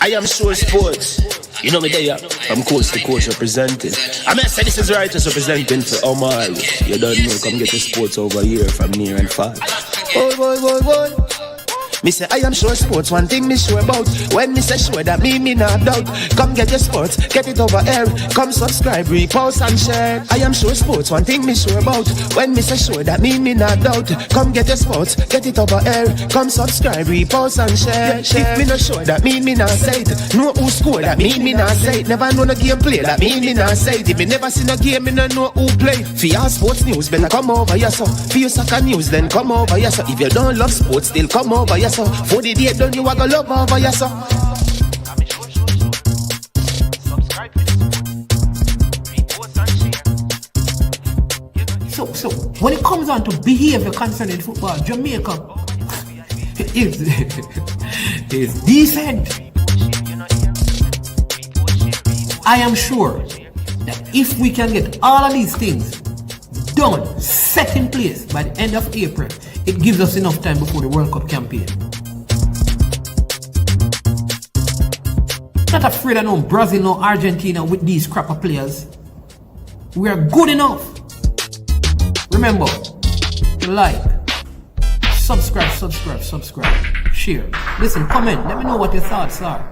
I am sure sports. You know me there, I'm coast to coast representing. I mean, I say this is righteous representing for Omar. You don't know, come get the sports over here from near and far. Boy. Me say I am sure sports, one thing me sure about. When me say sure, that me not doubt. Come get your sports, get it over here. Come subscribe, repost and share. I am sure sports, one thing me sure about. When me say sure, that me not doubt. Come get your sports, get it over here. Come subscribe, repost and share. If me not sure, that me not say it. Know who score, that me not say it. Never know no game play, that me not say it. If me never seen a game, me no know who play. For your sports news, better come over here so. For your soccer news, then come over here so. If you don't love sports, still come over here so. For the day done, you are gonna love over here so. So when it comes on to behavior concerning football, Jamaica is decent. I am sure that if we can get all of these things done, set in place by the end of April, it gives us enough time before the World Cup campaign. Not afraid of no Brazil, no Argentina with these crap of players. We are good enough. Remember, like, subscribe, share. Listen, comment, let me know what your thoughts are.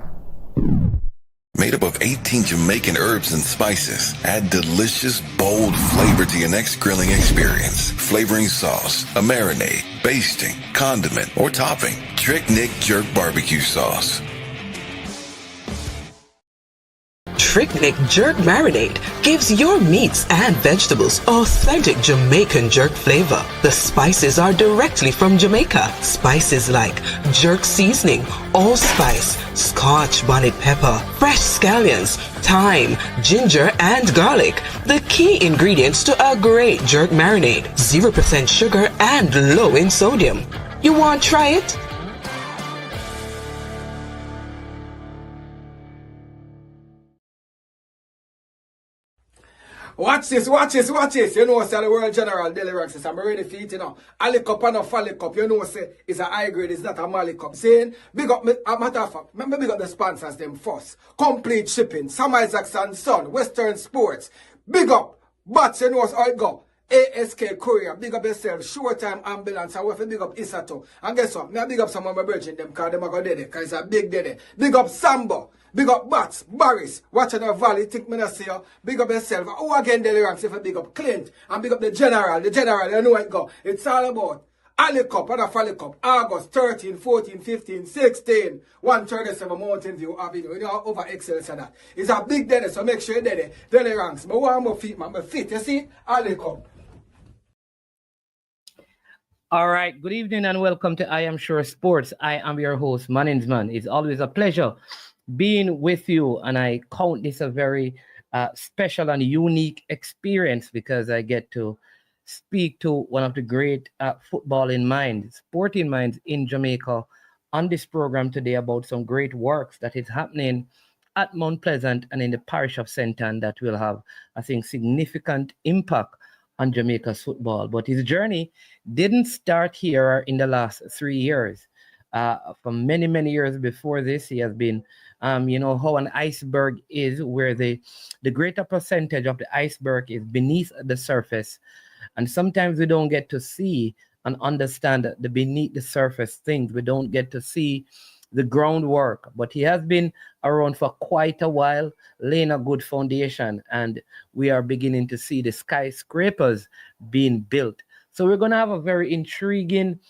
Made up of 18 Jamaican herbs and spices, add delicious, bold flavor to your next grilling experience. Flavoring sauce, a marinade, basting, condiment, or topping. Trick Nick Jerk Barbecue Sauce. Trick Nick Jerk Marinade gives your meats and vegetables authentic Jamaican jerk flavor. The spices are directly from Jamaica. Spices like jerk seasoning, allspice, Scotch bonnet pepper, fresh scallions, thyme, ginger, and garlic. The key ingredients to a great jerk marinade. 0% sugar and low in sodium. You want to try it? Watch this. You know, say the world general Daily Ranks says I'm ready for it, you know. A lick up and a fall lick up, you know, say it's a high grade, it's not a Mali cup. Saying, big up, a matter of fact, remember big up the sponsors them first. Complete Shipping, Sam Isaacs and Son, Western Sports. Big up, but you know how it go. ASK Courier, big up yourself, Showtime Ambulance, and we have to big up Isato. And guess what? Me big up some of my brethren, them call them a go dead, because it's a big dead. Big up Sambo. Big up Bats, Barris, watching the Valley, think me not say you. Big up yourself. Who again Daily Ranks if you big up Clint and big up the general, you know it go. It's all about Ali Cup and a Folly Cup, August 13, 14, 15, 16, 137 Mountain View Avenue. You know, over excellence and that. It's a big day, so make sure you're there. Daily Ranks. But one more feet, man. My feet, you see? Ali Cup. All right, good evening and welcome to I Am Sure Sports. I am your host, Maninsman. It's always a pleasure being with you, and I count this a very special and unique experience because I get to speak to one of the great footballing minds, sporting minds in Jamaica on this program today about some great works that is happening at Mount Pleasant and in the parish of St. Ann that will have, I think, significant impact on Jamaica's football. But his journey didn't start here in the last 3 years. For many, many years before this, he has been you know how an iceberg is, where the greater percentage of the iceberg is beneath the surface. And sometimes we don't get to see and understand the beneath the surface things. We don't get to see the groundwork. But he has been around for quite a while, laying a good foundation. And we are beginning to see the skyscrapers being built. So we're going to have a very intriguing,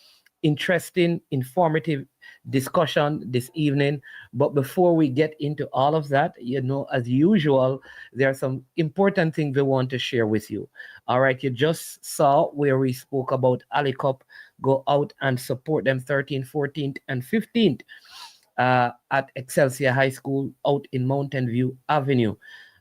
interesting, informative discussion this evening. But before we get into all of that, you know, as usual, there are some important things we want to share with you. All right, you just saw where we spoke about Ali Cup. Go out and support them 13th, 14th, and 15th at Excelsior High School out in Mountain View Avenue.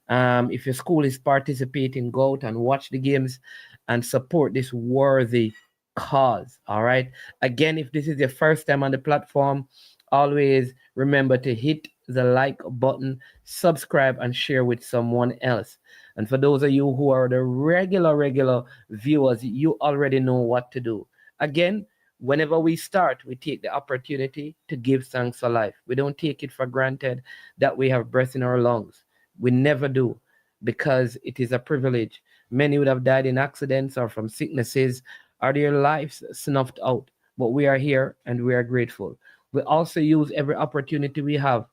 If your school is participating, go out and watch the games and support this worthy cause. All right. Again, if this is your first time on the platform, always remember to hit the like button, subscribe, and share with someone else. And for those of you who are the regular viewers, you already know what to do. Again, whenever we start, we take the opportunity to give thanks for life. We don't take it for granted that we have breath in our lungs. We never do, because it is a privilege. Many would have died in accidents or from sicknesses or their lives snuffed out. But we are here and we are grateful. We also use every opportunity we have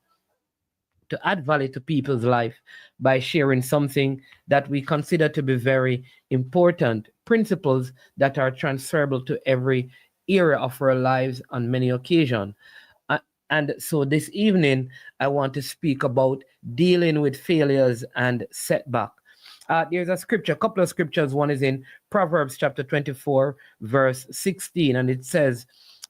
to add value to people's life by sharing something that we consider to be very important, principles that are transferable to every area of our lives on many occasions. And so this evening, I want to speak about dealing with failures and setback. There's a scripture, a couple of scriptures. One is in Proverbs chapter 24, verse 16, and it says,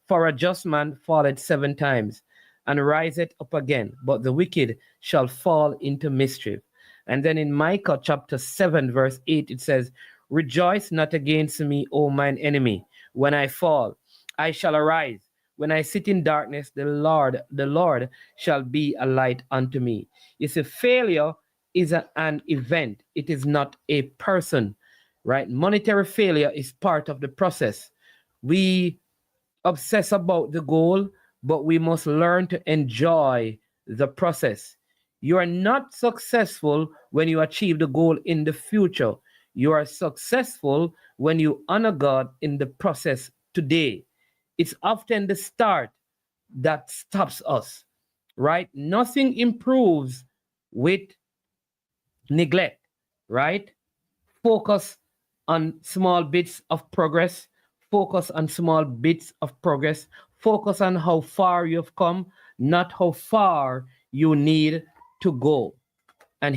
"For a just man falleth 7 times, and riseth up again, but the wicked shall fall into mischief." And then in Micah chapter 7, verse 8, it says, "Rejoice not against me, O mine enemy. When I fall, I shall arise. When I sit in darkness, the Lord shall be a light unto me." You see, failure is an event. It is not a person, right? Monetary failure is part of the process. We obsess about the goal, but we must learn to enjoy the process. You are not successful when you achieve the goal in the future. You are successful when you honor God in the process today. It's often the start that stops us, right? Nothing improves with neglect, right? Focus on small bits of progress. Focus on small bits of progress. Focus on how far you've come, not how far you need to go. And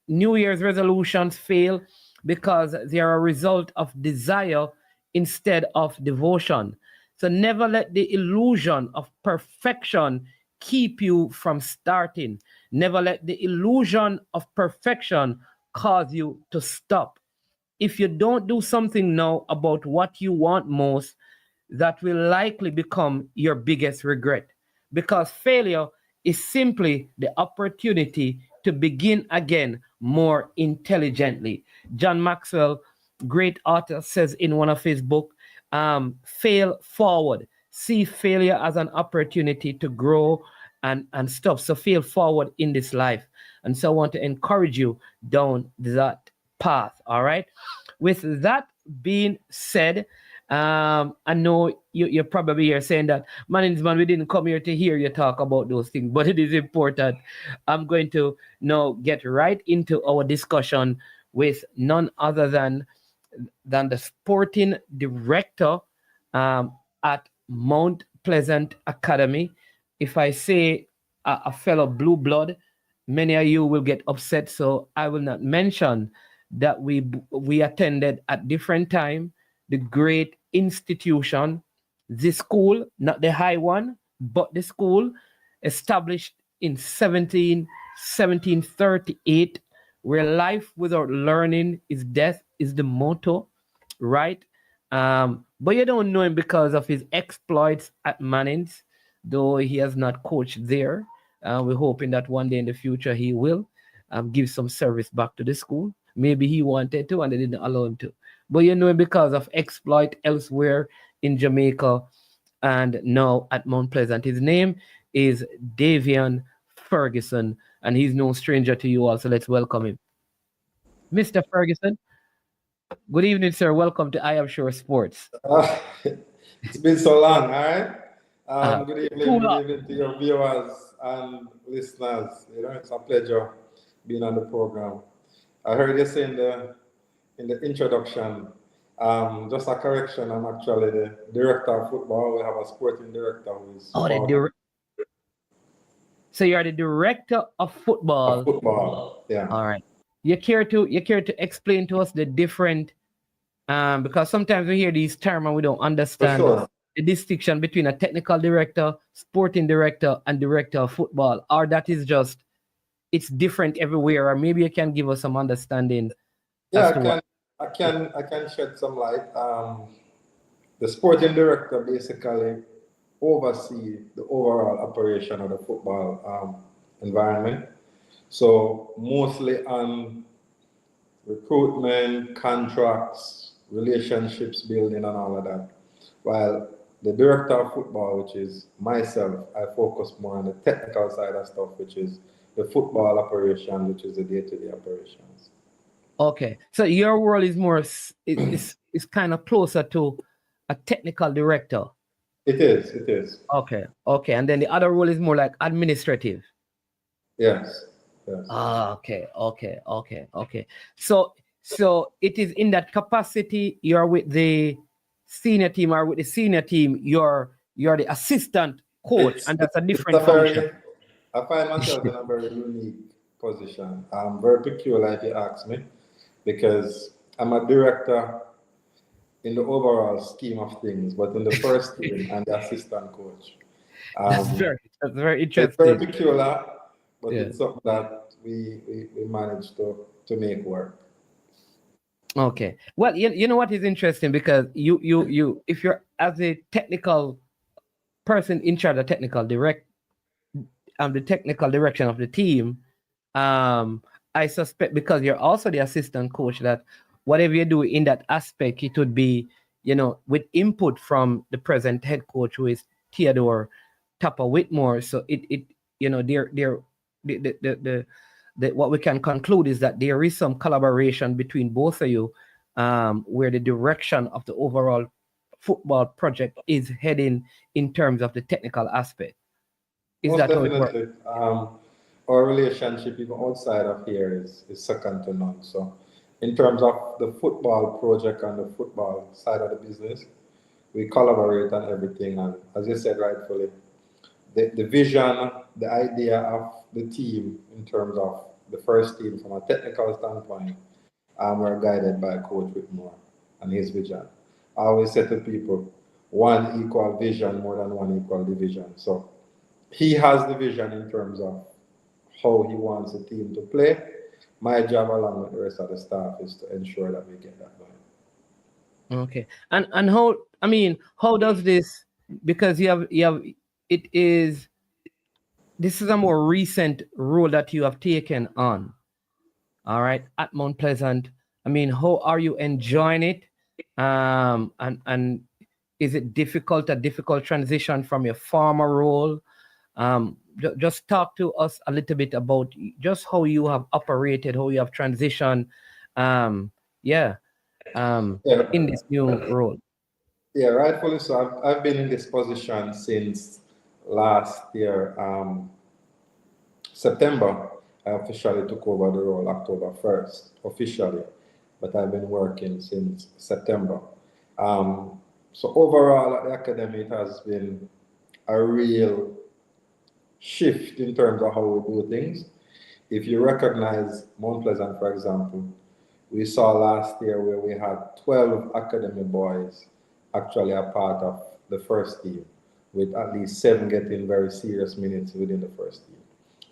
New Year's resolutions fail because they are a result of desire instead of devotion. So never let the illusion of perfection keep you from starting. Never let the illusion of perfection cause you to stop. If you don't do something now about what you want most, that will likely become your biggest regret, because failure is simply the opportunity to begin again more intelligently. John Maxwell, great author, says in one of his books, fail forward. See failure as an opportunity to grow and stuff. So fail forward in this life. And so I want to encourage you down that path. All right. With that being said, I know you're probably here saying that, man, we didn't come here to hear you talk about those things, but it is important. I'm going to now get right into our discussion with none other than the sporting director at Mount Pleasant Academy. If I say a fellow blue blood, many of you will get upset, so I will not mention that we attended at different time the great institution, the school, not the high one, but the school established in 1738, where life without learning is death is the motto, right? But you don't know him because of his exploits at Mannings, though he has not coached there. We're hoping that one day in the future he will give some service back to the school. Maybe he wanted to and they didn't allow him to. But you know him because of exploit elsewhere in Jamaica and now at Mount Pleasant. His name is Davian Ferguson, and he's no stranger to you all, so let's welcome him. Mr. Ferguson, good evening, sir. Welcome to I Am Sure Sports. It's been so long, all right? Good evening to your viewers and listeners. You know, it's a pleasure being on the program. I heard you say in the introduction, just a correction, I'm actually the director of football. We have a sporting director who is... So you are the director of football. Of football, yeah. All right. You care to explain to us the different, because sometimes we hear these terms and we don't understand the distinction between a technical director, sporting director, and director of football, or that is just, it's different everywhere, or maybe you can give us some understanding. Yeah, I can shed some light. The sporting director basically oversee the overall operation of the football environment. So mostly on recruitment, contracts, relationships building and all of that. While the director of football, which is myself, I focus more on the technical side of stuff, which is the football operation, which is the day-to-day operations. Okay, so your role is more is kind of closer to a technical director. It is. Okay, and then the other role is more like administrative. Yes. Okay. So it is in that capacity you're with the senior team, or with the senior team you're the assistant coach, and that's a different function. I find myself in a very unique position. I'm very peculiar, if you ask me, because I'm a director in the overall scheme of things, but in the first team, I'm the assistant coach. That's very interesting. It's very peculiar, but it's something that we managed to make work. Okay. Well, you know what is interesting, because you if you're as a technical person in charge of the technical direction of the team, I suspect, because you're also the assistant coach, that whatever you do in that aspect, it would be, with input from the present head coach, who is Theodore Tappa Whitmore. So what we can conclude is that there is some collaboration between both of you, where the direction of the overall football project is heading in terms of the technical aspect. Most definitely. Our relationship, even outside of here, is second to none. So in terms of the football project and the football side of the business, we collaborate on everything. And as you said rightfully, the vision, the idea of the team in terms of the first team from a technical standpoint, we're guided by Coach Whitmore and his vision. I always say to people, one equal vision more than one equal division. So he has the vision in terms of how he wants the team to play. My job, along with the rest of the staff, is to ensure that we get that done. Okay. And how does this, because this is a more recent role that you have taken on, all right, at Mount Pleasant. How are you enjoying it? And is it a difficult transition from your former role? Just talk to us a little bit about just how you have operated, how you have transitioned, in this new role. Yeah, rightfully so. I've been in this position since last year, September. I officially took over the role October 1st, officially, but I've been working since September. So overall at the academy, it has been a real shift in terms of how we do things. If you recognize Mount Pleasant, for example, we saw last year where we had 12 academy boys actually a part of the first team, with at least 7 getting very serious minutes within the first team.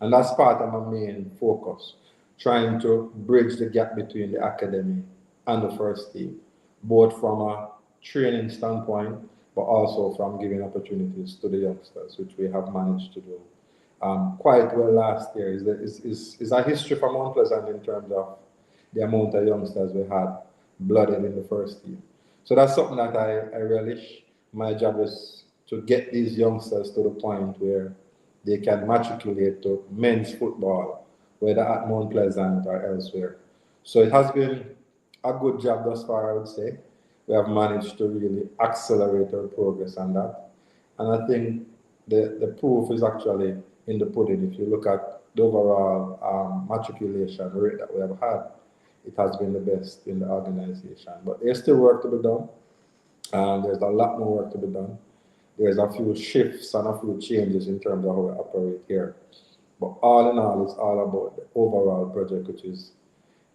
And that's part of my main focus, trying to bridge the gap between the academy and the first team, both from a training standpoint, but also from giving opportunities to the youngsters, which we have managed to do quite well last year. Is a history for Mount Pleasant in terms of the amount of youngsters we had blooded in the first team. So that's something that I relish. My job is to get these youngsters to the point where they can matriculate to men's football, whether at Mount Pleasant or elsewhere. So it has been a good job thus far, I would say. We have managed to really accelerate our progress on that. And I think the proof is actually in the pudding. If you look at the overall matriculation rate that we have had, it has been the best in the organization. But there's still work to be done. There's a lot more work to be done. There's a few shifts and a few changes in terms of how we operate here. But all in all, it's all about the overall project, which is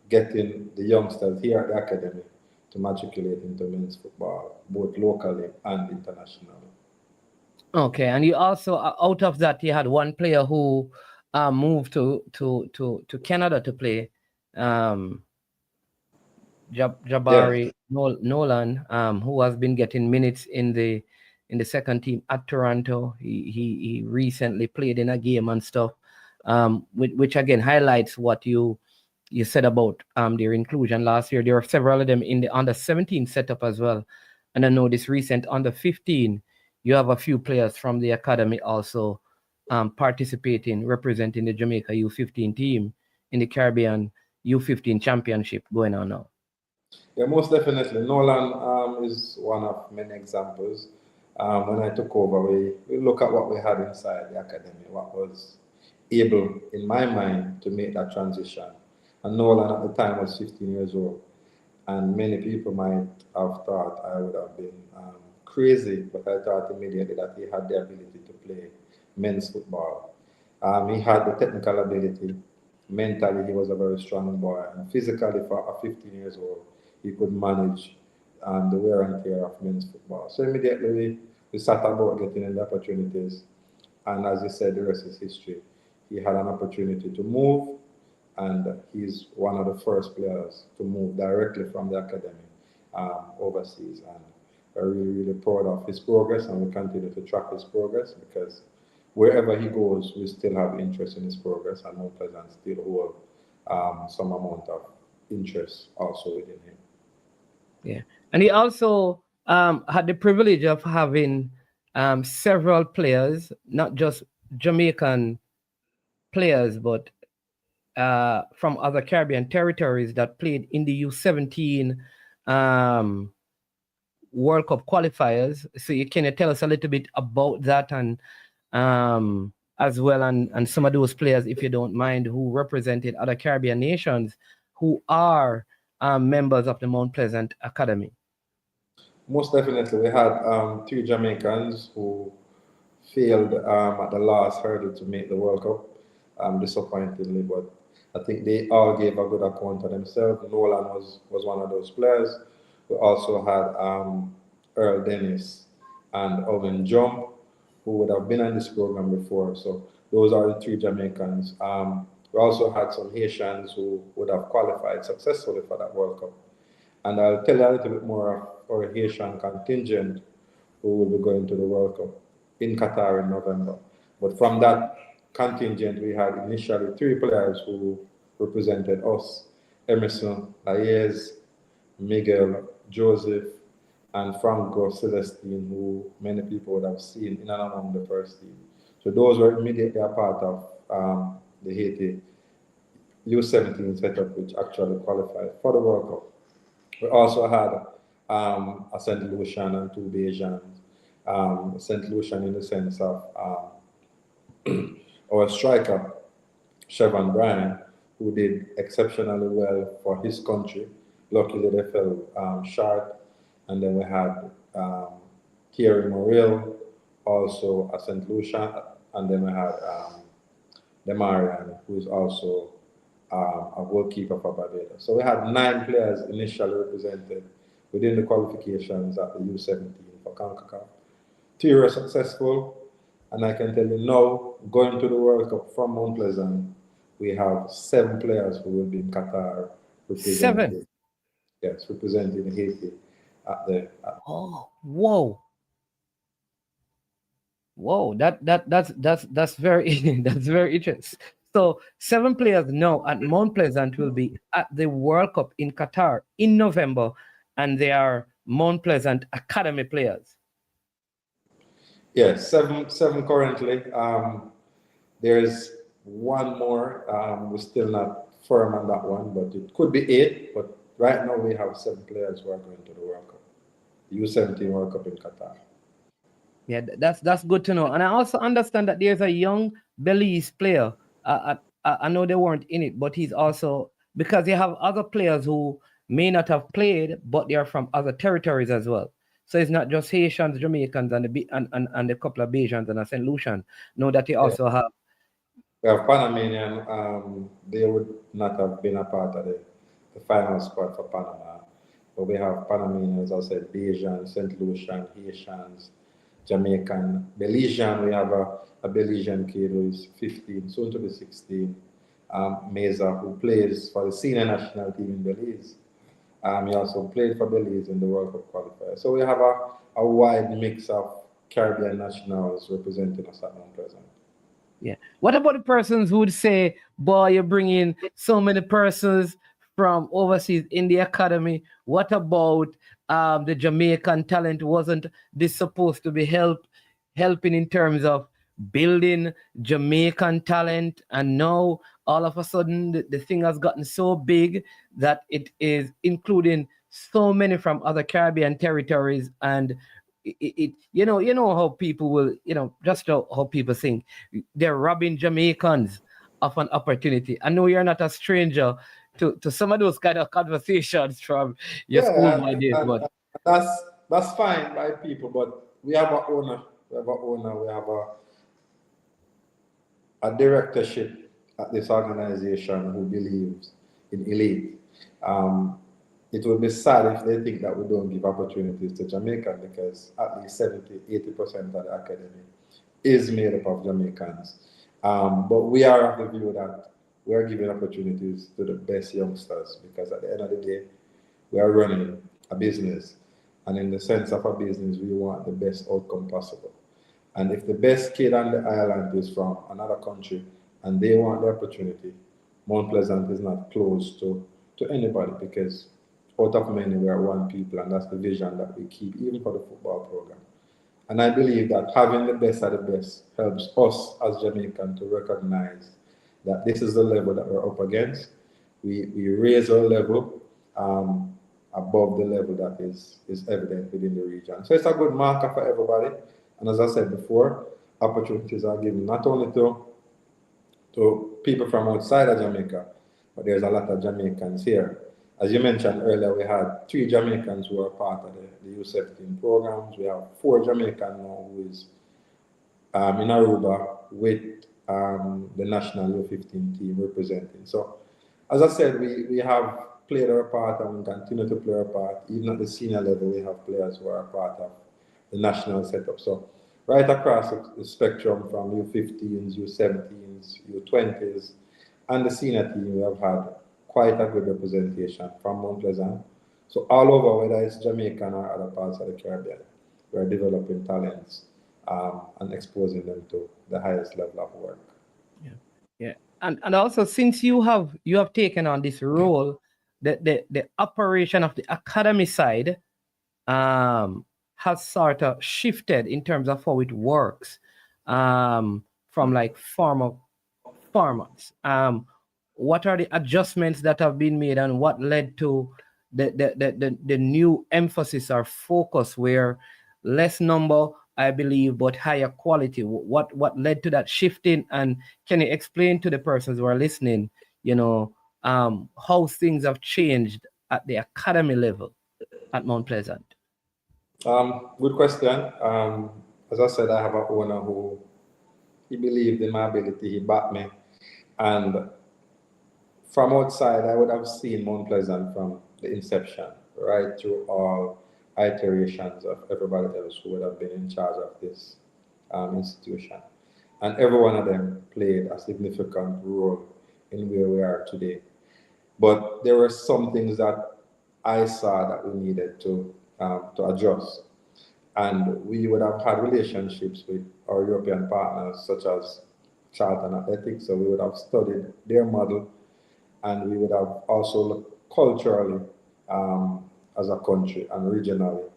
getting the youngsters here at the academy to matriculate into men's football, both locally and internationally. Okay, and you also, out of that, you had one player who moved to Canada to play, Jabari Nolan, who has been getting minutes in the second team at Toronto. He recently played in a game and stuff, which again highlights what you said about their inclusion last year. There are several of them in the under 17 setup as well, and I know this recent under 15 you have a few players from the academy also participating, representing the Jamaica U15 team in the Caribbean U15 championship going on now. Yeah, most definitely. Nolan is one of many examples. When I took over, we look at what we had inside the academy, what was able, in my mind, to make that transition. And Nolan at the time was 15 years old. And many people might have thought I would have been crazy, but I thought immediately that he had the ability to play men's football. He had the technical ability. Mentally, he was a very strong boy. And physically, for a 15 years old, he could manage the wear and tear of men's football. So immediately, we set about getting in the opportunities. And as you said, the rest is history. He had an opportunity to move, and he's one of the first players to move directly from the academy overseas. And we're really, really proud of his progress, and we continue to track his progress because wherever he goes, we still have interest in his progress, and Mount Pleasant still hold some amount of interest also within him. Yeah, and he also had the privilege of having several players, not just Jamaican players, but from other Caribbean territories that played in the U17 World Cup qualifiers. So you can tell us a little bit about that and as well, and some of those players, if you don't mind, who represented other Caribbean nations who are members of the Mount Pleasant Academy. Most definitely. We had 3 Jamaicans who failed at the last hurdle to make the World Cup, disappointingly, but I think they all gave a good account of themselves. Nolan was one of those players. We also had Earl Dennis and Owen Jump, who would have been on this program before. So those are the 3 Jamaicans. We also had some Haitians who would have qualified successfully for that World Cup. And I'll tell you a little bit more of our Haitian contingent who will be going to the World Cup in Qatar in November. But from that contingent, we had initially 3 players who represented us: Emerson Laez, Miguel Joseph, and Franco Celestine, who many people would have seen in and among the first team. So those were immediately a part of the Haiti U17 setup, which actually qualified for the World Cup. We also had a St. Lucian and 2 Belgians. St. Lucian in the sense of our striker, Chevron Bryan, who did exceptionally well for his country. Luckily, they fell short. And then we had Thierry Morel, also a St. Lucian. And then we had Demarian, who is also a goalkeeper for Barbados. So we had 9 players initially represented within the qualifications at the U17 for CONCACAF. 3 were successful, and I can tell you now, going to the World Cup from Mount Pleasant, we have 7 players who will be in Qatar representing. 7? Yes, representing Haiti at the. Oh, whoa! Whoa, that's very that's very interesting. So 7 players now at Mount Pleasant will be at the World Cup in Qatar in November, and they are Mount Pleasant Academy players. Yes, 7 currently. There's 1 more. We're still not firm on that one, but it could be 8. But right now we have 7 players who are going to the World Cup, the U17 World Cup in Qatar. Yeah, that's good to know. And I also understand that there's a young Belize player. I know they weren't in it, but he's also, because you have other players who may not have played, but they are from other territories as well. So it's not just Haitians, Jamaicans, and a couple of Belgians and a St. Lucian. Know that you also have. We have Panamanian. They would not have been a part of the final squad for Panama. But we have Panamanians, as I said, Belgian, St. Lucian, Haitians, Jamaican, Belizean. We have a Belizean kid who is 15, soon to be 16, Meza, who plays for the senior national team in Belize. He also played for Belize in the World Cup qualifier. So we have a wide mix of Caribbean nationals representing us at Mount Pleasant. Yeah. What about the persons who would say, boy, you're bringing so many persons from overseas in the academy? What about the Jamaican talent? Wasn't this supposed to be helped helping in terms of building Jamaican talent, and now all of a sudden the thing has gotten so big that it is including so many from other Caribbean territories. And you know how people will, just how people think they're robbing Jamaicans of an opportunity. I know you're not a stranger to some of those kind of conversations from your schoolboy days, but that's fine by people, but we have a owner, we have a directorship at this organization who believes in elite. It would be sad if they think that we don't give opportunities to Jamaica, because at least 70-80% of the academy is made up of Jamaicans. But we are of the view that we are giving opportunities to the best youngsters, because at the end of the day, we are running a business. And in the sense of a business, we want the best outcome possible. And if the best kid on the island is from another country and they want the opportunity, Mount Pleasant is not closed to anybody, because out of many, we are one people, and that's the vision that we keep, even for the football program. And I believe that having the best of the best helps us as Jamaicans to recognize that this is the level that we're up against. We raise our level above the level that is evident within the region. So it's a good marker for everybody. And as I said before, opportunities are given not only to people from outside of Jamaica, but there's a lot of Jamaicans here. As you mentioned earlier, we had 3 Jamaicans who are part of the U17 programs. We have 4 Jamaicans now who is in Aruba with the national U15 team representing. So, as I said, we have played our part and we continue to play our part. Even at the senior level, we have players who are part of the national setup. So, right across the spectrum from U15s, U17s, U20s, and the senior team, we have had quite a good representation from Mount Pleasant. So all over, whether it's Jamaican or other parts of the Caribbean, we're developing talents and exposing them to the highest level of work. Yeah. And also, since you have taken on this role, the operation of the academy side has sort of shifted in terms of how it works from like former formats. What are the adjustments that have been made, and what led to the new emphasis or focus where less number, I believe, but higher quality? What led to that shifting? And can you explain to the persons who are listening, how things have changed at the academy level at Mount Pleasant? Good question. As I said, I have an owner who he believed in my ability, he backed me, and from outside, I would have seen Mount Pleasant from the inception, right through all iterations of everybody else who would have been in charge of this institution. And every one of them played a significant role in where we are today. But there were some things that I saw that we needed to adjust. And we would have had relationships with our European partners, such as Charlton Athletics, so we would have studied their model. And we would have also looked culturally as a country and regionally,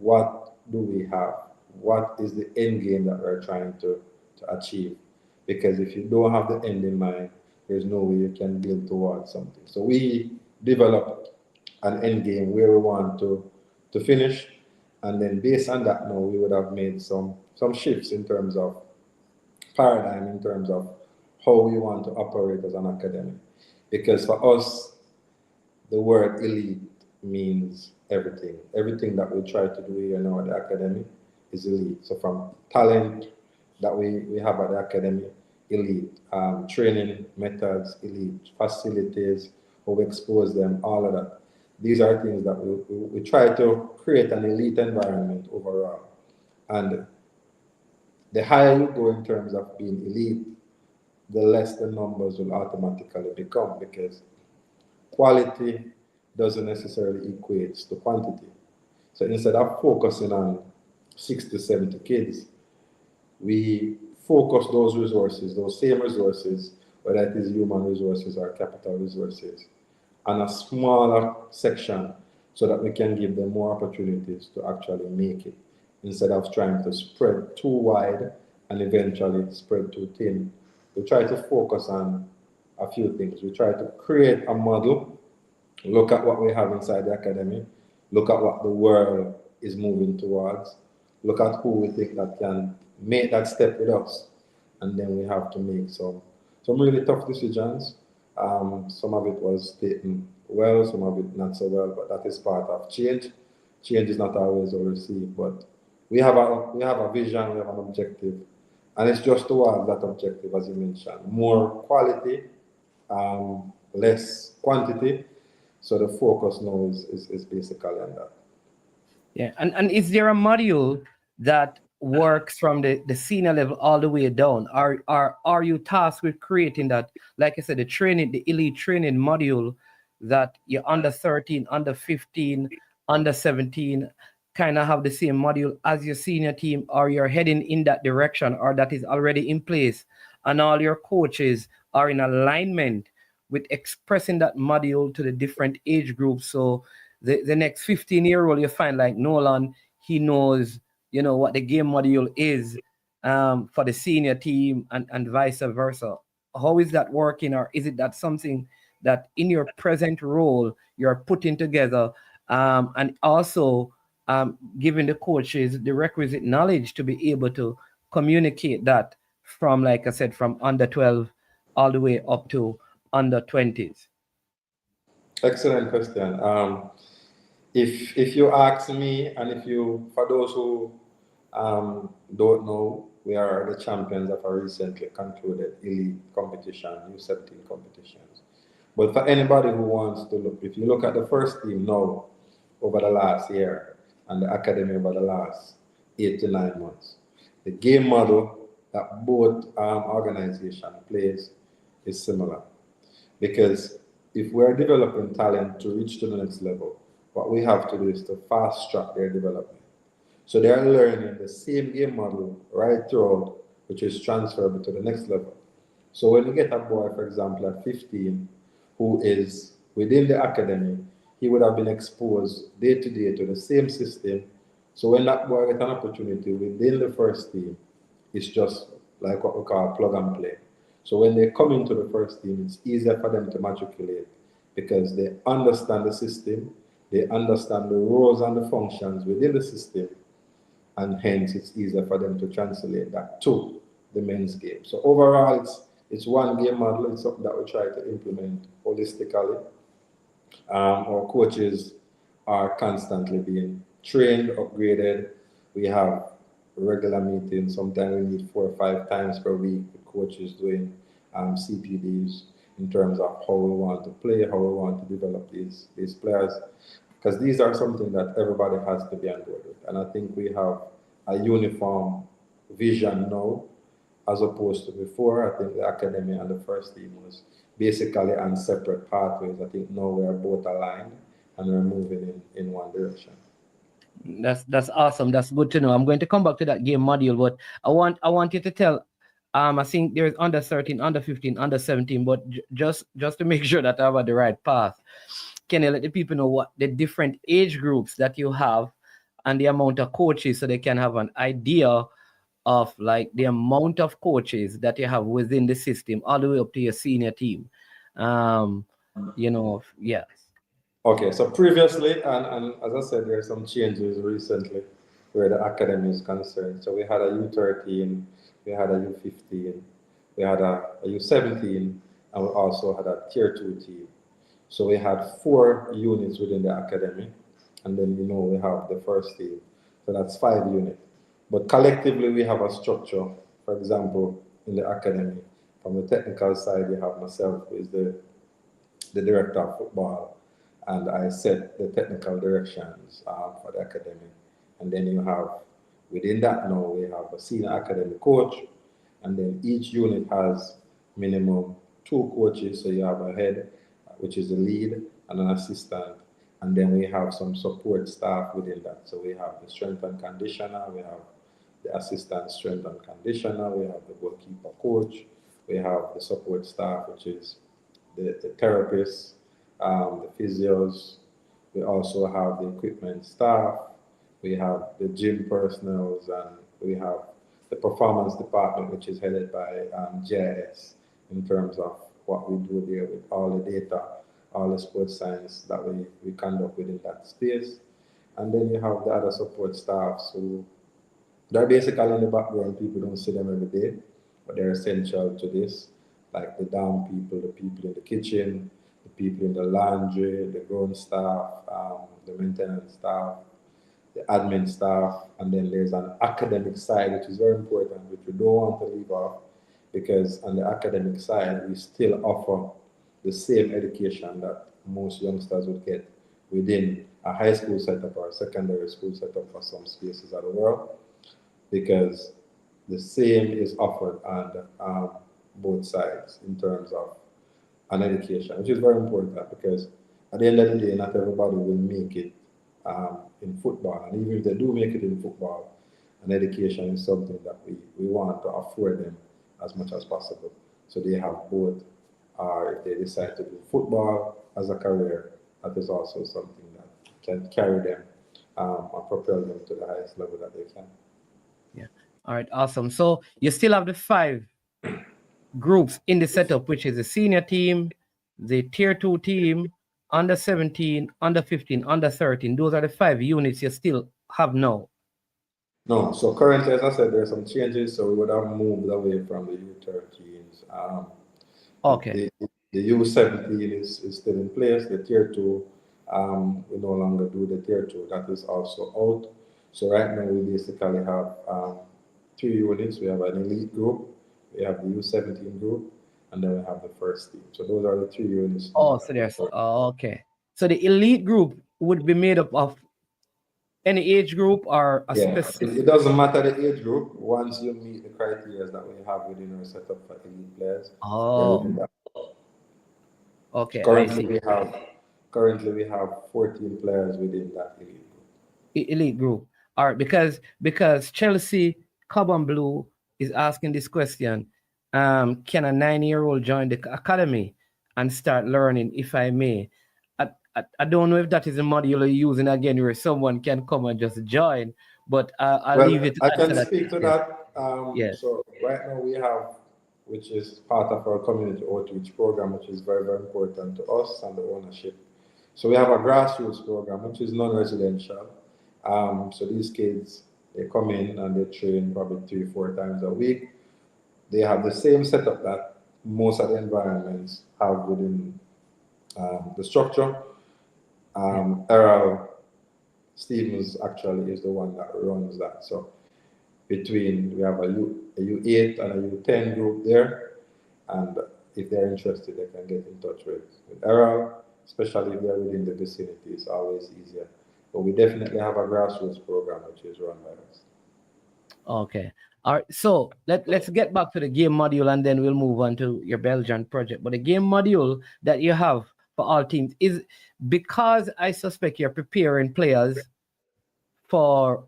what do we have? What is the end game that we're trying to achieve? Because if you don't have the end in mind, there's no way you can build towards something. So we developed an end game where we want to finish. And then based on that, now we would have made some shifts in terms of paradigm, in terms of how we want to operate as an academy. Because for us, the word elite means everything. Everything that we try to do here now at the academy is elite. So from talent that we have at the academy, elite. Training methods, elite. Facilities, how we expose them, all of that. These are things that we try to create an elite environment overall. And the higher you go in terms of being elite, the less the numbers will automatically become, because quality doesn't necessarily equate to quantity. So instead of focusing on 60, 70 kids, we focus those resources, those same resources, whether it is human resources or capital resources, on a smaller section so that we can give them more opportunities to actually make it. instead of trying to spread too wide and eventually spread too thin. We try to focus on a few things. We try to create a model, look at what we have inside the academy, look at what the world is moving towards, look at who we think that can make that step with us, and then we have to make some really tough decisions. Some of it was taken well, some of it not so well, but that is part of change. Change is not always well received, but we have a vision, we have an objective, and it's just towards that objective, as you mentioned, more quality, less quantity. So the focus now is basically on that. Yeah, and is there a module that works from the senior level all the way down? Are you tasked with creating that, like I said, the elite training module that you're under 13, under 15, under 17 kind of have the same module as your senior team, or you're heading in that direction, or that is already in place, and all your coaches are in alignment with expressing that module to the different age groups? So the next 15-year-old, you find like Nolan, he knows, what the game module is for the senior team and vice versa. How is that working? Or is it that something that in your present role, you're putting together and also giving the coaches the requisite knowledge to be able to communicate that from, like I said, from under 12 all the way up to under 20s? Excellent question. If you ask me, and for those who don't know, we are the champions of our recently concluded elite competition, U17 competitions. But for anybody who wants to look, if you look at the first team now over the last year and the academy over the last 8 to 9 months, the game model that both organizations plays is similar. Because if we're developing talent to reach to the next level, what we have to do is to fast track their development. So they're learning the same game model right throughout, which is transferable to the next level. So when you get a boy, for example, at 15, who is within the academy, he would have been exposed day to day to the same system. So when that boy gets an opportunity within the first team, it's just like what we call plug and play. So when they come into the first team, it's easier for them to matriculate because they understand the system, they understand the roles and the functions within the system, and hence it's easier for them to translate that to the men's game. So overall, it's one game model. It's something that we try to implement holistically. Our coaches are constantly being trained, upgraded. We have regular meetings. Sometimes we meet 4 or 5 times per week with coaches doing CPDs in terms of how we want to play, how we want to develop these players. Because these are something that everybody has to be on board with. And I think we have a uniform vision now, as opposed to before. I think the academy and the first team was basically on separate pathways. I think now we are both aligned and we're moving in one direction. That's awesome. That's good to know. I'm going to come back to that game module, but I want you to tell. I think there's under 13, under 15, under 17, but just to make sure that I'm on the right path, can you let the people know what the different age groups that you have and the amount of coaches, so they can have an idea of like the amount of coaches that you have within the system all the way up to your senior team? Yes. Okay, so previously, and as I said, there are some changes recently where the academy is concerned. So we had a U13, we had a U15, we had a U17, and we also had a Tier 2 team. So we had 4 units within the academy, and then we have the first team. So that's 5 units. But collectively, we have a structure. For example, in the academy, from the technical side, you have myself, who is the director of football, and I set the technical directions for the academy. And then you have, within that now, we have a senior academy coach, and then each unit has minimum 2 coaches. So you have a head, which is the lead, and an assistant. And then we have some support staff within that. So we have the strength and conditioner, we have the assistant strength and conditioner, we have the goalkeeper coach, we have the support staff, which is the therapists, the physios. We also have the equipment staff, we have the gym personnel, and we have the performance department, which is headed by GIS in terms of what we do there with all the data, all the sports science that we conduct within that space. And then you have the other support staffs who they're basically in the background. People don't see them every day, but they're essential to this, like the down people, the people in the kitchen, the people in the laundry, the ground staff, the maintenance staff, the admin staff, and then there's an academic side, which is very important, which we don't want to leave off, because on the academic side, we still offer the same education that most youngsters would get within a high school setup or a secondary school setup for some spaces of the world, because the same is offered on both sides in terms of an education, which is very important, because at the end of the day, not everybody will make it in football. And even if they do make it in football, an education is something that we want to afford them as much as possible. So they have both, or if they decide to do football as a career, that is also something that can carry them and propel them to the highest level that they can. Yeah. All right, awesome. So you still have the 5 groups in the setup, which is the senior team, the tier 2 team, under 17, under 15, under 13. Those are the 5 units you still have now. No, so currently, as I said, there are some changes, so we would have moved away from the U13s. Okay. The U17 is still in place. The tier 2, we no longer do the tier 2. That is also out. So right now we basically have 3 units. We have an elite group, we have the U17 group, and then we have the first team. So those are the 3 units. Oh, so there's okay. So the elite group would be made up of any age group or a specific. It doesn't matter the age group once you meet the criteria that we have within our setup for elite players. Oh. Okay. Currently we have 14 players within that elite group. Elite group. All right, because Chelsea Cobham Blue is asking this question. Can a 9-year-old join the academy and start learning, if I may? I don't know if that is a module you're using again where someone can come and just join, but I'll leave it. I can speak to that. Yes. So right now we have, which is part of our community outreach program, which is very, very important to us and the ownership. So we have a grassroots program, which is non-residential. So these kids, they come in and they train probably 3-4 times a week. They have the same setup that most of the environments have within the structure. Errol Stevens actually is the one that runs that. So we have a U8 and a U10 group there, and if they're interested, they can get in touch with Errol, especially if they're within the vicinity. It's always easier. But we definitely have a grassroots program which is run by us. Okay. All right. So let's get back to the game module and then we'll move on to your Belgian project. But the game module that you have for all teams is, because I suspect you're preparing players for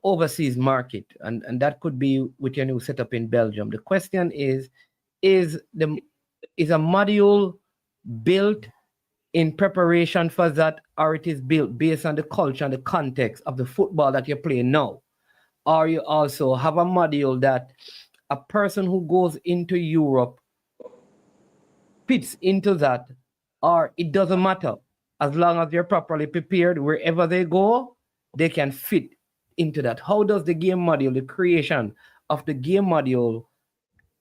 overseas market, and that could be with your new setup in Belgium. The question is a module built in preparation for that, or it is built based on the culture and the context of the football that you're playing now? Or you also have a module that a person who goes into Europe fits into that, or it doesn't matter, as long as they're properly prepared, wherever they go, they can fit into that? How does the game module, the creation of the game module,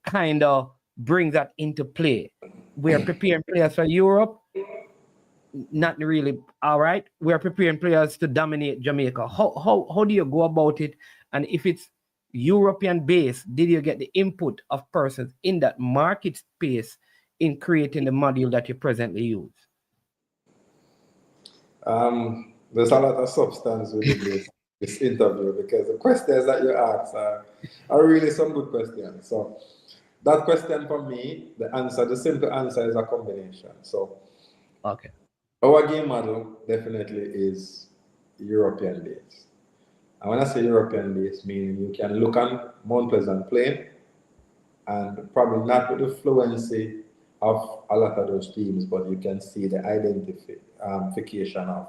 kind of bring that into play? We are preparing players for Europe, not really. All right, we are preparing players to dominate Jamaica. How do you go about it? And if it's European based, did you get the input of persons in that market space in creating the module that you presently use? There's a lot of substance within this interview, because the questions that you ask are really some good questions. So that question for me, the simple answer is a combination. So okay, our game model definitely is European based. And when I say European based, meaning you can look on Mount Pleasant Plain and probably not with the fluency of a lot of those teams, but you can see the identification of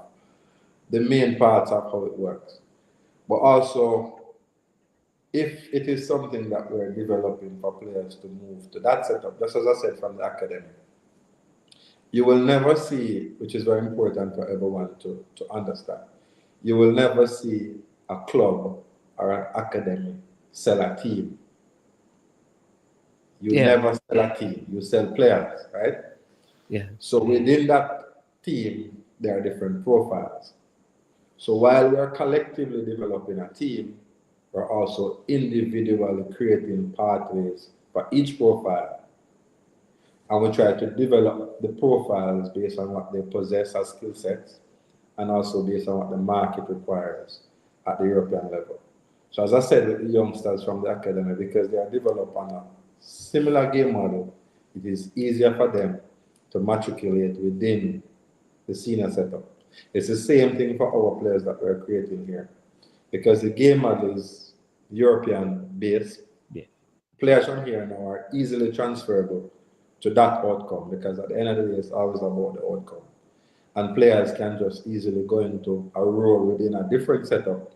the main parts of how it works. But also, if it is something that we're developing for players to move to that setup, just as I said from the academy, you will never see, which is very important for everyone to understand, you will never see a club or an academy sell a team. You never sell a team, you sell players, right? Yeah. So within that team, there are different profiles. So while we're collectively developing a team, we're also individually creating pathways for each profile. And we try to develop the profiles based on what they possess as skill sets and also based on what the market requires at the European level. So as I said with the youngsters from the academy, because they are developed on a similar game model, it is easier for them to matriculate within the senior setup. It's the same thing for our players that we're creating here. Because the game model is European based, players from here now are easily transferable to that outcome, because at the end of the day, it's always about the outcome. And players can just easily go into a role within a different setup,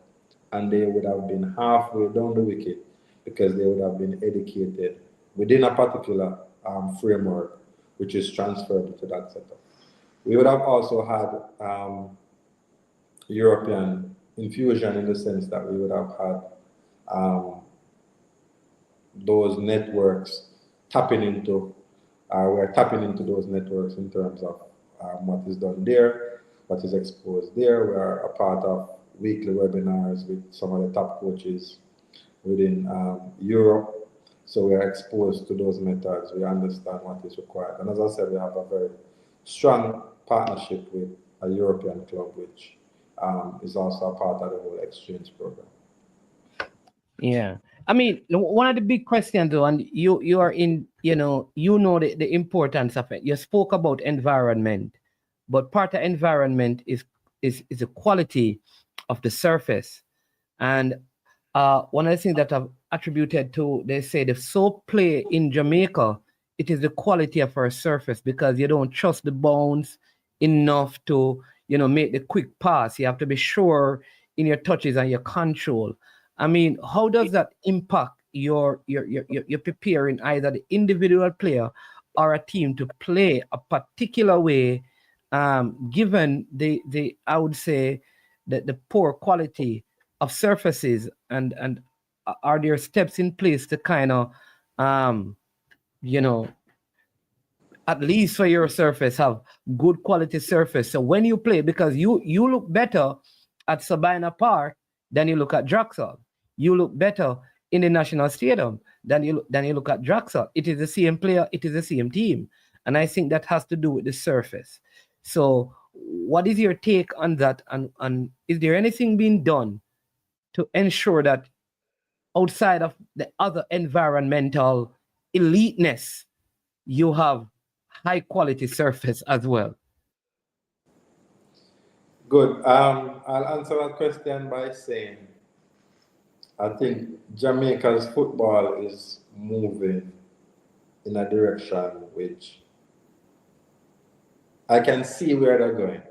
and they would have been halfway down the wicket because they would have been educated within a particular framework, which is transferable to that setup. We would have also had European infusion, in the sense that we would have had those networks tapping into, we're tapping into those networks in terms of what is done there, what is exposed there. We are a part of weekly webinars with some of the top coaches within Europe. So we are exposed to those methods. We understand what is required. And as I said, we have a very strong partnership with a European club, which is also a part of the whole exchange program. Yeah. I mean, one of the big questions though, and you are in, the importance of it. You spoke about environment, but part of environment is the quality of the surface. And one of the things that I've attributed to, they say the soap play in Jamaica, it is the quality of our surface, because you don't trust the bounce enough to, make the quick pass. You have to be sure in your touches and your control. I mean, how does that impact your preparing either the individual player or a team to play a particular way, given the I would say the poor quality of surfaces, and are there steps in place to kind of at least for your surface have good quality surface, so when you play, because you look better at Sabina Park than you look at Draxel. You look better in the National Stadium than you look at Draxel. It is the same player, it is the same team. And I think that has to do with the surface. So what is your take on that? And is there anything being done to ensure that outside of the other environmental eliteness, you have high quality surface as well? Good. I'll answer that question by saying, I think Jamaica's football is moving in a direction which I can see where they're going.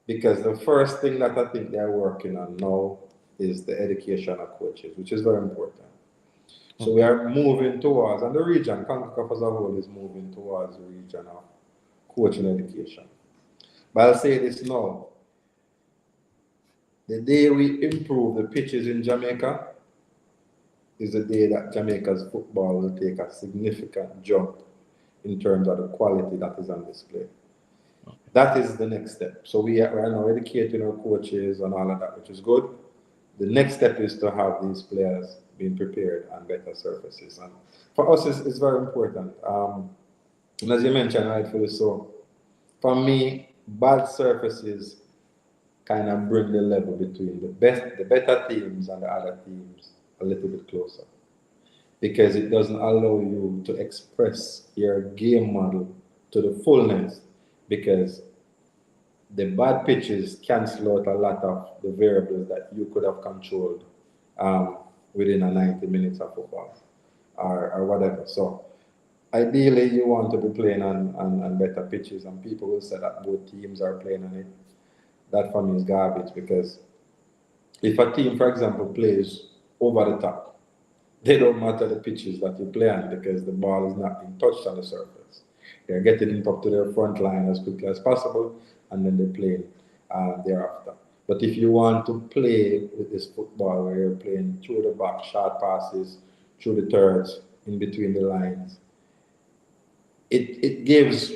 Because the first thing that I think they're working on now is the education of coaches, which is very important. So we are moving towards, and the region, CONCACAF as a whole, is moving towards the region of coaching education. But I'll say this now. The day we improve the pitches in Jamaica is the day that Jamaica's football will take a significant jump in terms of the quality that is on display. Okay. That is the next step. So we are now educating our coaches and all of that, which is good. The next step is to have these players being prepared on better surfaces. And for us, it's very important. And as you mentioned, rightfully so, for me, bad surfaces kind of bring the level between the better teams and the other teams a little bit closer, because it doesn't allow you to express your game model to the fullness, because the bad pitches cancel out a lot of the variables that you could have controlled within a 90 minutes of football or whatever. So ideally you want to be playing on better pitches, and people will say that both teams are playing on it. That for me is garbage, because if a team, for example, plays over the top, they don't matter the pitches that you play on because the ball is not being touched on the surface. They're getting it up to their front line as quickly as possible, and then they play thereafter. But if you want to play with this football where you're playing through the back, short passes, through the thirds, in between the lines, it gives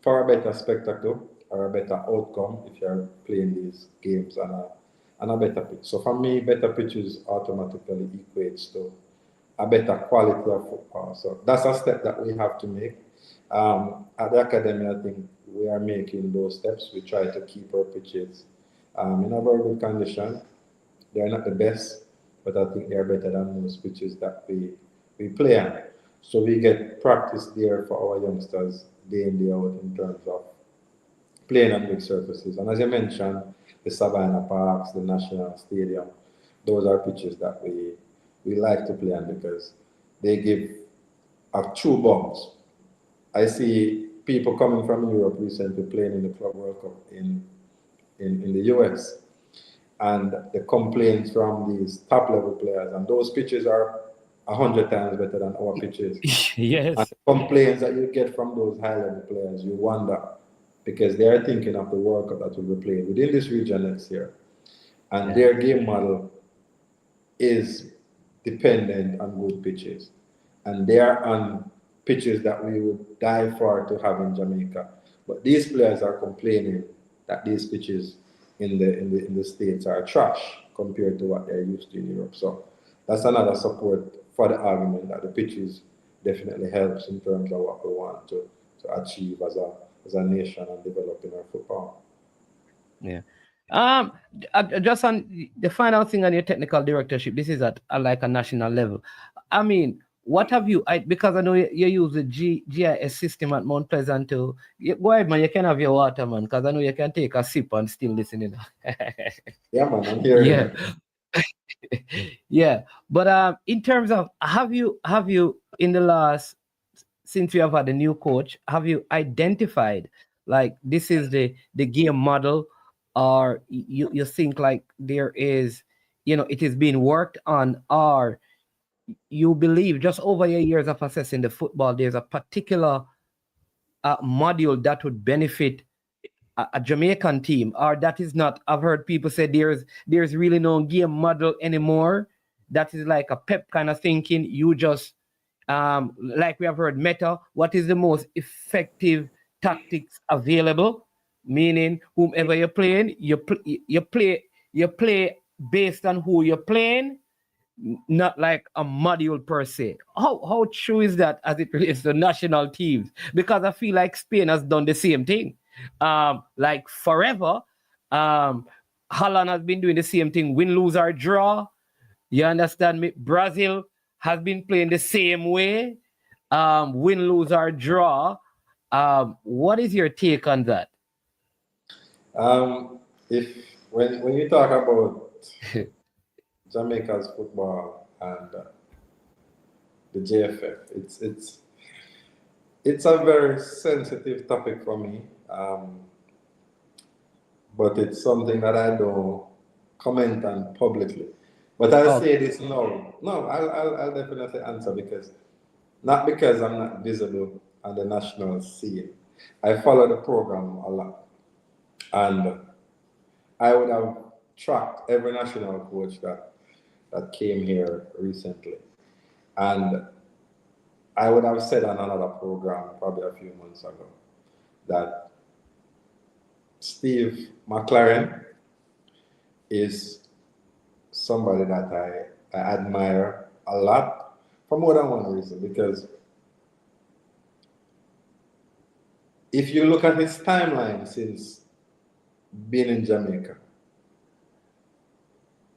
for a better spectacle or a better outcome if you're playing these games on a better pitch. So for me, better pitches automatically equates to a better quality of football. So that's a step that we have to make. At the academy, I think we are making those steps. We try to keep our pitches in a very good condition. They're not the best, but I think they're better than most pitches that we play on. So we get practice there for our youngsters day in, day out in terms of playing on big surfaces. And as you mentioned, the Savannah Parks, the National Stadium, those are pitches that we like to play on because they give a true bounce. I see people coming from Europe recently playing in the Club World Cup in the US, and the complaints from these top level players, and those pitches are 100 times better than our pitches. Yes. And the complaints that you get from those high level players, you wonder, because they are thinking of the World Cup that will be played within this region next year, and their game model is dependent on good pitches, and they are on pitches that we would die for to have in Jamaica. But these players are complaining that these pitches in the States are trash compared to what they're used to in Europe. So that's another support for the argument that the pitches definitely helps in terms of what we want to achieve as a nation and developing our football. Yeah. Just on the final thing on your technical directorship, this is at like a national level. I mean, what have you, because I know you use the GIS system at Mount Pleasant too. Go ahead, man, you can have your water, man, because I know you can take a sip and still listening. Yeah, man, I'm here. Yeah. Yeah. But in terms of, have you in the last, since we have had a new coach, have you identified like this is the game model, or you think like there is, it is being worked on, or you believe just over your years of assessing the football, there's a particular module that would benefit a Jamaican team, or that is not? I've heard people say there's really no game model anymore. That is like a pep kind of thinking. You just like we have heard meta. What is the most effective tactics available? Meaning, whomever you're playing, you play based on who you're playing, not like a module per se. How true is that as it relates to national teams? Because I feel like Spain has done the same thing. Like forever, Holland has been doing the same thing, win, lose, or draw. You understand me? Brazil has been playing the same way, win, lose, or draw. What is your take on that? If when you talk about Jamaica's football and the JFF, it's a very sensitive topic for me, but it's something that I don't comment on publicly. But I'll say this now. No, I'll definitely answer not because I'm not visible on the national scene. I follow the program a lot, and I would have tracked every national coach that came here recently. And I would have said on another program probably a few months ago that Steve McLaren is somebody that I admire a lot for more than one reason. Because if you look at his timeline since being in Jamaica,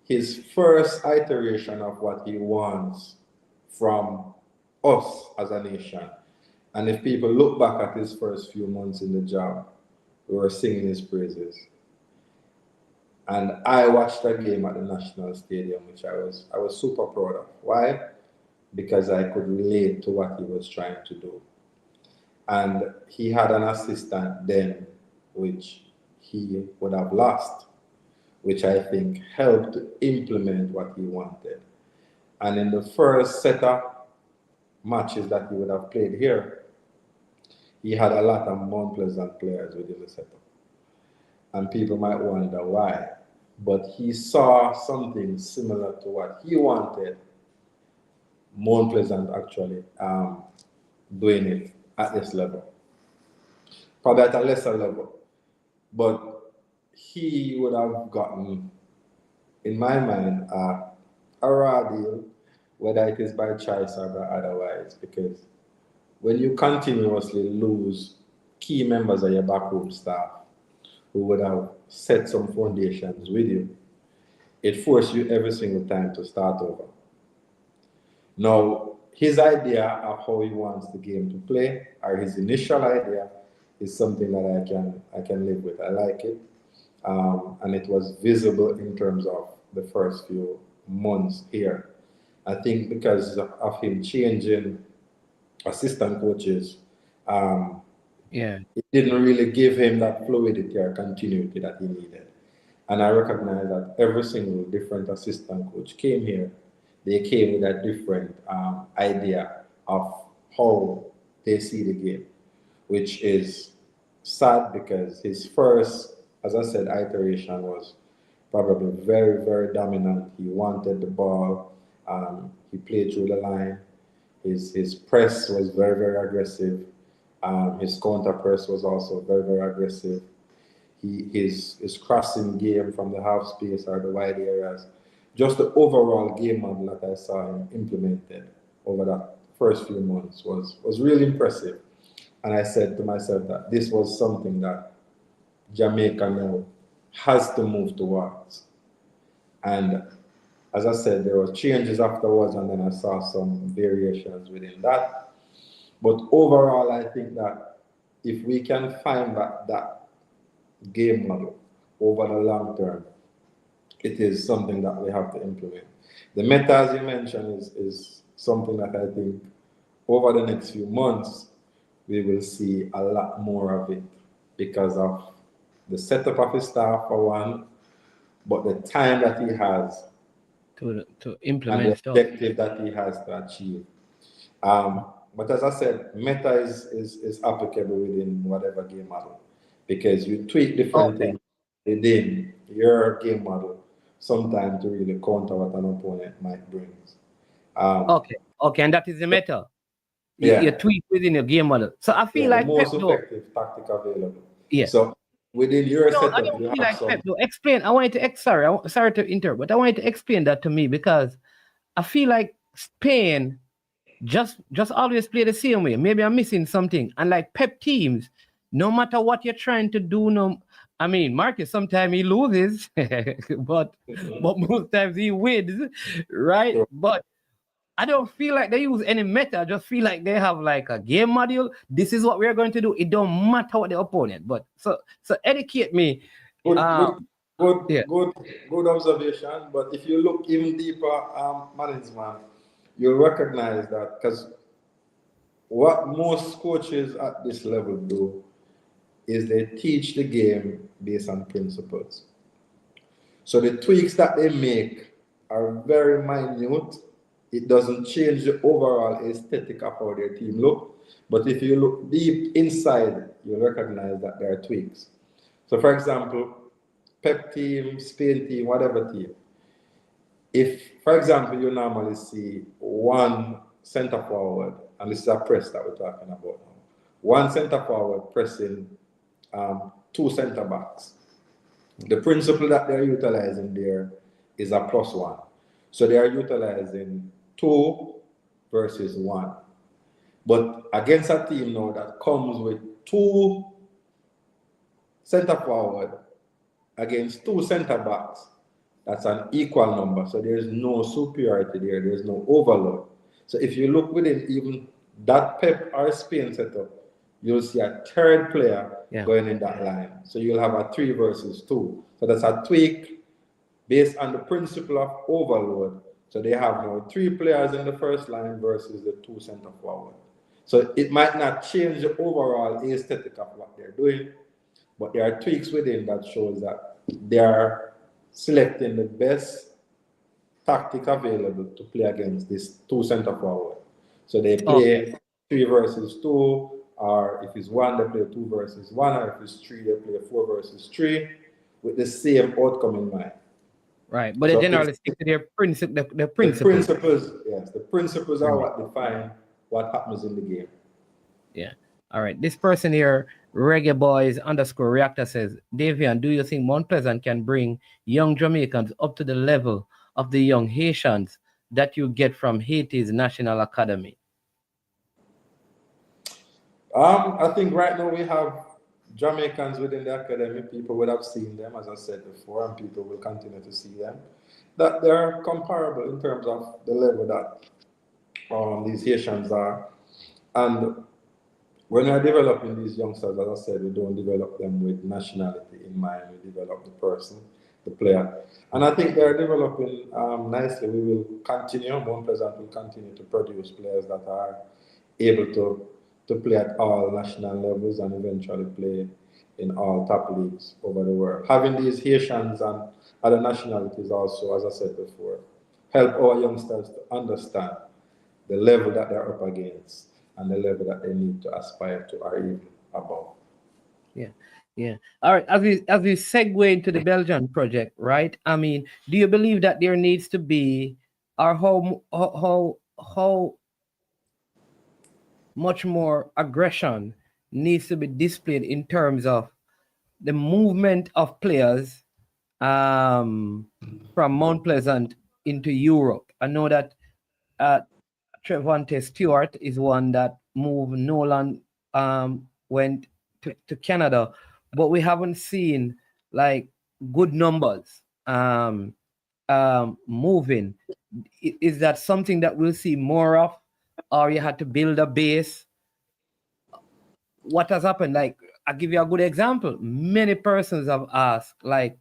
his first iteration of what he wants from us as a nation, and if people look back at his first few months in the job, we were singing his praises. And I watched a game at the National Stadium, which I was super proud of. Why? Because I could relate to what he was trying to do. And he had an assistant then, which he would have lost. which I think helped to implement what he wanted. And in the first set of matches that he would have played here, he had a lot of Mount Pleasant players within the setup. And people might wonder why. But he saw something similar to what he wanted Mount Pleasant actually doing it at this level. Probably at a lesser level. But he would have gotten, in my mind, a raw deal, whether it is by choice or by otherwise, because when you continuously lose key members of your backroom staff who would have set some foundations with you, it forces you every single time to start over. Now, his idea of how he wants the game to play, or his initial idea, is something that I can live with. I like it. And it was visible in terms of the first few months here. I think because of him changing assistant coaches, it didn't really give him that fluidity or continuity that he needed. And I recognize that every single different assistant coach came here. They came with a different idea of how they see the game, which is sad because his first, as I said, iteration was probably very, very dominant. He wanted the ball. He played through the line. His press was very, very aggressive. His counter press was also very, very aggressive. His crossing game from the half space or the wide areas, just the overall game model that I saw him implemented over that first few months was really impressive. And I said to myself that this was something that Jamaica now has to move towards. And as I said, there were changes afterwards, and then I saw some variations within that. But overall, I think that if we can find that game model over the long term, it is something that we have to implement. The meta, as you mentioned, is something that I think over the next few months, we will see a lot more of it because of the setup of his staff, for one, but the time that he has to implement and the stuff. objective that he has to achieve. But as I said, meta is applicable within whatever game model because you tweak different things within your game model sometimes to really counter what an opponent might bring. Okay, and that is the meta. You tweak within your game model. So I feel like the most effective tactic available. Yeah. So within your setup, I don't you feel have like some. Pep, though. Explain. I wanted to sorry to interrupt, but I wanted to explain that to me because I feel like Spain just always play the same way. Maybe I'm missing something. And like Pep teams, no matter what you're trying to do, I mean, Marcus, sometimes he loses, but most times he wins, right? Sure. But I don't feel like they use any meta. I just feel like they have like a game module. This is what we're going to do. It don't matter what the opponent. But so educate me. Good observation. But if you look even deeper, management, you'll recognize that because what most coaches at this level do is they teach the game based on principles. So the tweaks that they make are very minute. It doesn't change the overall aesthetic of how their team look. But if you look deep inside, you'll recognize that there are tweaks. So for example, Pep team, Spain team, whatever team, if, for example, you normally see one center forward, and this is a press that we're talking about now, one center forward pressing two center backs. The principle that they're utilizing there is a +1. So they are utilizing 2 versus 1. But against a team now that comes with 2 center forward against 2 center backs, that's an equal number. So there's no superiority there. There's no overload. So if you look within even that Pep or Spain setup, you'll see a third player going in that line. So you'll have a 3 versus 2. So that's a tweak based on the principle of overload. So they have now 3 players in the first line versus the 2 center forward. So it might not change the overall aesthetic of what they're doing, but there are tweaks within that shows that they are selecting the best tactic available to play against these two center forward. So they play 3 versus 2, or if it's 1, they play 2 versus 1, or if it's 3, they play 4 versus 3, with the same outcome in mind. Right, but so they generally stick to their principles. The principles, yes, the principles are what define what happens in the game. Yeah. All right. This person here, Reggae Boys _reactor says, Davian, do you think Mount Pleasant can bring young Jamaicans up to the level of the young Haitians that you get from Haiti's National Academy? I think right now we have Jamaicans within the academy. People would have seen them, as I said before, and people will continue to see them. That they're comparable in terms of the level that these Haitians are. And when we're developing these youngsters, as I said, we don't develop them with nationality in mind. We develop the person, the player. And I think they're developing nicely. We will continue, Mount Pleasant will continue to produce players that are able to play at all national levels and eventually play in all top leagues over the world. Having these Haitians and other nationalities also, as I said before, help our youngsters to understand the level that they're up against and the level that they need to aspire to or even above. Yeah. All right. As we segue into the Belgian project, right? I mean, do you believe that there needs to be, or how much more aggression needs to be displayed in terms of the movement of players from Mount Pleasant into Europe? I know that Trevante Stewart is one that moved. Nolan went to Canada, but we haven't seen like good numbers moving. Is that something that we'll see more of, or you had to build a base? What has happened? Like, I'll give you a good example. Many persons have asked, like,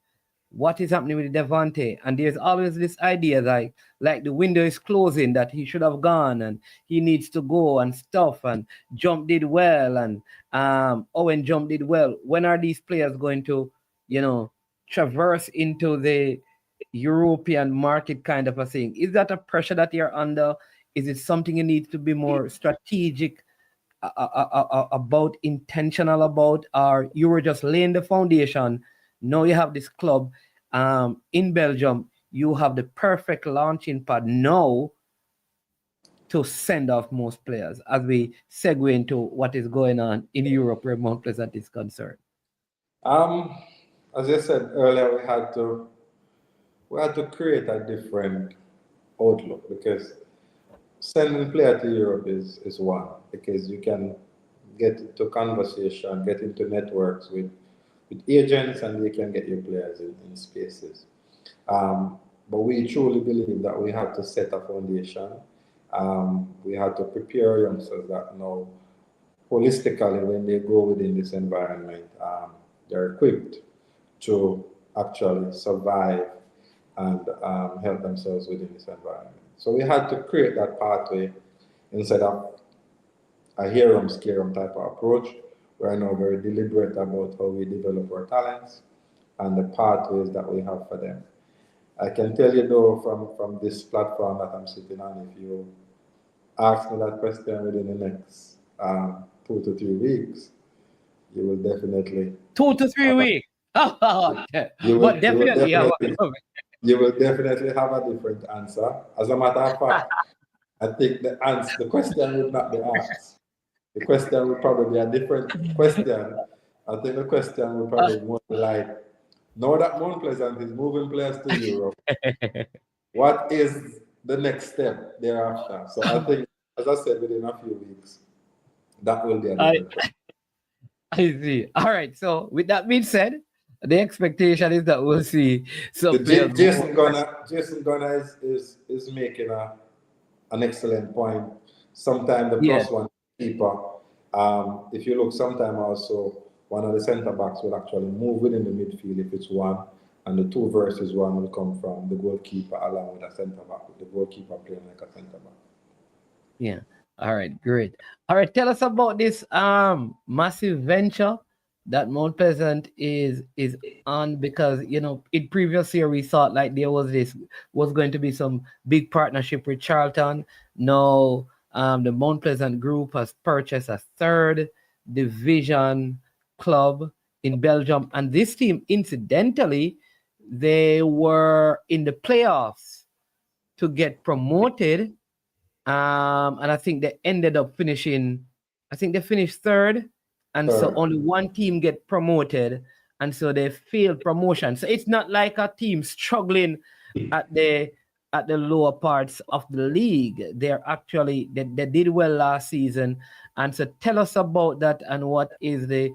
what is happening with Devante? And there's always this idea like the window is closing, that he should have gone and he needs to go and stuff. And Jump did well, and Owen Jump did well. When are these players going to, traverse into the European market kind of a thing? Is that a pressure that you're under? Is it something you need to be more strategic about, intentional about, or you were just laying the foundation? Now you have this club in Belgium. You have the perfect launching pad now to send off most players, as we segue into what is going on in Europe where Mount Pleasant is concerned. As I said earlier, we had to create a different outlook, because sending player to Europe is one, because you can get into conversation, get into networks with agents, and they can get your players in spaces. But we truly believe that we have to set a foundation. We have to prepare youngsters that know holistically, when they go within this environment, they're equipped to actually survive and help themselves within this environment. So we had to create that pathway instead of a hear 'em, scare 'em type of approach. We're now very deliberate about how we develop our talents and the pathways that we have for them. I can tell you though, from this platform that I'm sitting on, if you ask me that question within the next 2 to 3 weeks, you will definitely 2 to 3 weeks. You will definitely have a different answer. As a matter of fact, I think the question would not be asked. The question would probably be a different question. I think the question would probably be more like, now that Mount Pleasant is moving players to Europe, what is the next step thereafter? So I think, as I said, within a few weeks, that will be a different question. I see. All right. So with that being said, the expectation is that we'll see some players. Jason Gunner is making an excellent point. Sometimes the plus one keeper. If you look, sometime also one of the centre backs will actually move within the midfield if it's one, and the 2 versus 1 will come from the goalkeeper along with a centre back, with the goalkeeper playing like a centre back. Yeah. All right. Great. All right. Tell us about this massive venture that Mount Pleasant is on, because in previous year we thought like there was going to be some big partnership with Charlton. Now the Mount Pleasant group has purchased a third division club in Belgium, and this team, incidentally, they were in the playoffs to get promoted, and I think they ended up finishing. I think they finished third, and so only one team get promoted, and so they failed promotion. So it's not like a team struggling at the lower parts of the league. They're actually they did well last season, and so tell us about that and what is the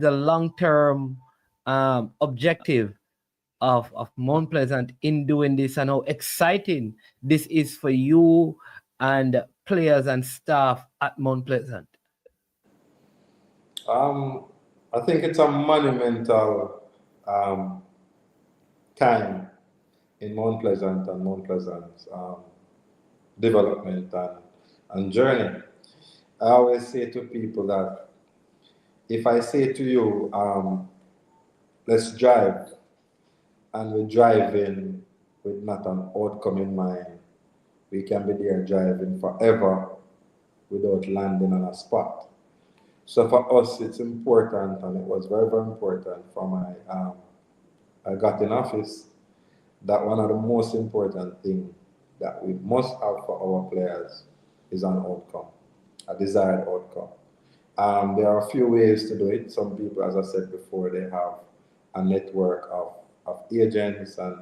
long-term objective of Mount Pleasant in doing this, and how exciting this is for you and players and staff at Mount Pleasant. I think it's a monumental time in Mount Pleasant and Mount Pleasant's development and journey. I always say to people that if I say to you, let's drive, and we drive in with not an outcome in mind, we can be there driving forever without landing on a spot. So for us, it's important, and it was very, very important for I got in office, that one of the most important things that we must have for our players is an outcome, a desired outcome. There are a few ways to do it. Some people, as I said before, they have a network of agents, and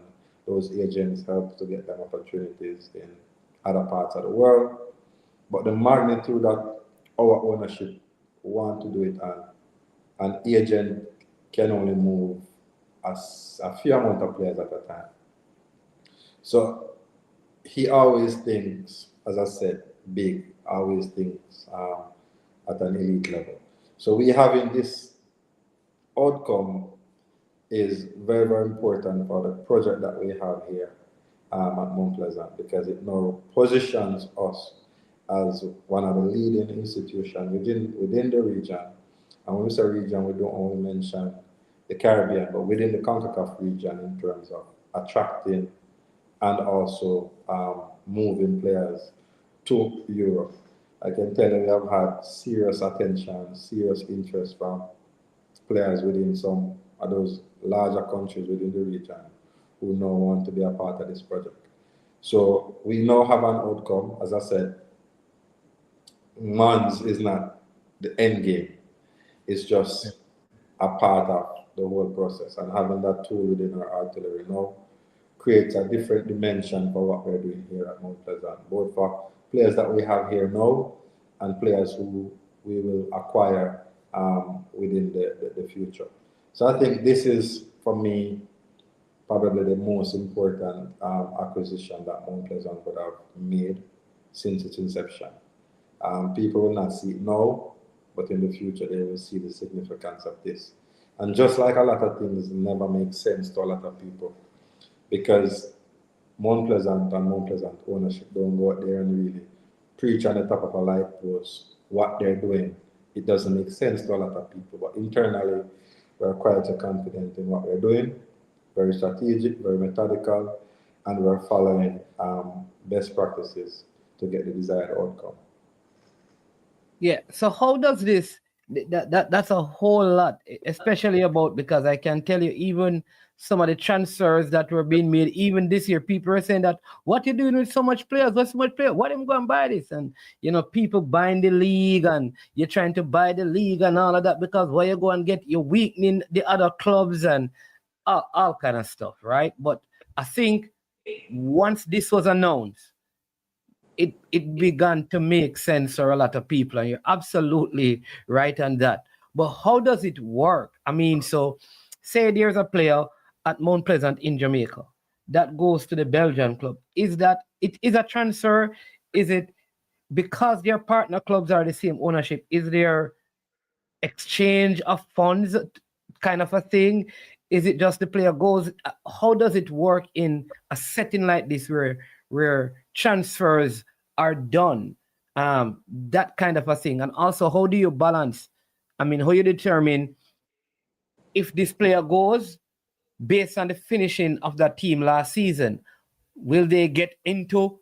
those agents help to get them opportunities in other parts of the world. But the magnitude that our ownership want to do it, and an agent can only move a few amount of players at a time. So he always thinks, as I said, big, always thinks at an elite level. So we having this outcome is very, very important for the project that we have here at Mount Pleasant, because it now positions us as one of the leading institutions within the region. And when we say region, we don't only mention the Caribbean, but within the CONCACAF region in terms of attracting and also moving players to Europe. I can tell you we have had serious attention, serious interest from players within some of those larger countries within the region who now want to be a part of this project. So we now have an outcome. As I said, months is not the end game. It's just a part of the whole process, and having that tool within our artillery now creates a different dimension for what we're doing here at Mount Pleasant, both for players that we have here now and players who we will acquire within the future. So I think this is, for me, probably the most important acquisition that Mount Pleasant would have made since its inception. People will not see it now, but in the future they will see the significance of this. And just like a lot of things never make sense to a lot of people, because Mount Pleasant and Mount Pleasant ownership don't go out there and really preach on the top of a light post what they're doing. It doesn't make sense to a lot of people, but internally we're quite confident in what we're doing, very strategic, very methodical, and we're following best practices to get the desired outcome. Yeah, so how does this, that's a whole lot, especially about, because I can tell you, even some of the transfers that were being made, even this year, people are saying that, what you doing with so much players? What's so much players? What am I going to buy this? And, people buying the league, and you're trying to buy the league and all of that, because where you go and get, you're weakening the other clubs and all kind of stuff, right? But I think once this was announced, it began to make sense for a lot of people, and you're absolutely right on that. But how does it work? I mean, so say there's a player at Mount Pleasant in Jamaica that goes to the Belgian club. Is that it is a transfer? Is it because their partner clubs are the same ownership? Is there exchange of funds kind of a thing? Is it just the player goes? How does it work in a setting like this where transfers are done? That kind of a thing. And also, how do you balance I mean, how you determine if this player goes based on the finishing of that team last season? Will they get into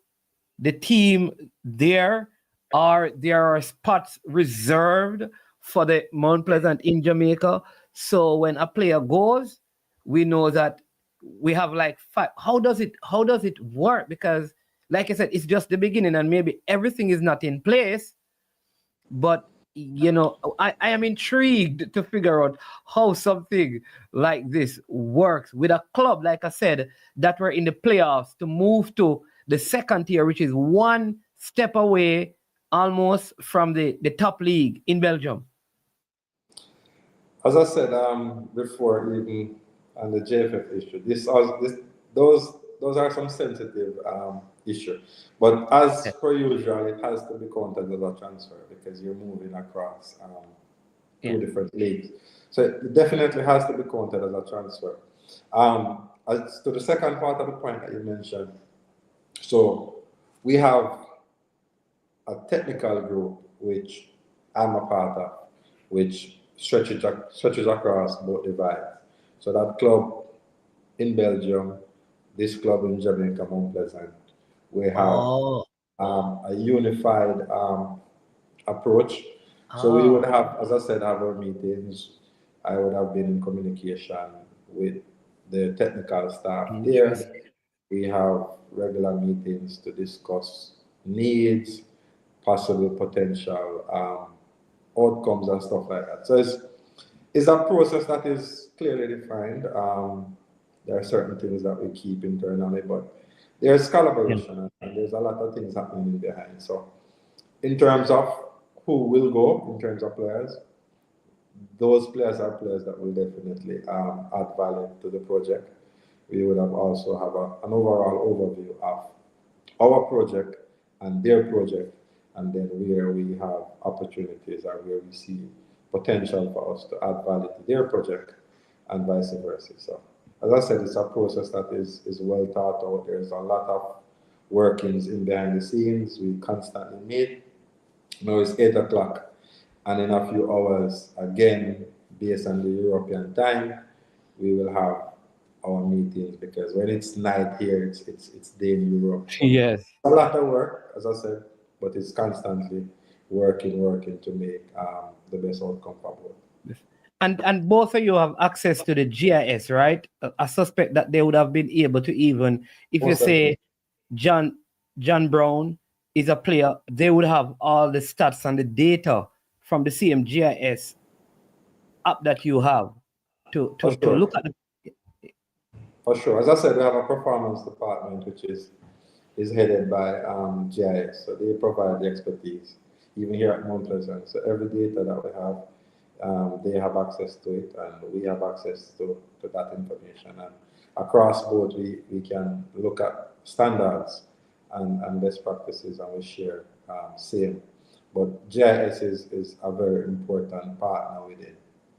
the team there, or there are spots reserved for the Mount Pleasant in Jamaica? So when a player goes, we know that we have like five. How does it work? Because like I said, it's just the beginning, and maybe everything is not in place. But I am intrigued to figure out how something like this works with a club, like I said, that were in the playoffs to move to the second tier, which is one step away almost from the top league in Belgium. As I said before, even on the JFF issue, those are some sensitive issues. But as per usual, it has to be counted as a transfer because you're moving across two different leagues. So it definitely has to be counted as a transfer. As to the second part of the point that you mentioned, so we have a technical group which I'm a part of, which stretches across both divides. So that club in Belgium, this club in Jamaica, Mount Pleasant, we have a unified approach. So we would have, as I said, have our meetings. I would have been in communication with the technical staff there. We have regular meetings to discuss needs, possible potential outcomes and stuff like that. So it's a process that is clearly defined. There are certain things that we keep internally, but there's collaboration and there's a lot of things happening behind. So in terms of who will go, in terms of players, those players are players that will definitely add value to the project. We would have also have an overall overview of our project and their project, and then where we have opportunities or where we see potential for us to add value to their project and vice versa. So as I said, it's a process that is well thought out. There's a lot of workings in behind the scenes. We constantly meet. Now it's 8 o'clock, and in a few hours, again, based on the European time, we will have our meetings, because when it's night here, it's day in Europe. So yes. A lot of work, as I said, but it's constantly working to make the best outcome for both. And both of you have access to the GIS, right? I suspect that they would have been able to, even if you say John Brown is a player, they would have all the stats and the data from the same GIS app that you have to look at. For sure. As I said, we have a performance department which is headed by GIS, so they provide the expertise, even here at Mount Pleasant. So every data that we have, they have access to it, and we have access to that information. And across both, we can look at standards and best practices, and we share same. But GIS is a very important partner within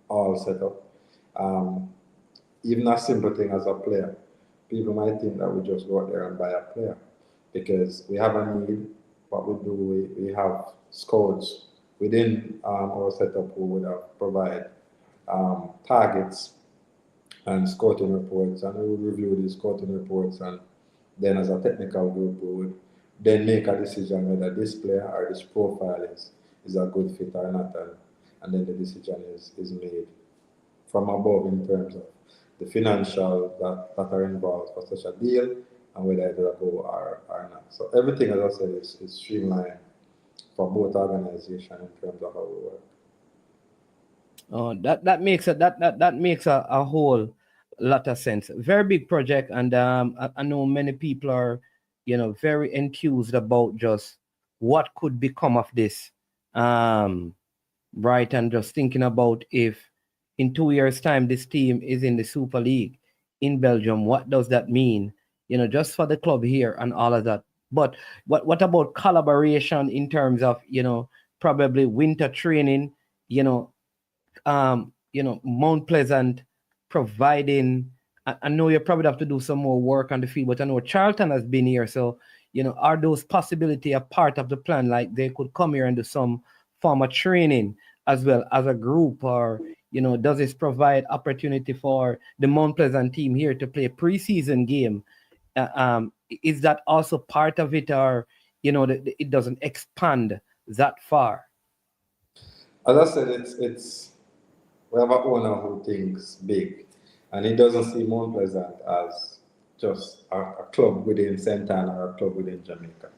all setup. Even a simple thing as a player, people might think that we just go out there and buy a player, because we have a need. What we do, we have scouts within our setup who would provide targets and scouting reports, and we would review these scouting reports, and then as a technical group, we would then make a decision whether this player or this profile is a good fit or not, and then the decision is made from above in terms of the financial that are involved for such a deal, and whether it will go or not. So everything, as I said, is streamlined for both organizations in terms of how we work. Oh, that makes a whole lot of sense. Very big project, and I know many people are, very enthused about just what could become of this, right? And just thinking about if in 2 years' time this team is in the Super League in Belgium, what does that mean? Just for the club here and all of that. But what about collaboration in terms of, probably winter training, Mount Pleasant providing, I know you probably have to do some more work on the field, but I know Charlton has been here. So, are those possibilities a part of the plan? Like they could come here and do some form of training as well as a group, or does this provide opportunity for the Mount Pleasant team here to play a preseason game? Is that also part of it, or it doesn't expand that far? As I said, it's we have an owner who thinks big, and he doesn't see Mount Pleasant as just a club within Santana or a club within Jamaica.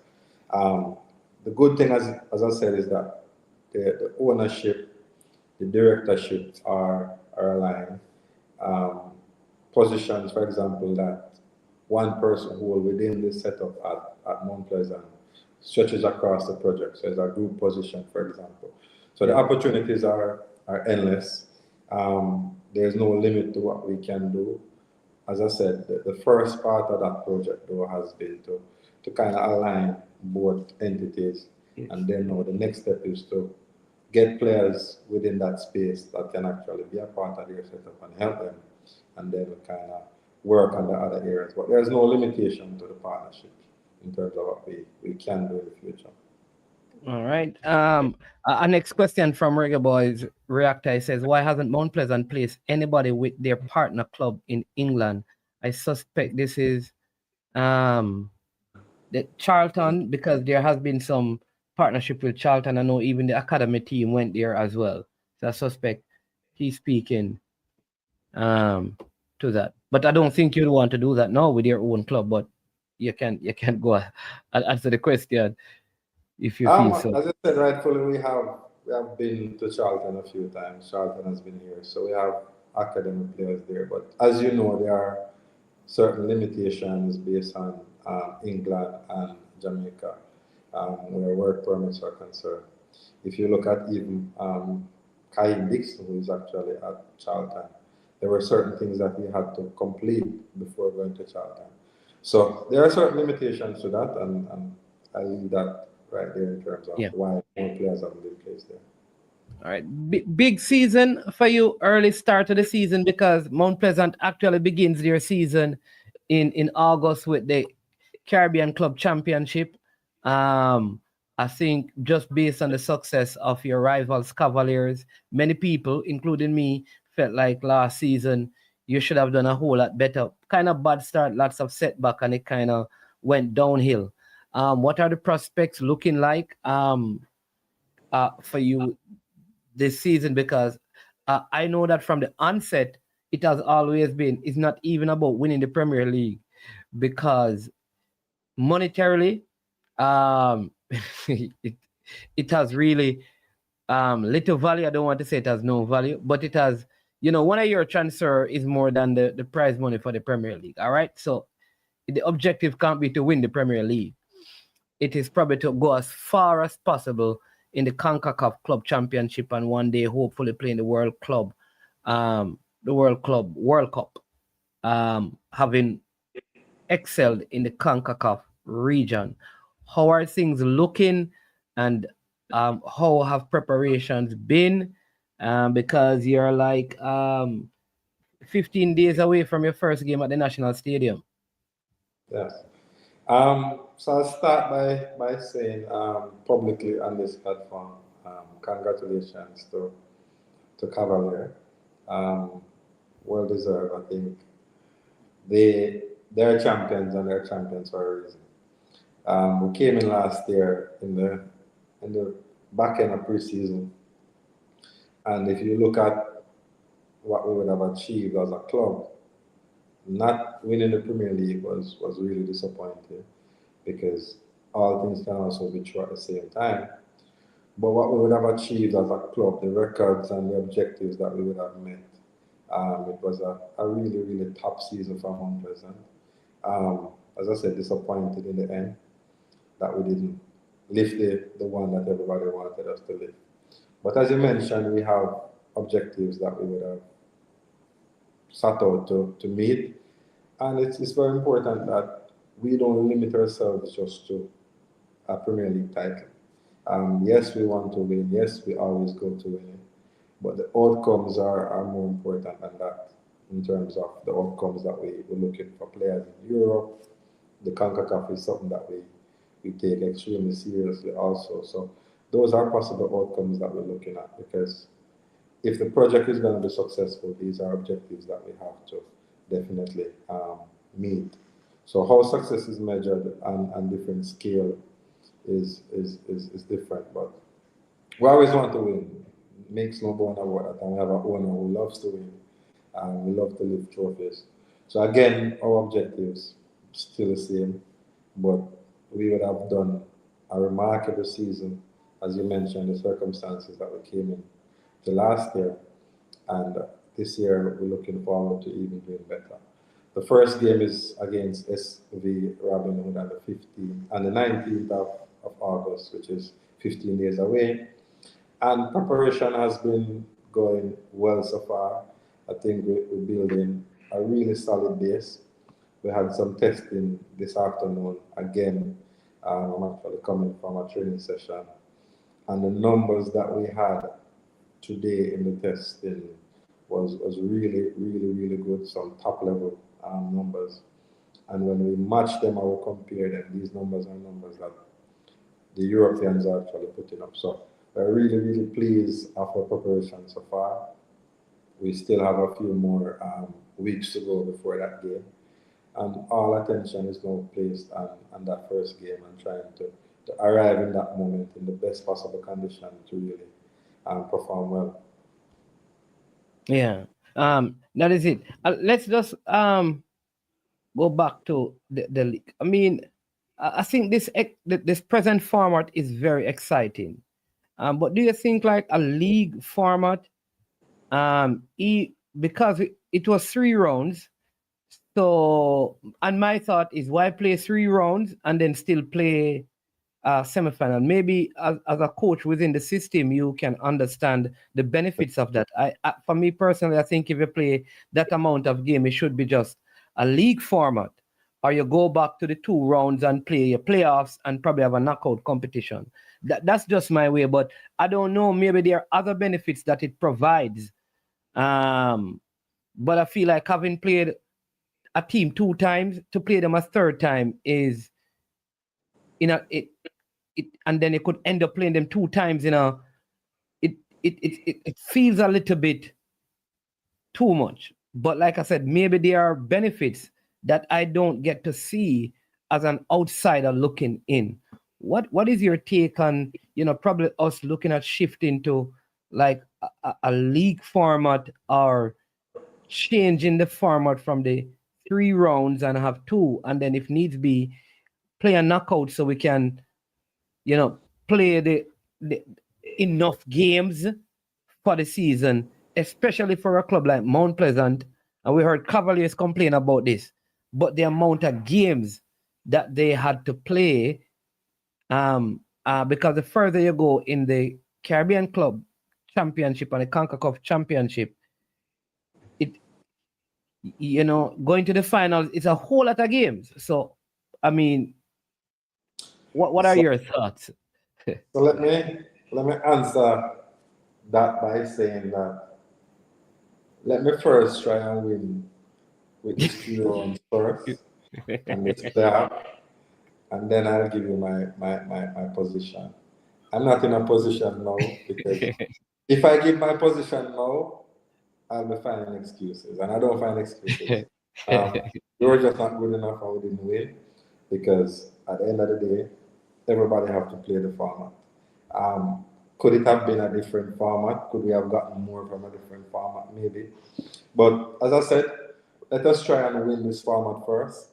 The good thing, as I said, is that the ownership, the directorship are aligned. Positions, for example, that one person who will within this setup at Mount Pleasant stretches across the project. So it's a group position, for example. So the opportunities are endless. There's no limit to what we can do. As I said, the first part of that project, though, has been to kind of align both entities. Yes. And then the next step is to get players within that space that can actually be a part of their setup and help them. And then we kind of work on the other areas. But there's no limitation to the partnership in terms of what we can do in the future. All right. Our next question from Reggae Boys Reactor says, why hasn't Mount Pleasant placed anybody with their partner club in England? I suspect this is the Charlton, because there has been some partnership with Charlton. I know even the academy team went there as well. So I suspect he's speaking to that. But I don't think you'd want to do that now with your own club, but you can go and answer the question if you feel so. As I said, rightfully, we have been to Charlton a few times. Charlton has been here, so we have academy players there. But as you know, there are certain limitations based on England and Jamaica, where work permits are concerned. If you look at even Kai Dixon, who is actually at Charlton, there were certain things that he had to complete before going to Charlton. So there are certain limitations to that, and I leave that right there in terms of why more players haven't been placed there. All right, big season for you, early start of the season, because Mount Pleasant actually begins their season in August with the Caribbean Club Championship. I think just based on the success of your rivals Cavaliers, many people, including me, felt like last season you should have done a whole lot better. Kind of bad start, lots of setback, and it kind of went downhill. What are the prospects looking like for you this season? Because I know that from the onset, it has always been, it's not even about winning the Premier League, because monetarily, it has really little value. I don't want to say it has no value, but it has, one of your transfer is more than the prize money for the Premier League. All right. So the objective can't be to win the Premier League. It is probably to go as far as possible in the CONCACAF Club Championship, and one day hopefully play in the World Cup, having excelled in the CONCACAF region. How are things looking, and how have preparations been? Because you're like 15 days away from your first game at the National Stadium. Yes. So I'll start by saying publicly on this platform, congratulations to Cavalier. Well deserved. I think they're champions, and they're champions for a reason. We came in last year in the back end of preseason, and if you look at what we would have achieved as a club, not winning the Premier League was really disappointing, because all things can also be true at the same time. But what we would have achieved as a club, the records and the objectives that we would have met, it was a really, really top season for Mount Pleasant. As I said, disappointed in the end that we didn't lift the one that everybody wanted us to lift. But as you mentioned, we have objectives that we would have set out to meet. And it's very important that we don't limit ourselves just to a Premier League title. Yes, we want to win. Yes, we always go to win. But the outcomes are more important than that, in terms of the outcomes that we're looking for players in Europe. The CONCACAF is something that we take extremely seriously also. So those are possible outcomes that we're looking at, because if the project is going to be successful, these are objectives that we have to definitely meet. So how success is measured and different scale is different, but we always want to win. Makes no bone about that, and we have an owner who loves to win, and we love to lift trophies. So again, our objectives still the same, but we would have done a remarkable season, as you mentioned, the circumstances that we came in to last year, and this year we're looking forward to even doing better. The first game is against SV Robin Hood on the 15th and the 19th of August, which is 15 days away. And preparation has been going well so far. I think we're building a really solid base. We had some testing this afternoon. Again, I'm actually coming from a training session. And the numbers that we had today in the testing was really, really, really good. Some top level numbers. And when we match them or compare them, these numbers are numbers that the Europeans are actually putting up. So we're really, really pleased of our preparation so far. We still have a few more weeks to go before that game. And all attention is now placed on that first game and trying to arrive in that moment in the best possible condition to really perform well. Yeah, that is it. Let's just go back to the league. I mean, I think this present format is very exciting. But do you think like a league format, because it was 3 rounds, so, and my thought is why play 3 rounds and then still play semifinal? Maybe as a coach within the system, you can understand the benefits of that. For me personally, I think if you play that amount of game, it should be just a league format, or you go back to the 2 rounds and play your playoffs and probably have a knockout competition. That's just my way, but I don't know. Maybe there are other benefits that it provides. But I feel like having played a team 2 times, to play them a 3rd time is, and then you could end up playing them 2 times. It feels a little bit too much. But like I said, maybe there are benefits that I don't get to see as an outsider looking in. What is your take on, probably us looking at shifting to like a league format, or changing the format from the 3 rounds and have 2, and then if needs be, play a knockout so we can, play the enough games for the season, especially for a club like Mount Pleasant. And we heard Cavaliers complain about this, but the amount of games that they had to play, because the further you go in the Caribbean Club Championship and the CONCACAF Championship, going to the finals, it's a whole lot of games. So, I mean, what are your thoughts? So let me answer that by saying that let me first try and win with the 3 rounds first, and it's there, and then I'll give you my position. I'm not in a position now, because if I give my position now, I'll be finding excuses, and I don't find excuses. You're just not good enough, I wouldn't win, because at the end of the day, everybody have to play the format. Could it have been a different format? Could we have gotten more from a different format? Maybe. But as I said, let us try and win this format first.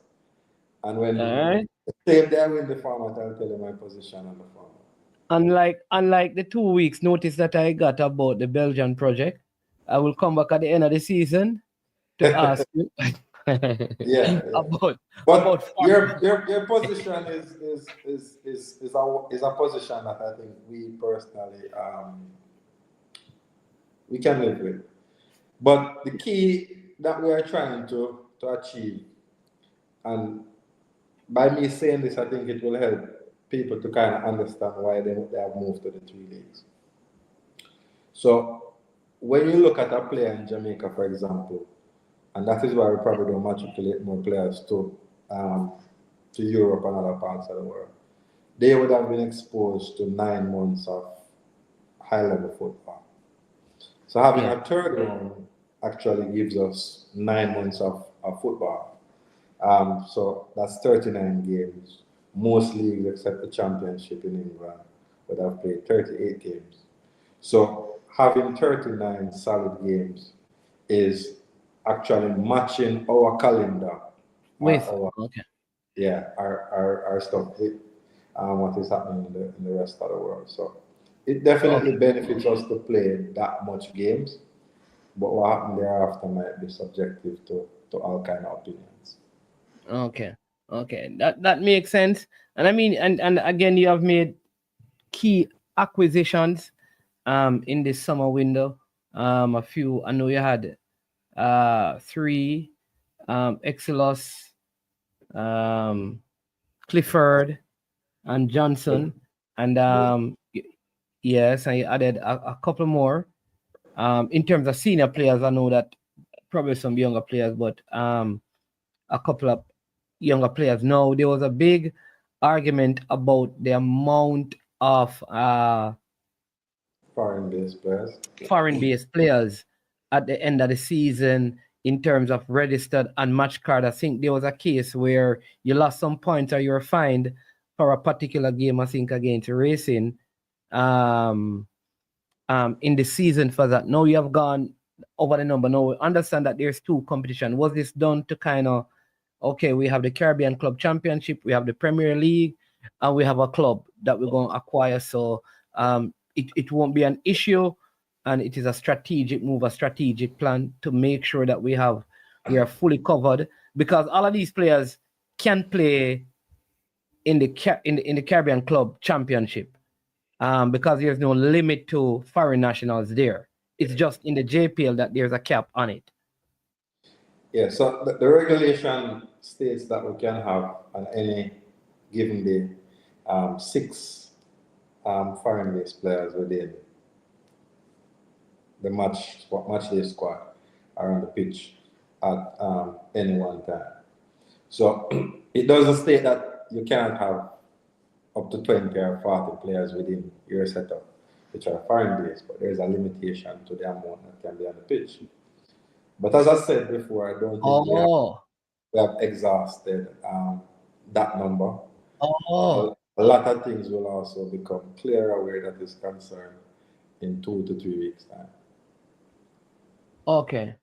And when the same day I win the format, I'll tell you my position on the format. Unlike the 2 weeks notice that I got about the Belgian project, I will come back at the end of the season to ask you about your position is a position that I think we personally we can live with. But the key that we are trying to achieve, and by me saying this, I think it will help people to kind of understand why they have moved to the 3 leagues. So when you look at a player in Jamaica, for example, and that is why we probably don't matriculate more players to Europe and other parts of the world. they would have been exposed to 9 months of high-level football. So having a third round actually gives us 9 months of football. So that's 39 games. Most leagues, except the championship in England, would have played 38 games. So having 39 solid games is actually matching our calendar with our stuff with what is happening in the rest of the world. So it definitely benefits us to play that much games, but what happened thereafter might be subjective to all kind of opinions. Okay, that makes sense. And I mean, and again, you have made key acquisitions in this summer window. A few, I know you had 3 Exelos, Clifford, and Johnson, and yes, and you added a couple more. In terms of senior players, I know that probably some younger players, but a couple of younger players. Now, there was a big argument about the amount of foreign-based players at the end of the season in terms of registered and match card. I think there was a case where you lost some points or you were fined for a particular game, I think, against Racing in the season for that. Now you have gone over the number. Now we understand that there's 2 competitions. Was this done to kind of, okay, we have the Caribbean Club Championship, we have the Premier League, and we have a club that we're going to acquire. So it won't be an issue, and it is a strategic move, a strategic plan to make sure that we are fully covered, because all of these players can play in the Caribbean Club Championship, because there's no limit to foreign nationals there. It's just in the JPL that there's a cap on it. Yeah, so the regulation states that we can have on any given day 6 foreign-based players within the match day squad are on the pitch at any one time. So it doesn't state that you cannot have up to 20 or 40 players within your setup, which are foreign-based, but there is a limitation to the amount that can be on the pitch. But as I said before, I don't think we have exhausted that number. A lot of things will also become clearer where that is concerned in 2 to 3 weeks' time. Okay.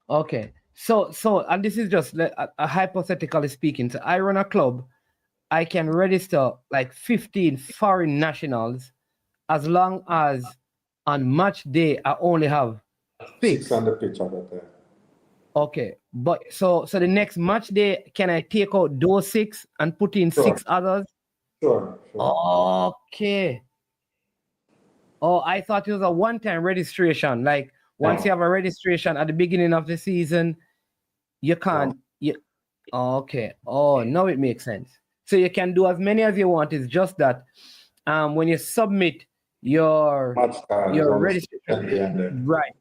So, and this is just a hypothetically speaking. So I run a club, I can register like 15 foreign nationals, as long as on match day I only have 6 on the pitch at that time. Okay, but so the next match day, can I take out those 6 and put in 6 others? Sure. Okay. Oh, I thought it was a one-time registration. Like once you have a registration at the beginning of the season, you can't. Okay. Oh, now it makes sense. So you can do as many as you want. It's just that when you submit your registration, right.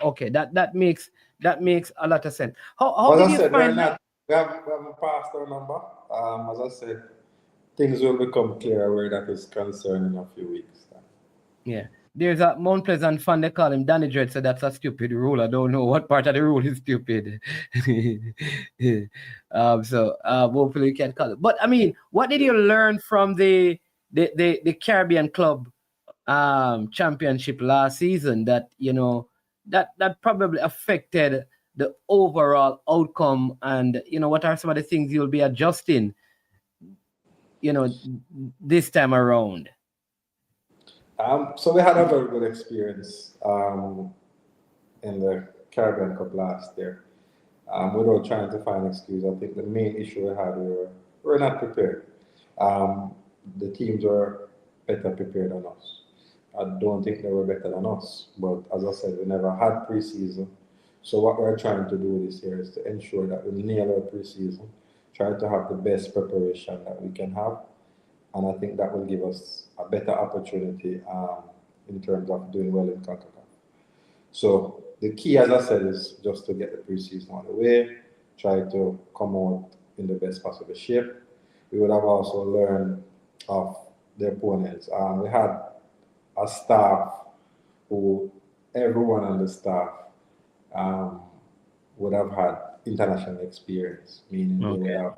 Okay, that makes a lot of sense. How did you find that? We haven't passed our number. As I said, things will become clearer where that is concerned in a few weeks. Yeah. There's a Mount Pleasant fan, they call him Danny Dread, so that's a stupid rule. I don't know what part of the rule is stupid. So hopefully you can call it. But I mean, what did you learn from the Caribbean Club Championship last season that that probably affected the overall outcome, and what are some of the things you'll be adjusting this time around? So we had a very good experience in the Caribbean Cup last year. Without trying to find excuse, I think the main issue we had, we were not prepared. The teams were better prepared than us. I don't think they were better than us, but as I said, we never had preseason. So what we're trying to do this year is to ensure that we nail our preseason, try to have the best preparation that we can have, and I think that will give us a better opportunity in terms of doing well in CONCACAF. So the key, as I said, is just to get the preseason out of the way, try to come out in the best possible shape, we would have also learned of the opponents. We had a staff who everyone on the staff would have had international experience, meaning they would have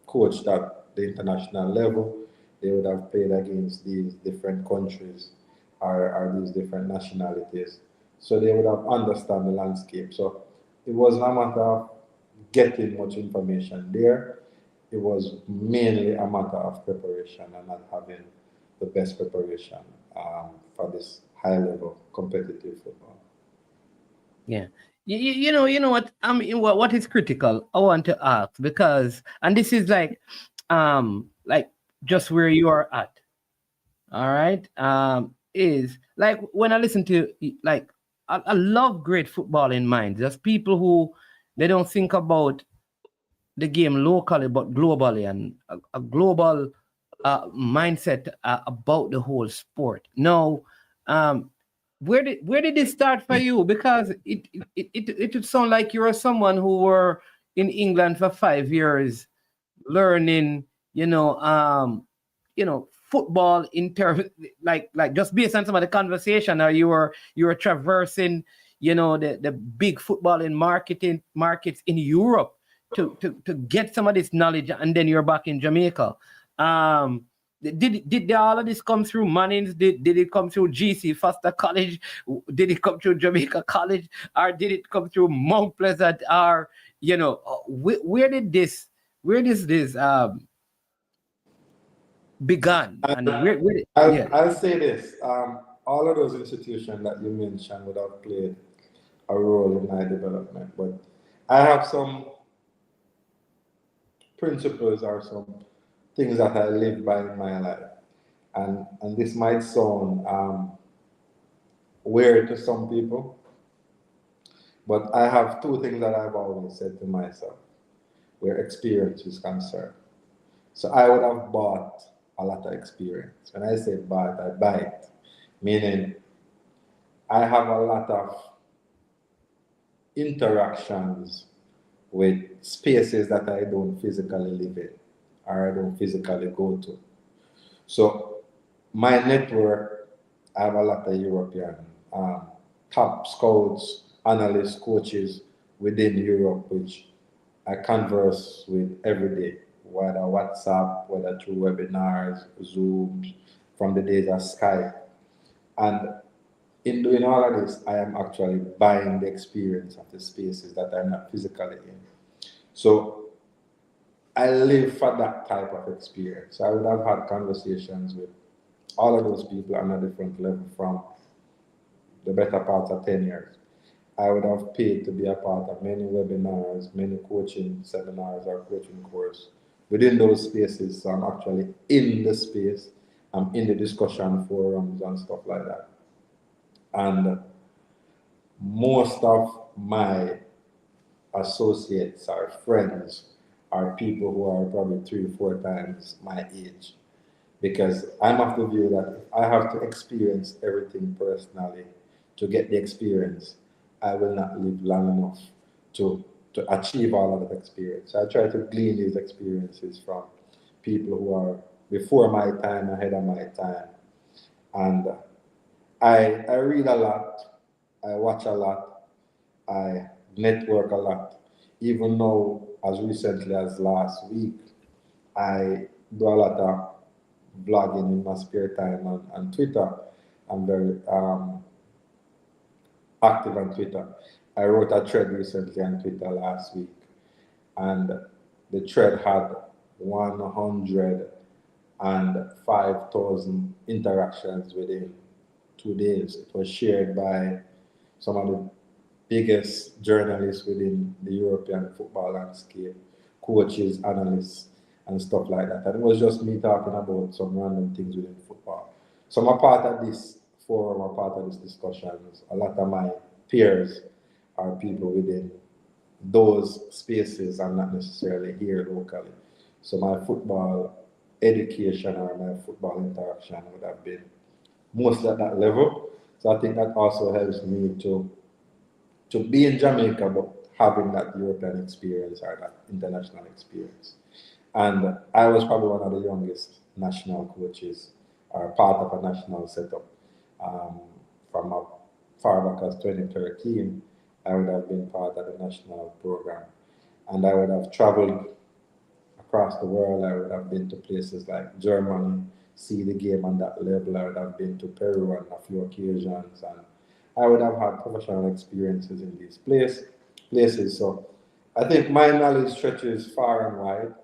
coached at the international level. They would have played against these different countries or these different nationalities. So they would have understand the landscape. So it was not a matter of getting much information there. It was mainly a matter of preparation and not having the best preparation for this high level competitive football. Yeah. You know what? I mean, what is critical? I want to ask because, and this is like just where you are at. All right. Is like when I listen to like I love great football in mind. There's people who they don't think about the game locally but globally, and a global mindset about the whole sport. Now, where did it start for you? Because it would sound like you're someone who were in England for 5 years, learning, football in terms like just based on some of the conversation, or you were traversing, the big football in markets in Europe to get some of this knowledge, and then you're back in Jamaica. Did all of this come through Mannings? Did it come through GC Foster College? Did it come through Jamaica College? Or did it come through Mount Pleasant? Or, where did this began? And I'll say this. All of those institutions that you mentioned would have played a role in my development. But I have some principles or some things that I live by in my life. And this might sound weird to some people, but I have two things that I've always said to myself where experience is concerned. So I would have bought a lot of experience. When I say bought, I buy it, meaning I have a lot of interactions with spaces that I don't physically live in or I don't physically go to. So my network, I have a lot of European top scouts, analysts, coaches within Europe, which I converse with every day, whether WhatsApp, whether through webinars, Zooms, from the days of Skype. And in doing all of this, I am actually buying the experience of the spaces that I'm not physically in. So I live for that type of experience. I would have had conversations with all of those people on a different level from the better part of 10 years. I would have paid to be a part of many webinars, many coaching seminars or coaching courses within those spaces. So I'm actually in the space. I'm in the discussion forums and stuff like that. And most of my associates or friends are people who are probably 3 or 4 times my age. Because I'm of the view that if I have to experience everything personally to get the experience, I will not live long enough to achieve all of that experience. I try to glean these experiences from people who are before my time, ahead of my time. And I read a lot, I watch a lot, I network a lot. Even though as recently as last week, I do a lot of blogging in my spare time on Twitter. I'm very active on Twitter. I wrote a thread recently on Twitter last week, and the thread had 105,000 interactions within 2 days. It was shared by some of the biggest journalists within the European football landscape, coaches, analysts, and stuff like that. And it was just me talking about some random things within football. So I'm a part of this forum, I'm a part of these discussions. A lot of my peers are people within those spaces and not necessarily here locally. So my football education or my football interaction would have been mostly at that level. So I think that also helps me to be in Jamaica, but having that European experience or that international experience. And I was probably one of the youngest national coaches or part of a national setup. From a far back as 2013, I would have been part of the national program. And I would have traveled across the world. I would have been to places like Germany, see the game on that level. I would have been to Peru on a few occasions. And I would have had professional experiences in these places. So I think my knowledge stretches far and wide,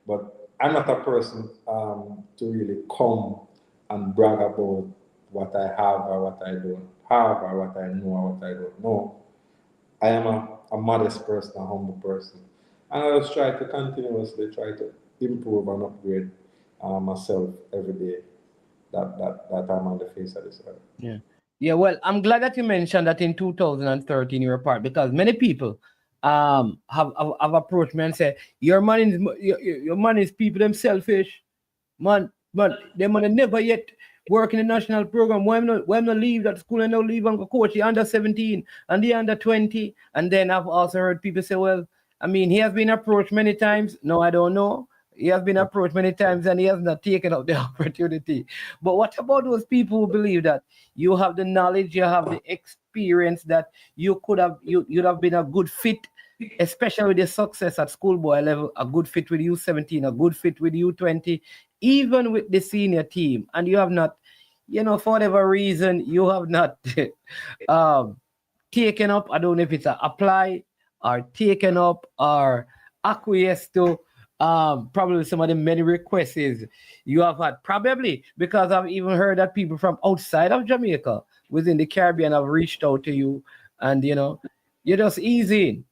but I'm not a person to really come and brag about what I have or what I don't have or what I know or what I don't know. I am a modest person, a humble person. And I just try to continuously try to improve and upgrade myself every day that I'm on the face of this earth. Yeah. Yeah, well, I'm glad that you mentioned that in 2013 you were part, because many people have approached me and said your man is people them selfish. Man, them man never yet work in the national program. Why not leave that school and not leave and go coach the under 17 and the under 20? And then I've also heard people say, well, I mean, he has been approached many times. No, I don't know. He has been approached many times and he has not taken up the opportunity. But what about those people who believe that you have the knowledge, you have the experience, that you could have, you'd have been a good fit, especially with the success at schoolboy level, a good fit with U17, a good fit with U20, even with the senior team, and you have not, for whatever reason, you have not taken up, I don't know if it's a apply or taken up or acquiesced to probably some of the many requests you have had, probably because I've even heard that people from outside of Jamaica within the Caribbean have reached out to you, and you're just easy,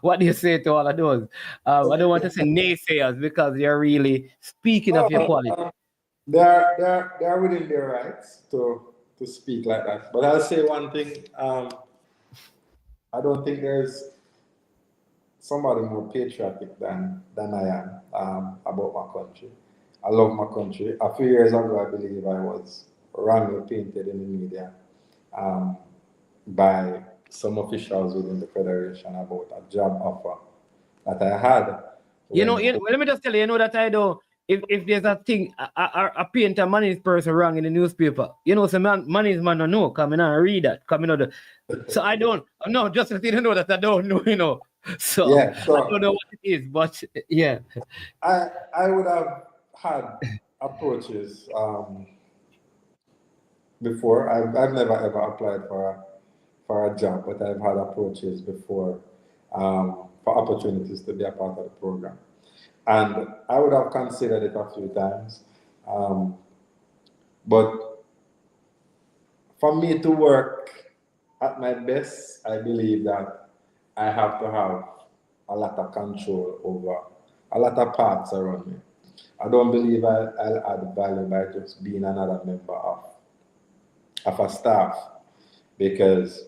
what do you say to all of those? I don't want to say naysayers because you're really speaking of your quality. They're within their rights to speak like that. But I'll say one thing. I don't think there's somebody more patriotic than I am about my country. I love my country. A few years ago, I believe I was wrongly painted in the media by some officials within the federation about a job offer that I had. Let me just tell you, that I don't. If there's a thing, a painter managed person wrong in the newspaper, some managed man don't know, come in and read that, so I don't, no, just so you know that I don't know, so, yeah, so I don't know what it is, but yeah. I would have had approaches before. I've never ever applied for a job, but I've had approaches before for opportunities to be a part of the program. And I would have considered it a few times. But for me to work at my best, I believe that I have to have a lot of control over a lot of parts around me. I don't believe I'll add value by just being another member of a staff, because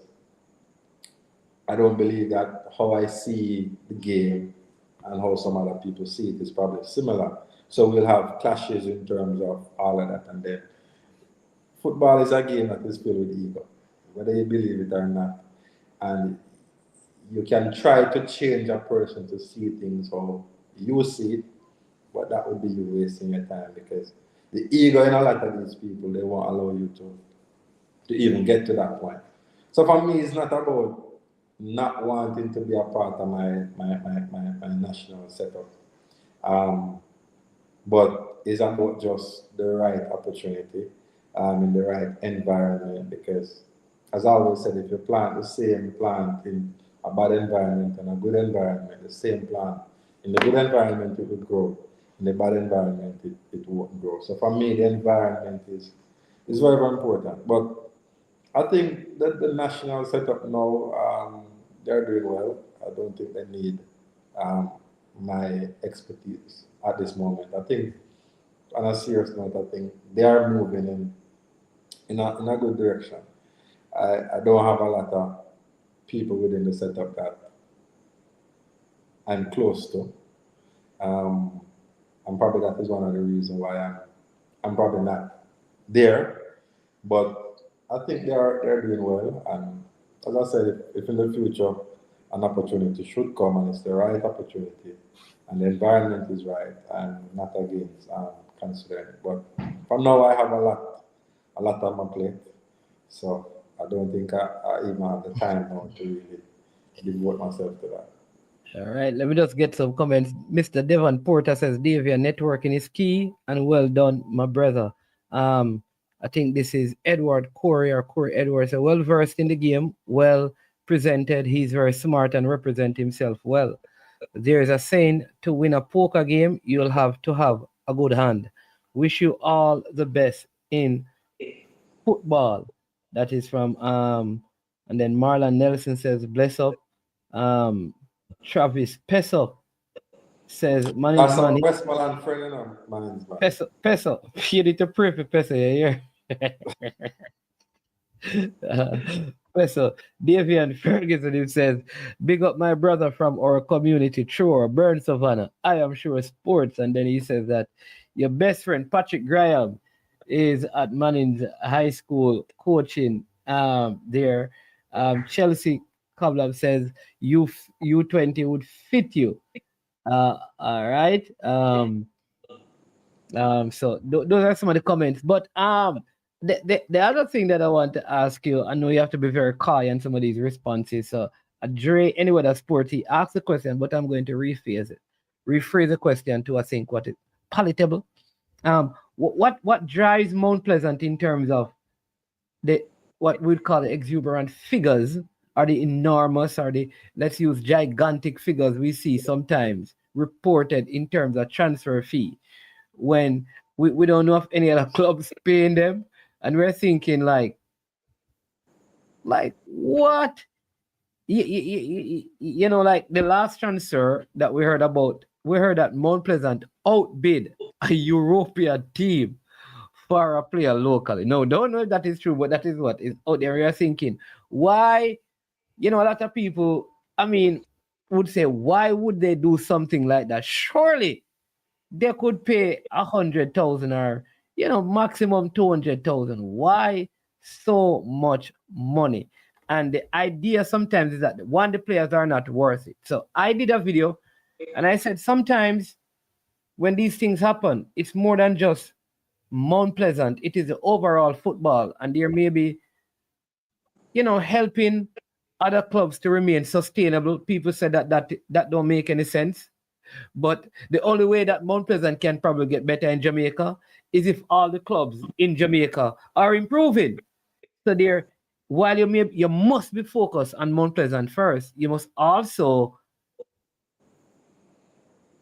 I don't believe that how I see the game and how some other people see it is probably similar. So we'll have clashes in terms of all of that. And then football is a game that is filled with ego, whether you believe it or not. And you can try to change a person to see things how you see it, but that would be you wasting your time, because the ego in a lot of these people, they won't allow you to even get to that point. So for me, it's not about not wanting to be a part of my national setup, but it's about just the right opportunity in the right environment. Because, as I always said, if you plant the same plant in a bad environment and a good environment, the same plant in the good environment it will grow, in the bad environment it won't grow. So for me, the environment is very, very important. But I think that the national setup now, they're doing well. I don't think they need my expertise at this moment. I think, on a serious note, I think they are moving in a good direction. I don't have a lot of people within the setup that I'm close to. And probably that is one of the reasons why I'm probably not there. But I think they're doing well. And as I said, if in the future an opportunity should come and it's the right opportunity, and the environment is right, I'm not against considering it. But for now, I have a lot on my plate, so I don't think I even have the time now to really devote myself to that. All right, let me just get some comments. Mr. Devon Porter says, Davian, networking is key and well done, my brother. I think this is Edward Corey or Corey Edwards, well versed in the game, well presented. He's very smart and represent himself well. There is a saying, to win a poker game, you'll have to have a good hand. Wish you all the best in football. That is from and then Marlon Nelson says, bless up. Travis Peso says, money. Westmoreland friend, you know, man. Peso. You need to pray for Peso, yeah. Peso. Davian Ferguson, he says, big up my brother from our community, True, Burn Savannah. I am sure sports. And then he says that your best friend, Patrick Graham, is at Manning's High School coaching there. Chelsea Coblab says U20 would fit you. All right. So those are some of the comments. But the other thing that I want to ask you, I know you have to be very coy on some of these responses. So Dre, anyway, that's sporty, ask the question, but I'm going to rephrase the question to I think what is palatable. What drives Mount Pleasant in terms of the what we'd call the exuberant figures, are the enormous, or the, let's use gigantic figures we see sometimes reported in terms of transfer fee, when we don't know if any other clubs paying them, and we're thinking like what? You know, like the last transfer that we heard about, we heard that Mount Pleasant outbid a European team for a player locally. No, don't know if that is true, but that is what is out there. You're thinking, why? You know, a lot of people, I mean, would say, why would they do something like that? Surely they could pay 100,000 or, you know, maximum 200,000. Why so much money? And the idea sometimes is that one, the players are not worth it. So I did a video and I said, sometimes when these things happen, it's more than just Mount Pleasant. It is the overall football, and there may be, you know, helping other clubs to remain sustainable. People said that don't make any sense. But the only way that Mount Pleasant can probably get better in Jamaica is if all the clubs in Jamaica are improving. So there, while you must be focused on Mount Pleasant first, you must also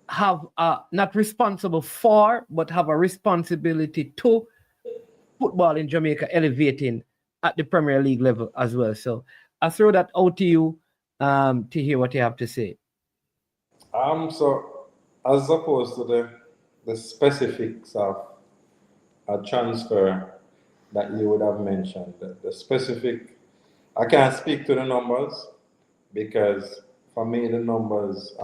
have not responsible for, but have a responsibility to football in Jamaica elevating at the Premier League level as well. So I throw that out to you to hear what you have to say. So as opposed to the specifics of a transfer that you would have mentioned, the specific, I can't speak to the numbers because for me the numbers,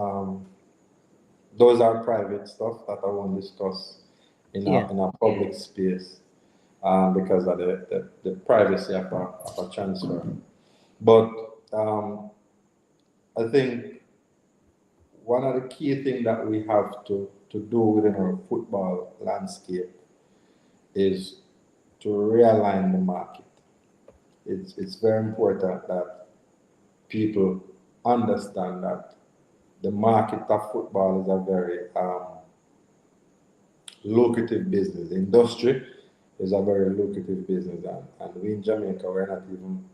those are private stuff that I won't discuss in a public space because of the privacy of a transfer. But I think one of the key things that we have to do within our football landscape is to realign the market. It's very important that people understand that the market of football is a very lucrative business. The industry is a very lucrative business, and we in Jamaica, we're not even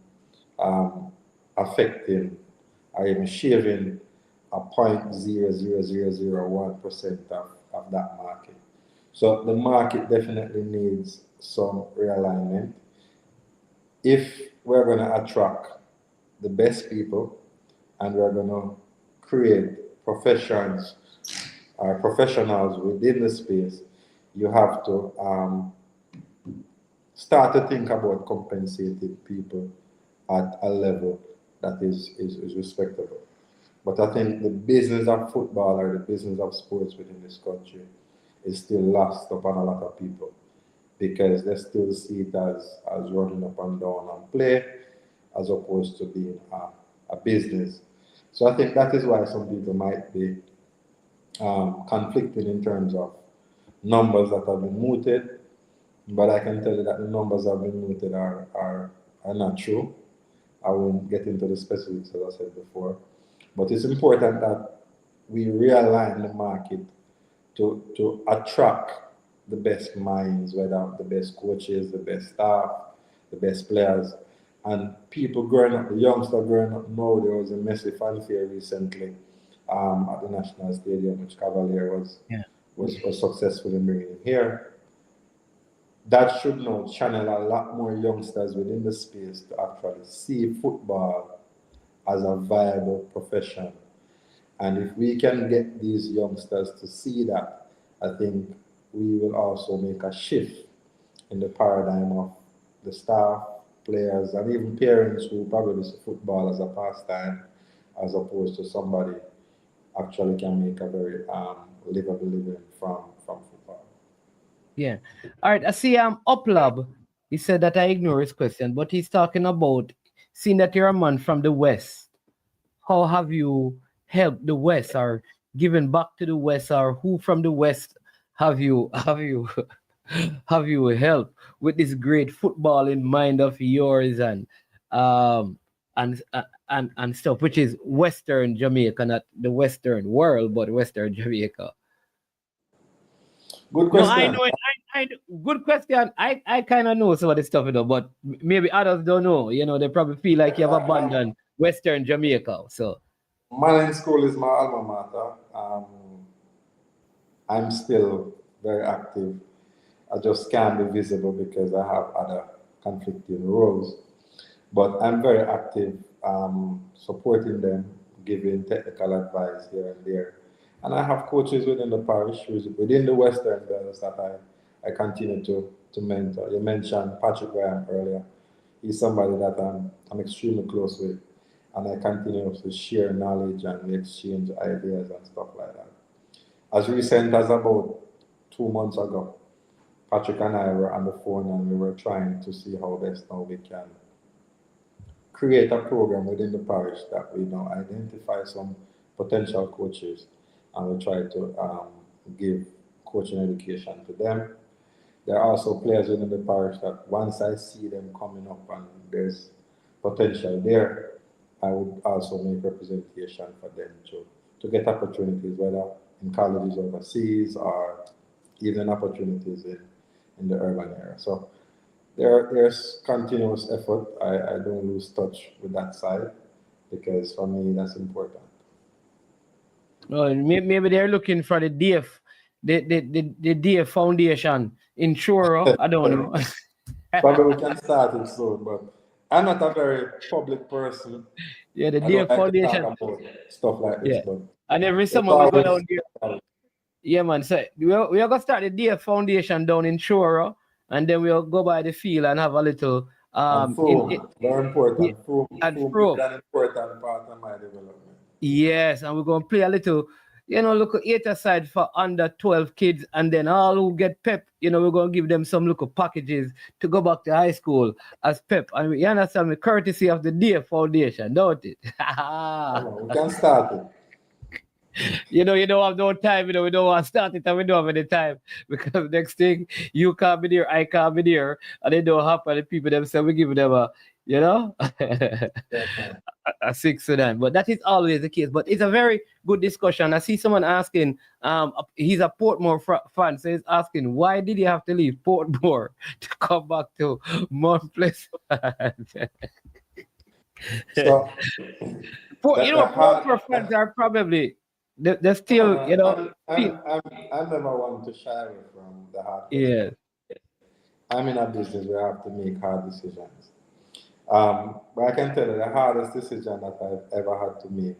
affecting or even shaving a 0.00001% of that market. So the market definitely needs some realignment. If we're going to attract the best people and we're going to create professionals within the space, you have to start to think about compensating people at a level that is respectable. But I think the business of football or the business of sports within this country is still lost upon a lot of people because they still see it as running up and down and play as opposed to being a business. So I think that is why some people might be conflicting in terms of numbers that have been mooted, but I can tell you that the numbers that have been mooted are not true. I won't get into the specifics, as I said before, but it's important that we realign the market to attract the best minds, whether the best coaches, the best staff, the best players, and people growing up, the youngster growing up now. There was a massive fanfare recently at the National Stadium, which Cavalier was successful in bringing here. That should now channel a lot more youngsters within the space to actually see football as a viable profession. And if we can get these youngsters to see that, I think we will also make a shift in the paradigm of the staff, players, and even parents who probably see football as a pastime, as opposed to somebody actually can make a very livable living from football. Yeah. All right. I see Uplab. He said that I ignore his question, but he's talking about seeing that you're a man from the West. How have you helped the West or given back to the West, or who from the West have you have you helped with this great footballing mind of yours and stuff, which is Western Jamaica, not the Western world, but Western Jamaica? Good question. No, I know it. Good question. I kind of know some of this stuff, but maybe others don't know. They probably feel like you have abandoned Western Jamaica. So, Manning School is my alma mater. I'm still very active. I just can't be visible because I have other conflicting roles. But I'm very active, supporting them, giving technical advice here and there. And I have coaches within the parish, within the Western Bells, that I continue to mentor. You mentioned Patrick Graham earlier. He's somebody that I'm extremely close with, and I continue to share knowledge and we exchange ideas and stuff like that. As recent as about 2 months ago, Patrick and I were on the phone and we were trying to see how best now we can create a program within the parish that we now identify some potential coaches and we try to give coaching education to them. There are also players within the parish that once I see them coming up and there's potential there, I would also make representation for them to get opportunities, whether in colleges overseas or even opportunities in the urban area. So there's continuous effort. I don't lose touch with that side because for me that's important. Well, maybe they're looking for the DF, the DF Foundation in Truro. I don't know. Probably we can start it soon, but I'm not a very public person. Yeah, the DF Foundation. Talk about stuff like this, but and every summer we go down there. Yeah, man. So we are gonna start the DF Foundation down in Truro, and then we'll go by the field and have a little very important. Food an important part of my development. Yes, and we're gonna play a little, look at 8 aside for under 12 kids, and then all who get pep, we're gonna give them some little packages to go back to high school as pep. And you understand me, courtesy of the DF Foundation, don't it? We can start it. You don't have no time, we don't want to start it and we don't have any time because next thing you can't be there, I can't be there, and they don't happen. The people themselves, we give them a 6 to 9. But that is always the case. But it's a very good discussion. I see someone asking, he's a Portmore fan, so he's asking, why did you have to leave Portmore to come back to Mount Pleasant? So, Portmore fans are probably they're still, I never want to shy away from the hard. Yeah. I'm in a business where I have to make hard decisions. But I can tell you the hardest decision that I've ever had to make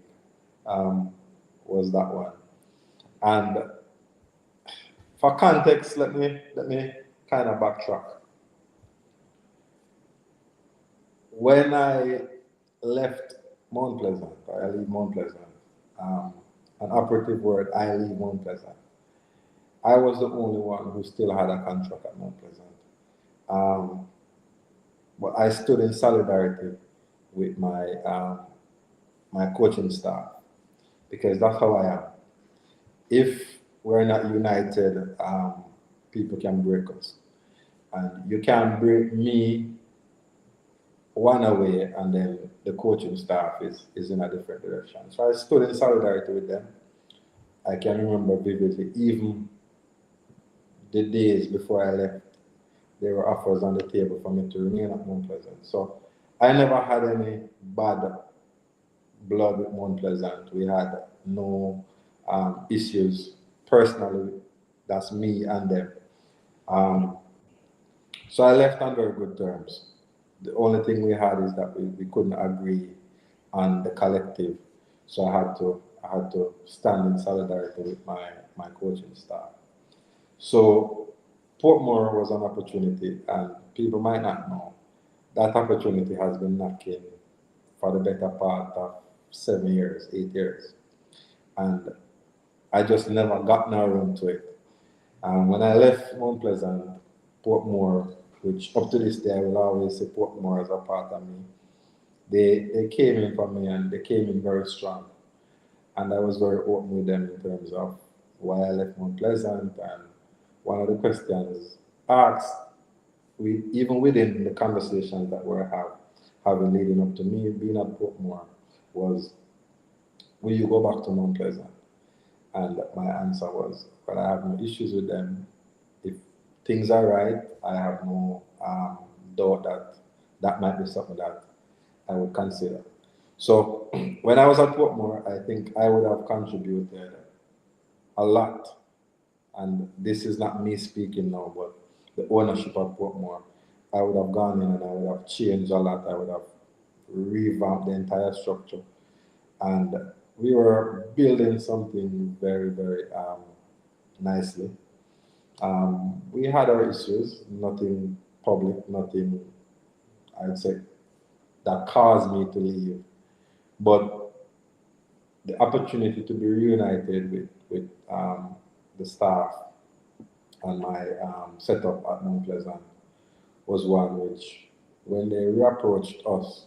was that one. And for context, let me kind of backtrack. When I left Mount Pleasant, or I leave Mount Pleasant, an operative word, I leave Mount Pleasant. I was the only one who still had a contract at Mount Pleasant. But I stood in solidarity with my my coaching staff because that's how I am. if we're not united, people can break us. And you can't break me one away and then the coaching staff is in a different direction. So I stood in solidarity with them. I can remember vividly, even the days before I left, there were offers on the table for me to remain at Mount Pleasant. So I never had any bad blood with Mount Pleasant. We had no issues personally. That's me and them. So I left on very good terms. The only thing we had is that we couldn't agree on the collective. So I had to stand in solidarity with my coaching staff. So Portmore was an opportunity, and people might not know that opportunity has been knocking for the better part of 7 years, 8 years. And I just never gotten around to it. When I left Mount Pleasant, Portmore, which up to this day I will always say Portmore as a part of me, they came in for me and they came in very strong. And I was very open with them in terms of why I left Mount Pleasant. And one of the questions asked, even within the conversations that we're having leading up to me being at Portmore, was, will you go back to Mount Pleasant? And my answer was, well, I have no issues with them. If things are right, I have no doubt that might be something that I would consider. So when I was at Portmore, I think I would have contributed a lot. And this is not me speaking now, but the ownership of Portmore, I would have gone in and I would have changed a lot. I would have revamped the entire structure. And we were building something very, very nicely. We had our issues, nothing public, nothing, I'd say, that caused me to leave. But the opportunity to be reunited with the staff and my setup at Mount Pleasant was one which, when they reapproached us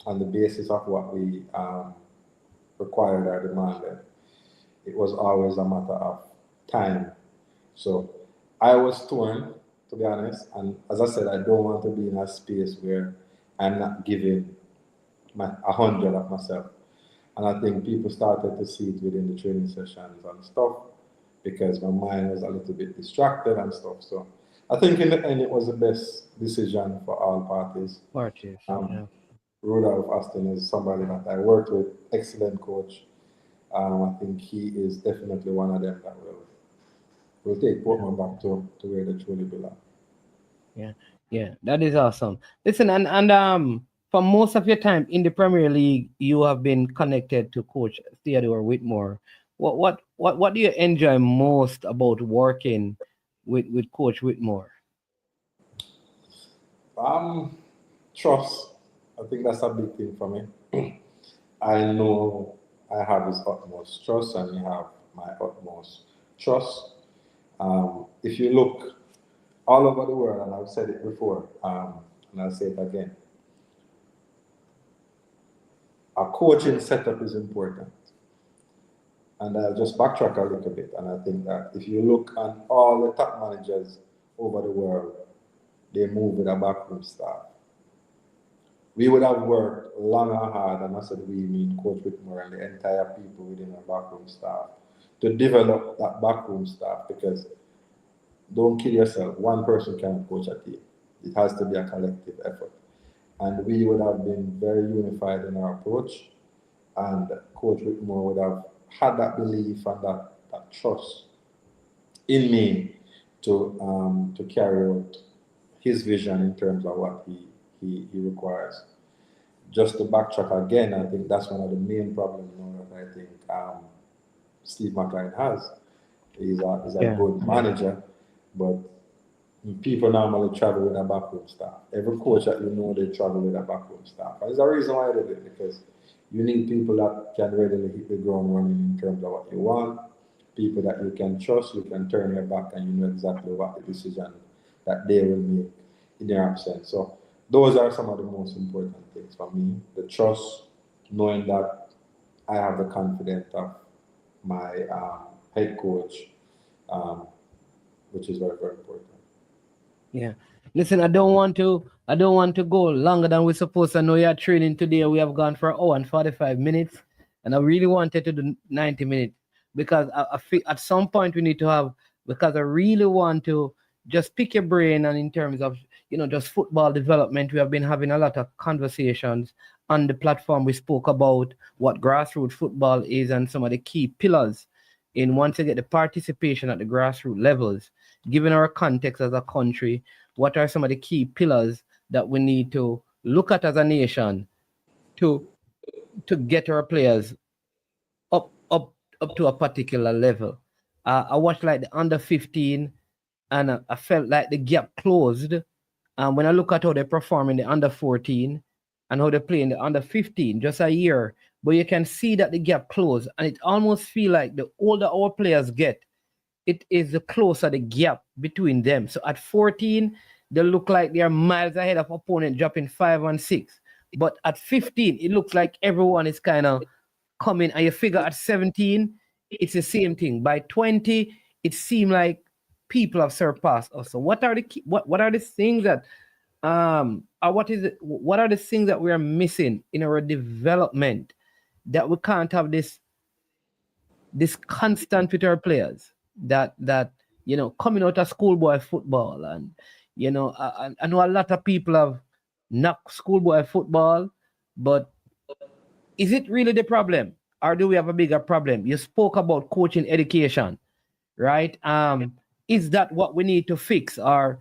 on the basis of what we required or demanded, it was always a matter of time. So I was torn, to be honest, and as I said, I don't want to be in a space where I'm not giving 100 of myself. And I think people started to see it within the training sessions and stuff, because my mind was a little bit distracted and stuff. So I think in the end, it was the best decision for all parties. Yeah. Rudolph Austin is somebody that I worked with, excellent coach. I think he is definitely one of them that will take Portman back to where they truly belong. Yeah, that is awesome. Listen, and for most of your time in the Premier League, you have been connected to Coach Theodore Whitmore. What do you enjoy most about working with Coach Whitmore? Trust. I think that's a big thing for me. I know I have his utmost trust, and he have my utmost trust. If you look all over the world, and I've said it before, and I'll say it again, a coaching setup is important. And I'll just backtrack a little bit, and I think that if you look at all the top managers over the world, they move with a backroom staff. We would have worked long and hard, and I said we mean Coach Whitmore and the entire people within our backroom staff, to develop that backroom staff, because don't kill yourself, one person cannot coach a team. It has to be a collective effort. And we would have been very unified in our approach, and Coach Whitmore would have had that belief and that trust in me to carry out his vision in terms of what he requires. Just to backtrack again, I think that's one of the main problems that I think Steve McLean has. He's a good manager, but people normally travel with a backroom staff. Every coach that you know, they travel with a backroom staff. And there's a reason why they do it, because you need people that can readily hit the ground running in terms of what you want, people that you can trust, you can turn your back, and you know exactly what the decision that they will make in their absence. So those are some of the most important things for me. The trust, knowing that I have the confidence of my head coach, which is very, very important. Yeah. Listen, I don't want to go longer than we're supposed to. Know you're training today. We have gone for an hour and 45 minutes. And I really wanted to do 90 minutes because I feel at some point we need to have, because I really want to just pick your brain, and in terms of, just football development, we have been having a lot of conversations on the platform. We spoke about what grassroots football is and some of the key pillars in once you get the participation at the grassroots levels. Given our context as a country, what are some of the key pillars that we need to look at as a nation to get our players up to a particular level? I watched like the under 15, and I felt like the gap closed. When I look at how they perform in the under 14 and how they play in the under 15, just a year, but you can see that the gap closed, and it almost feel like the older our players get, it is the closer the gap between them. So at 14, they look like they are miles ahead of opponent, dropping 5 and 6. But at 15, it looks like everyone is kind of coming. And you figure at 17, it's the same thing. By 20, it seems like people have surpassed us. So what are the things that what are the things that we are missing in our development, that we can't have this constant with our players, that coming out of schoolboy football? And I know a lot of people have knocked schoolboy football, but is it really the problem, or do we have a bigger problem? You spoke about coaching education, right? Is that what we need to fix, or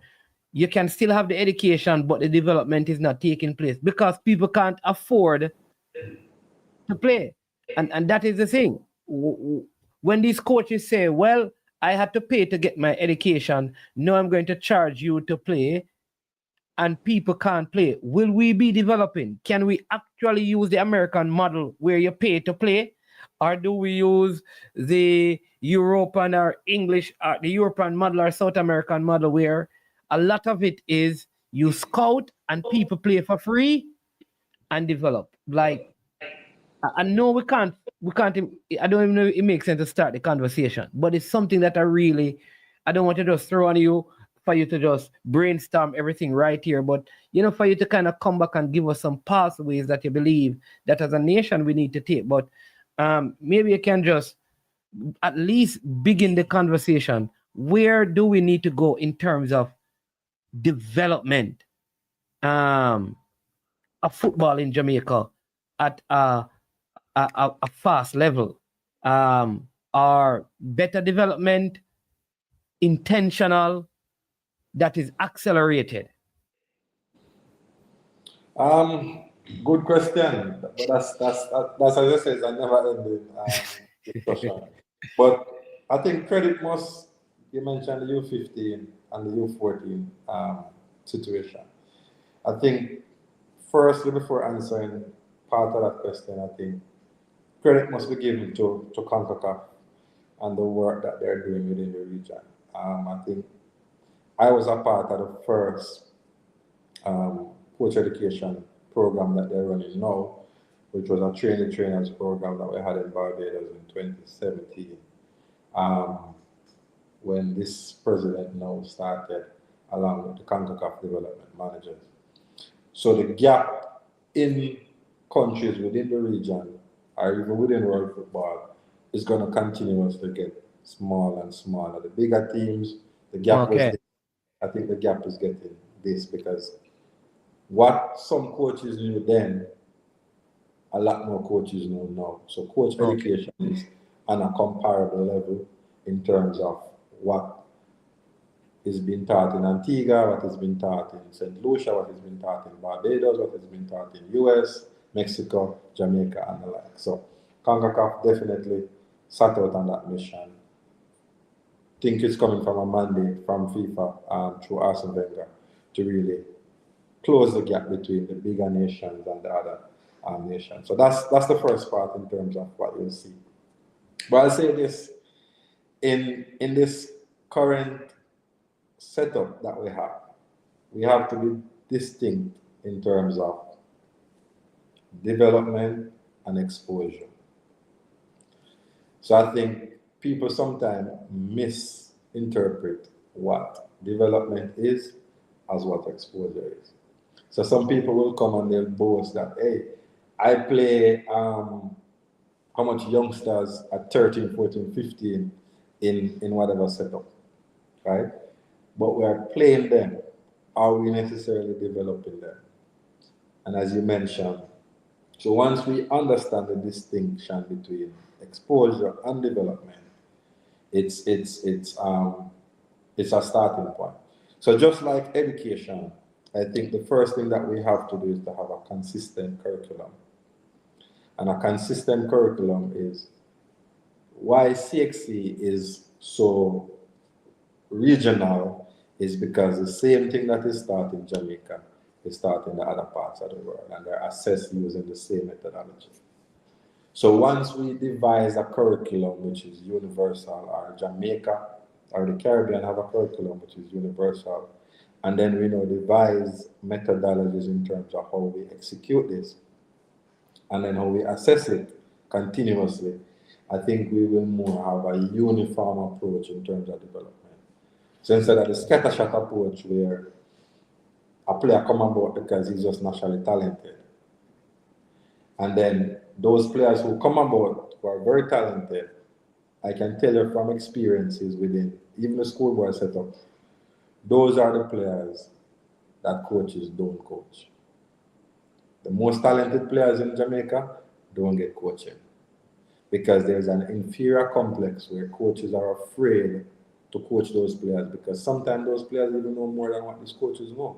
you can still have the education but the development is not taking place because people can't afford to play? And that is the thing. When these coaches say, well, I had to pay to get my education, now I'm going to charge you to play, and people can't play, will we be developing? Can we actually use the American model where you pay to play? Or do we use the European or English, the European model or South American model, where a lot of it is you scout and people play for free and develop? Like, I know we can't, I don't even know if it makes sense to start the conversation, but it's something that I don't want to just throw on you for you to just brainstorm everything right here, but for you to kind of come back and give us some pathways that you believe that as a nation we need to take. But maybe you can just at least begin the conversation. Where do we need to go in terms of development of football in Jamaica at a fast level? Or better development, intentional, that is accelerated? Good question, but that's as I said, a never-ending discussion. But I think credit must. You mentioned the U15 and the U14 situation. I think firstly, before answering part of that question, I think credit must be given to CONCACAF and the work that they're doing within the region. I think I was a part of the first coach education program that they're running now, which was a trainers program that we had in Barbados in 2017, when this president now started along with the CONCACAF development managers. So the gap in countries within the region, or even within world football, is going to continuously get smaller and smaller. The bigger teams, the gap was this. I think the gap is getting this because what some coaches knew then, a lot more coaches know now. So coach education is on a comparable level in terms of what is being taught in Antigua, what is being taught in St. Lucia, what is being taught in Barbados, what is being taught in US, Mexico, Jamaica, and the like. So CONCACAF definitely sat out on that mission. Think it's coming from a mandate from FIFA through Arsene Wenger to really close the gap between the bigger nations and the other nations. So that's the first part in terms of what you'll see. But I'll say this, in this current setup that we have to be distinct in terms of development and exposure. So I think people sometimes misinterpret what development is as what exposure is. So some people will come and they'll boast that, hey, I play how much youngsters at 13, 14, 15 in whatever setup, right? But we are playing them. Are we necessarily developing them? And as you mentioned, so once we understand the distinction between exposure and development, it's a starting point. So just like education, I think the first thing that we have to do is to have a consistent curriculum. And a consistent curriculum is why CXC is so regional is because the same thing that is taught in Jamaica is taught in the other parts of the world, and they're assessed using the same methodology. So once we devise a curriculum which is universal, or Jamaica or the Caribbean have a curriculum which is universal, and then we devise methodologies in terms of how we execute this, and then how we assess it continuously, I think we will more have a uniform approach in terms of development. So instead of the scattershot approach where a player come about because he's just naturally talented, and then those players who come about who are very talented, I can tell you from experiences within even the schoolboy setup, those are the players that coaches don't coach. The most talented players in Jamaica don't get coaching because there's an inferior complex where coaches are afraid to coach those players because sometimes those players even know more than what these coaches know.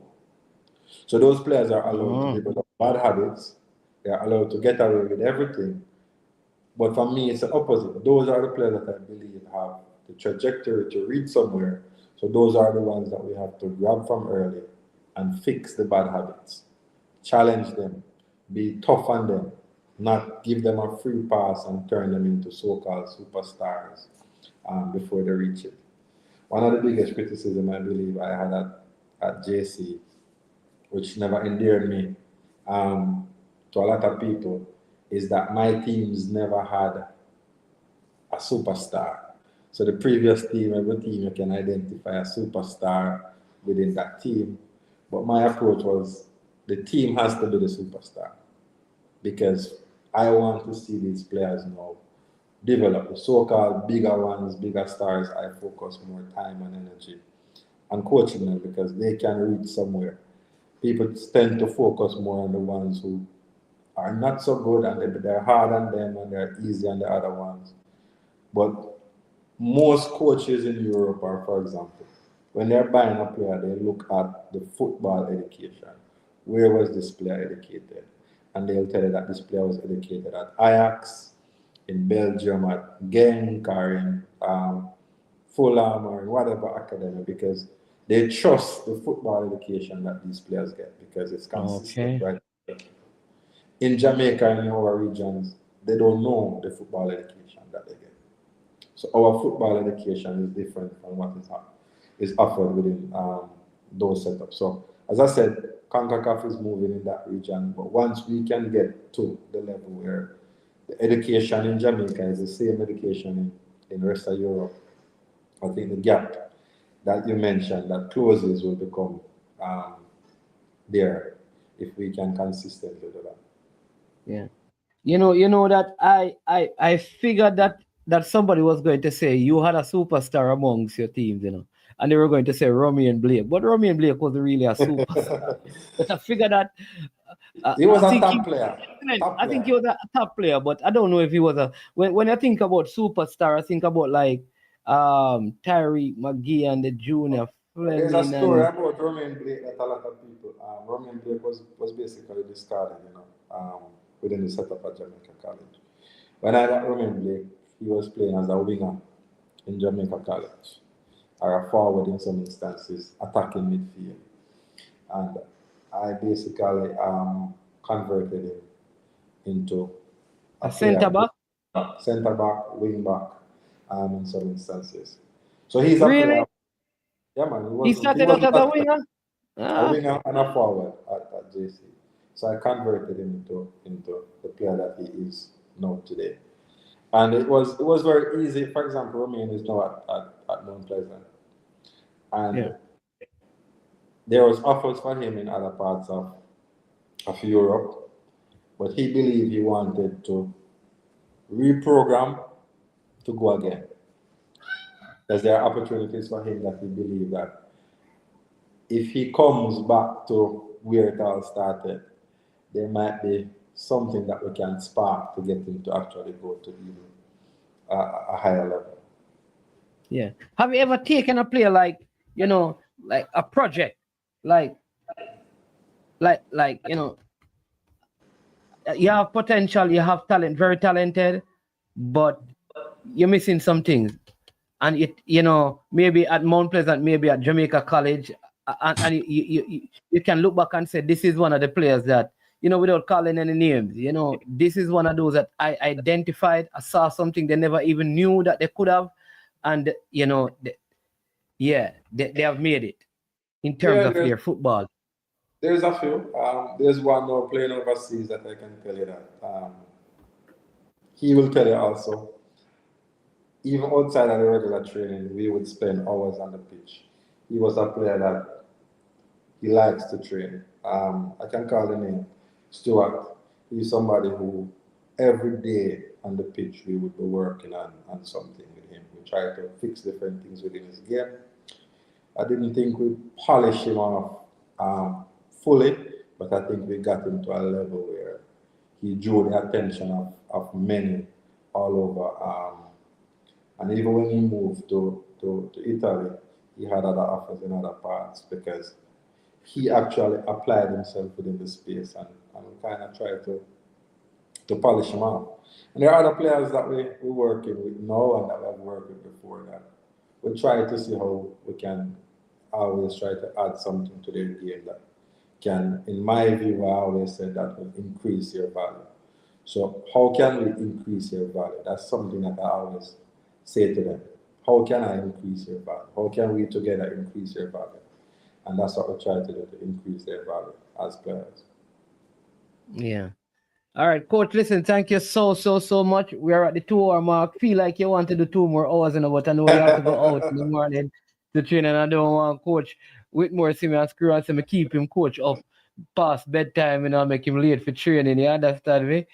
So those players are allowed to develop bad habits. They are allowed to get away with everything. But for me, it's the opposite. Those are the players that I believe have the trajectory to reach somewhere. So those are the ones that we have to grab from early and fix the bad habits. Challenge them, be tough on them, not give them a free pass and turn them into so-called superstars before they reach it. One of the biggest criticism I believe I had at JC, which never endeared me to a lot of people, is that my teams never had a superstar. So the previous team, every team you can identify a superstar within that team. But my approach was the team has to be the superstar because I want to see these players now develop. The so-called bigger ones, bigger stars, I focus more time and energy on coaching them because they can reach somewhere. People tend to focus more on the ones who are not so good and they're hard on them and they're easy on the other ones. But most coaches in Europe are, for example, when they're buying a player, they look at the football education. Where was this player educated? And they'll tell you that this player was educated at Ajax, in Belgium, at Genk, or in Fulham, or in whatever academy, because they trust the football education that these players get because it's consistent, right? In Jamaica and in our regions, they don't know the football education that they get. So our football education is different from what is offered within those setups. So as I said, CONCACAF is moving in that region, but once we can get to the level where the education in Jamaica is the same education in the rest of Europe, I think the gap that you mentioned that closes will become there if we can consistently do that. Yeah. You know that I figured that somebody was going to say you had a superstar amongst your teams, and they were going to say Romy and Blake, but Romy and Blake wasn't really a superstar. But I figured that he was a top player. I think he was a top player, but I don't know if he was a. When I think about superstar, I think about like Tyree McGee and the Junior Fleming. There's a story about Romy and Blake that a lot of people. Romy and Blake was basically discarded, within the setup at Jamaica College. When I got Romy Blake, he was playing as a winger in Jamaica College, or a forward in some instances, attacking midfield. And I basically converted him into a centre back? Centre back, wing back, in some instances. So he's a really? player. Yeah, man. He started out as a winger? A winger and a forward at JC. So I converted him into the player that he is now today. And it was very easy. For example, Romain is now at Mount Pleasant. And there was offers for him in other parts of Europe, but he believed he wanted to reprogram to go again. Because there are opportunities for him that he believed that if he comes back to where it all started, there might be something that we can spark to get him to actually go to even a higher level. Yeah. Have you ever taken a player like, you know, like a project, like you know, you have potential, you have talent, very talented, but you're missing some things, and it, you know, maybe at Mount Pleasant, maybe at Jamaica College, and you can look back and say, this is one of the players that, you know, without calling any names, you know, this is one of those that I identified. I saw something they never even knew that they could have, and you know, they have made it in terms of their football. There's a few. There's one now playing overseas that I can tell you that. He will tell you also, even outside of the regular training, we would spend hours on the pitch. He was a player that he likes to train. I can call the name Stuart. He's somebody who every day on the pitch we would be working on something with him. We try to fix different things within his game. I didn't think we polished him off fully, but I think we got him to a level where he drew the attention of many all over. And even when he moved to Italy, he had other offers in other parts because he actually applied himself within the space, and we kind of tried to polish him out. And there are other players that we're working with now and that we've worked with before that we try to see how we can always try to add something to their game that can, in my view, I always said that will increase your value. So how can we increase your value? That's something that I always say to them. How can I increase your value? How can we together increase your value? And that's what we try to do, to increase their value as players. Yeah. All right, Coach, listen, thank you so much. We are at the 2 hour mark. Feel like you want to do 2 more hours, but I know you have to go out in the morning to train, and I don't want Coach Whitmore see me and screw and say me keep him coach up past bedtime and I'll make him late for training. You understand me?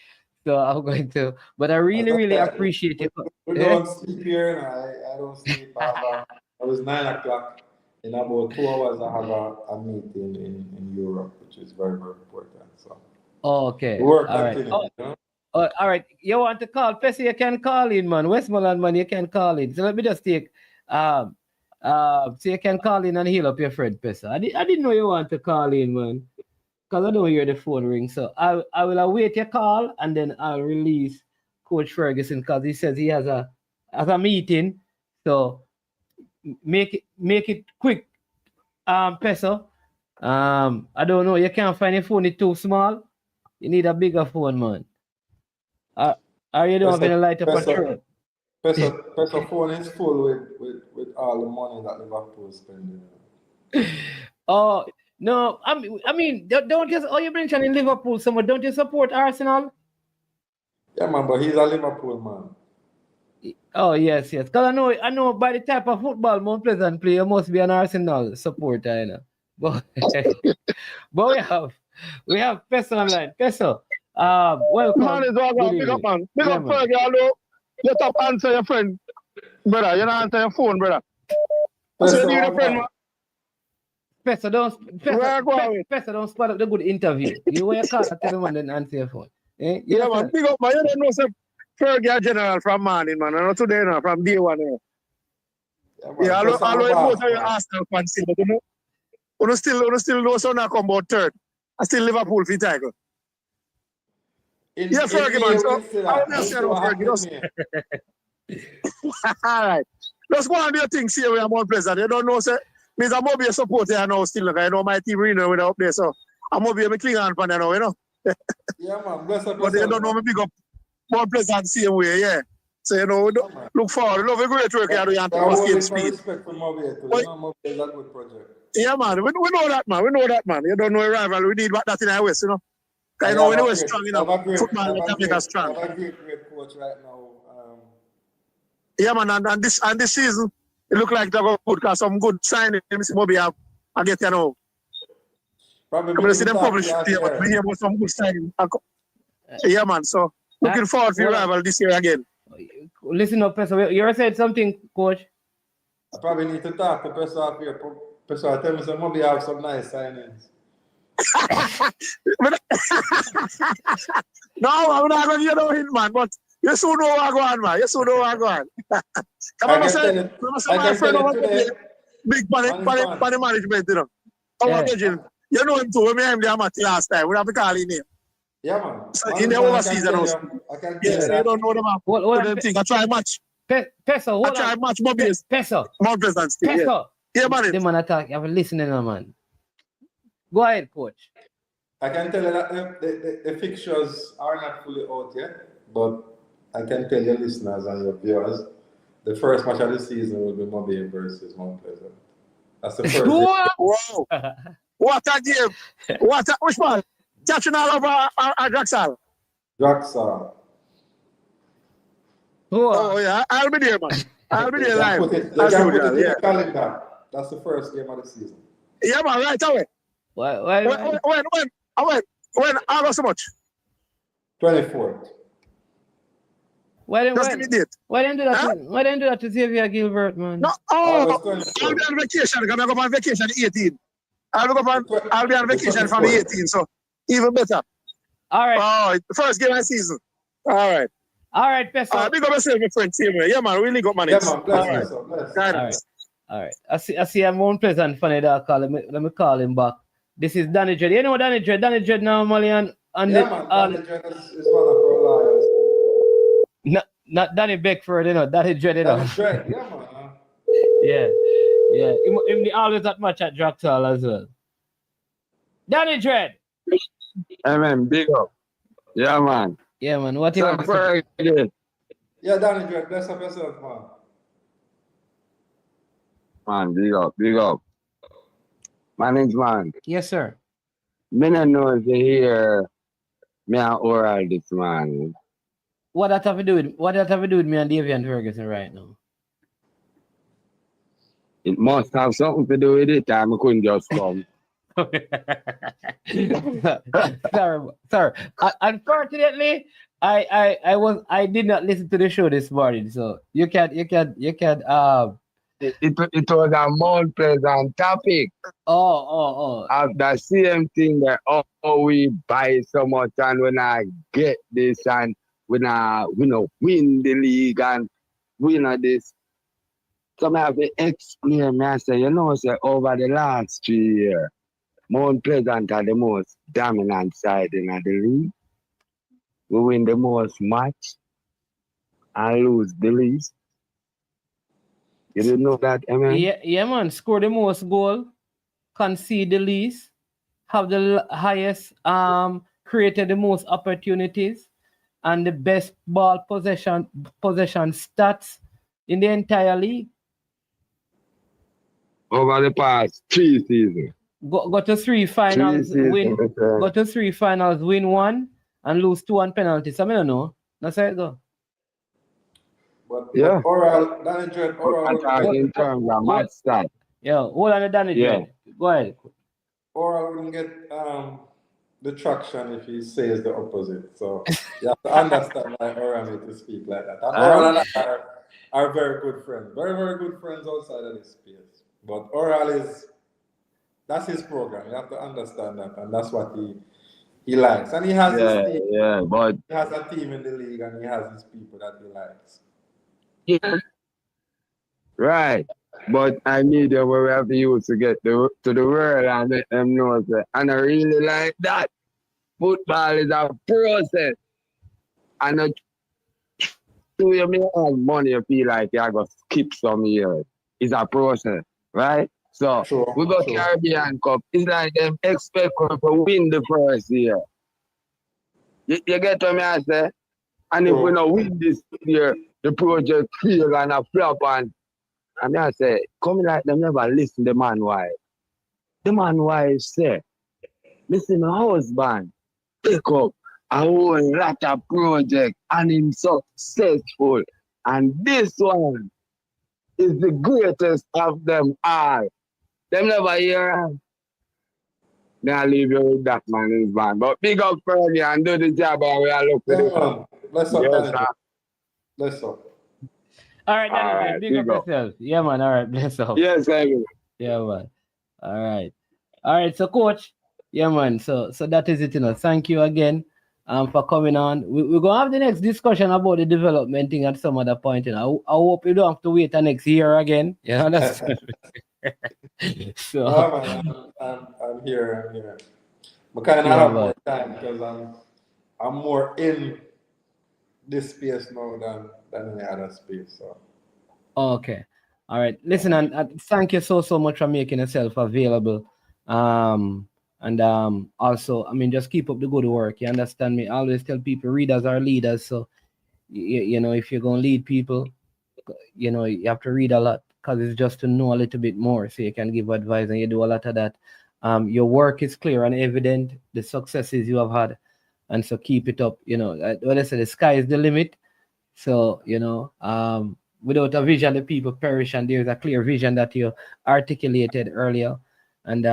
So I'm going to, but I really appreciate it. We don't sleep here, and I don't sleep. It was 9 o'clock. In about 2 hours, I have a meeting in Europe, which is very important. So. Okay. Work all right. you know? All right. You want to call Pessy? You can call in, man. Westmoreland, man, you can call in. So let me just take so you can call in and heal up your friend, Pessy. I didn't know you want to call in, man, because I don't hear the phone ring. So I will await your call, and then I'll release Coach Ferguson because he says he has a meeting. So make it quick, Pessy. I don't know. You can't find a phone. It's too small. You need a bigger phone, man. Are you don't have any light up a truck? Pessy phone is full with all the money that Liverpool is spending. Oh no, I mean, don't just you mentioning Liverpool somewhere. Don't you support Arsenal? Yeah, man, but he's a Liverpool man. Oh yes. Because I know by the type of football Mount Pleasant play, you must be an Arsenal supporter, you know. But we have Pessy online. Pessy, welcome. Man is all big up, man. Big up, Fergie. Hello. You top answer your friend, brother. You don't answer your phone, brother. So you need a friend, man. Pessy, don't spot up the good interview. You wear a call and tell them and then answer your phone. Eh? Yeah, man. Big up, man. You don't know, sir. Fergie general from morning, man. And not today, no, from day one. Yeah, I know most of your Arsenal fans still, but you know, you still know so now come about third. I still Liverpool for title. Yeah, Fergie, man. So, I don't know, Fergie. All right. Let's go and do your things here with Mount Pleasant. You don't know, sir. Means I'm going to be a supporter now still. Like, I know my team winner with up there, so I'm going to be a cling on for now, you know. Yeah, man. Bless up. But you don't know me big up Mount Pleasant same way, yeah. So, you know, look forward. Love a great work you're doing on escape speed. Respect for Mobile, too. You know, Mobile is a good project. Yeah, man. We know that, man. We know that, man. You don't know a rival. We need that in our West, you know. I know when we were strong enough, football can make us strong. Have a great coach. coach right now. Yeah, man, and this season, it look like they've got good, some good signing. Maybe I get, you know. Probably I'm going to see them publish last here, but we hear about some good signing. Yeah, man, so looking forward to your rival this year again. Listen up, Professor. You said something, coach. I probably need to talk to Professor up here. Professor, tell me some maybe have some nice signings. No, I'm not going to hear no hint, man, but you soon know what I go on, man. You soon know what I go on. Come on, my friend over there. Big money management, you know. You know him too. When I am there last time, we have to call his name. Yeah, man. So in the overseas, you know. Yes, you don't know them. What them think? I try match. Peso, I try match Mobius. Peso. Mobius and still. Peso. Yeah, man. The man attack. You have listening, man. Go ahead, coach. I can tell you that the fixtures are not fully out yet, but I can tell your listeners and your viewers, the first match of the season will be Mobile versus Mount Pleasant. That's the first. Wow. What a game. Which one? Catching all over Draxal. Draxal. Oh, yeah. I'll be there, man. I'll be there live. Put it in the calendar. That's the first game of the season. Yeah, man. Right away. When? August much? 24th. Why didn't give me date. Why didn't do that? Huh? Why didn't do that to Xavier Gilbert, man? No, I'll be on vacation. I'm going on vacation the 18th. I'll be on vacation from the 18th, so even better. All right. Oh, the first game of the season. All right, Peso. Big up myself, my friend. Yeah, man. Really got money. Yeah, man. Bless. All right. I see I'm Mount Pleasant funny that call. Let me call him back. This is Danny Dread. You know Danny Dread? Danny Dread normally on Danny Dread is one of our lions. Not Danny Beckford, you know. Danny Dread, you know. Danny Dread, yeah, man. Yeah. He always that much at Draxal as well. Danny Dread. Hey, man, big up. Yeah, man. Yeah, man. What you want to say? Yeah, Danny Dread. Bless up yourself, man. Man, big up. Manage, man. Yes, sir. Me no know if you hear me and Oral this man. What that have to do with me and Davian Ferguson right now? It must have something to do with it. I couldn't just come. Sorry. Unfortunately, I did not listen to the show this morning, so you can It was a Mount Pleasant topic. Oh. Of the same thing that we buy so much and when I get this and when I win the league and win this. So I have to explain me and say, over the last 3 years, Mount Pleasant are the most dominant side in the league. We win the most match and lose the least. You didn't know that, man? Yeah, man. Score the most goal, concede the least, have the highest, created the most opportunities, and the best ball possession stats in the entire league. Over the past 3 seasons. Go to 3 finals, win. Go to 3 finals, win 1, and lose 2 on penalties. I don't know. That's how it go. But Oral, Danny Dread, in terms of match stats. Yeah, hold on to Danny Dread. Go ahead. Oral wouldn't get the traction if he says the opposite. So you have to understand why Oral need to speak like that. And Oral and I are very good friends. Very, very good friends outside of this space. But Oral that's his program. You have to understand that. And that's what he likes. And he has his team. Yeah, but he has a team in the league and he has his people that he likes. Yeah. Right. But I need them wherever you to get to the world and let them know that. And I really like that. Football is a process. And you may have money you feel like you're going to skip some years. It's a process, right? So we got Caribbean Cup. It's like them expect us to win the first year. You get what I say? And if we don't win this year, the project fail and a flop and I say, come like them never listen to the man wife. The man wife say, listen, my husband, pick up a whole lot of projects and him successful. And this one is the greatest of them all. Them never hear. Now leave you with that man in his man. But big up Fergie and do the job and we are look for it. Bless up, Yes, sir. Bless up. All right, Danny, big up yourself. Yeah, man. All right, bless up. Yes, I will. Yeah, man. All right. So, coach. Yeah, man. So that is it. Thank you again for coming on. We're gonna have the next discussion about the development thing at some other point. I hope you don't have to wait the next year again. You understand? So I'm here. But kind of have more time because I'm more in this space now than any other space. So. Okay. All right. Listen, and thank you so much for making yourself available. And also, I mean, just keep up the good work. You understand me? I always tell people readers are leaders. So, you know, if you're going to lead people, you know, you have to read a lot because it's just to know a little bit more so you can give advice and you do a lot of that. Your work is clear and evident, the successes you have had. And so keep it up. You know, what I say, the sky is the limit. So, you know, without a vision, the people perish, and there's a clear vision that you articulated earlier. And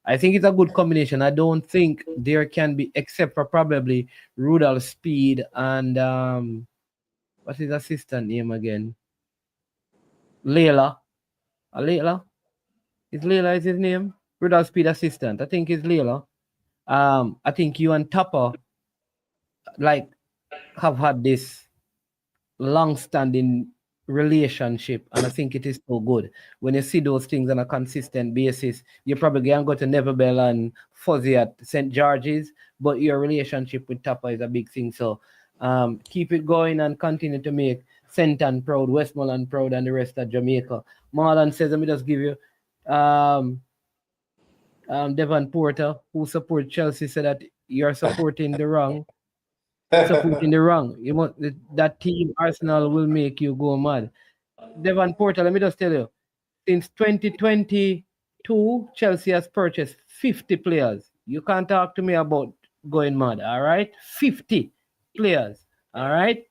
I think it's a good combination. I don't think there can be, except for probably Rudolph Speed and what's his assistant name again? Layla. Layla? Is Layla is his name? Rudolph Speed assistant. I think it's Layla. I think you and Tappa like have had this long-standing relationship, and I think it is so good. When you see those things on a consistent basis, you probably can go to Neverbell and Fuzzy at St. George's, but your relationship with Tappa is a big thing. So keep it going and continue to make Senton proud, Westmoreland proud, and the rest of Jamaica. Marlon says, let me just give you Devon Porter, who supports Chelsea, said that you're supporting the wrong. Supporting the wrong. You want that team Arsenal will make you go mad. Devon Porter, let me just tell you, since 2022, Chelsea has purchased 50 players. You can't talk to me about going mad, all right? 50 players, all right?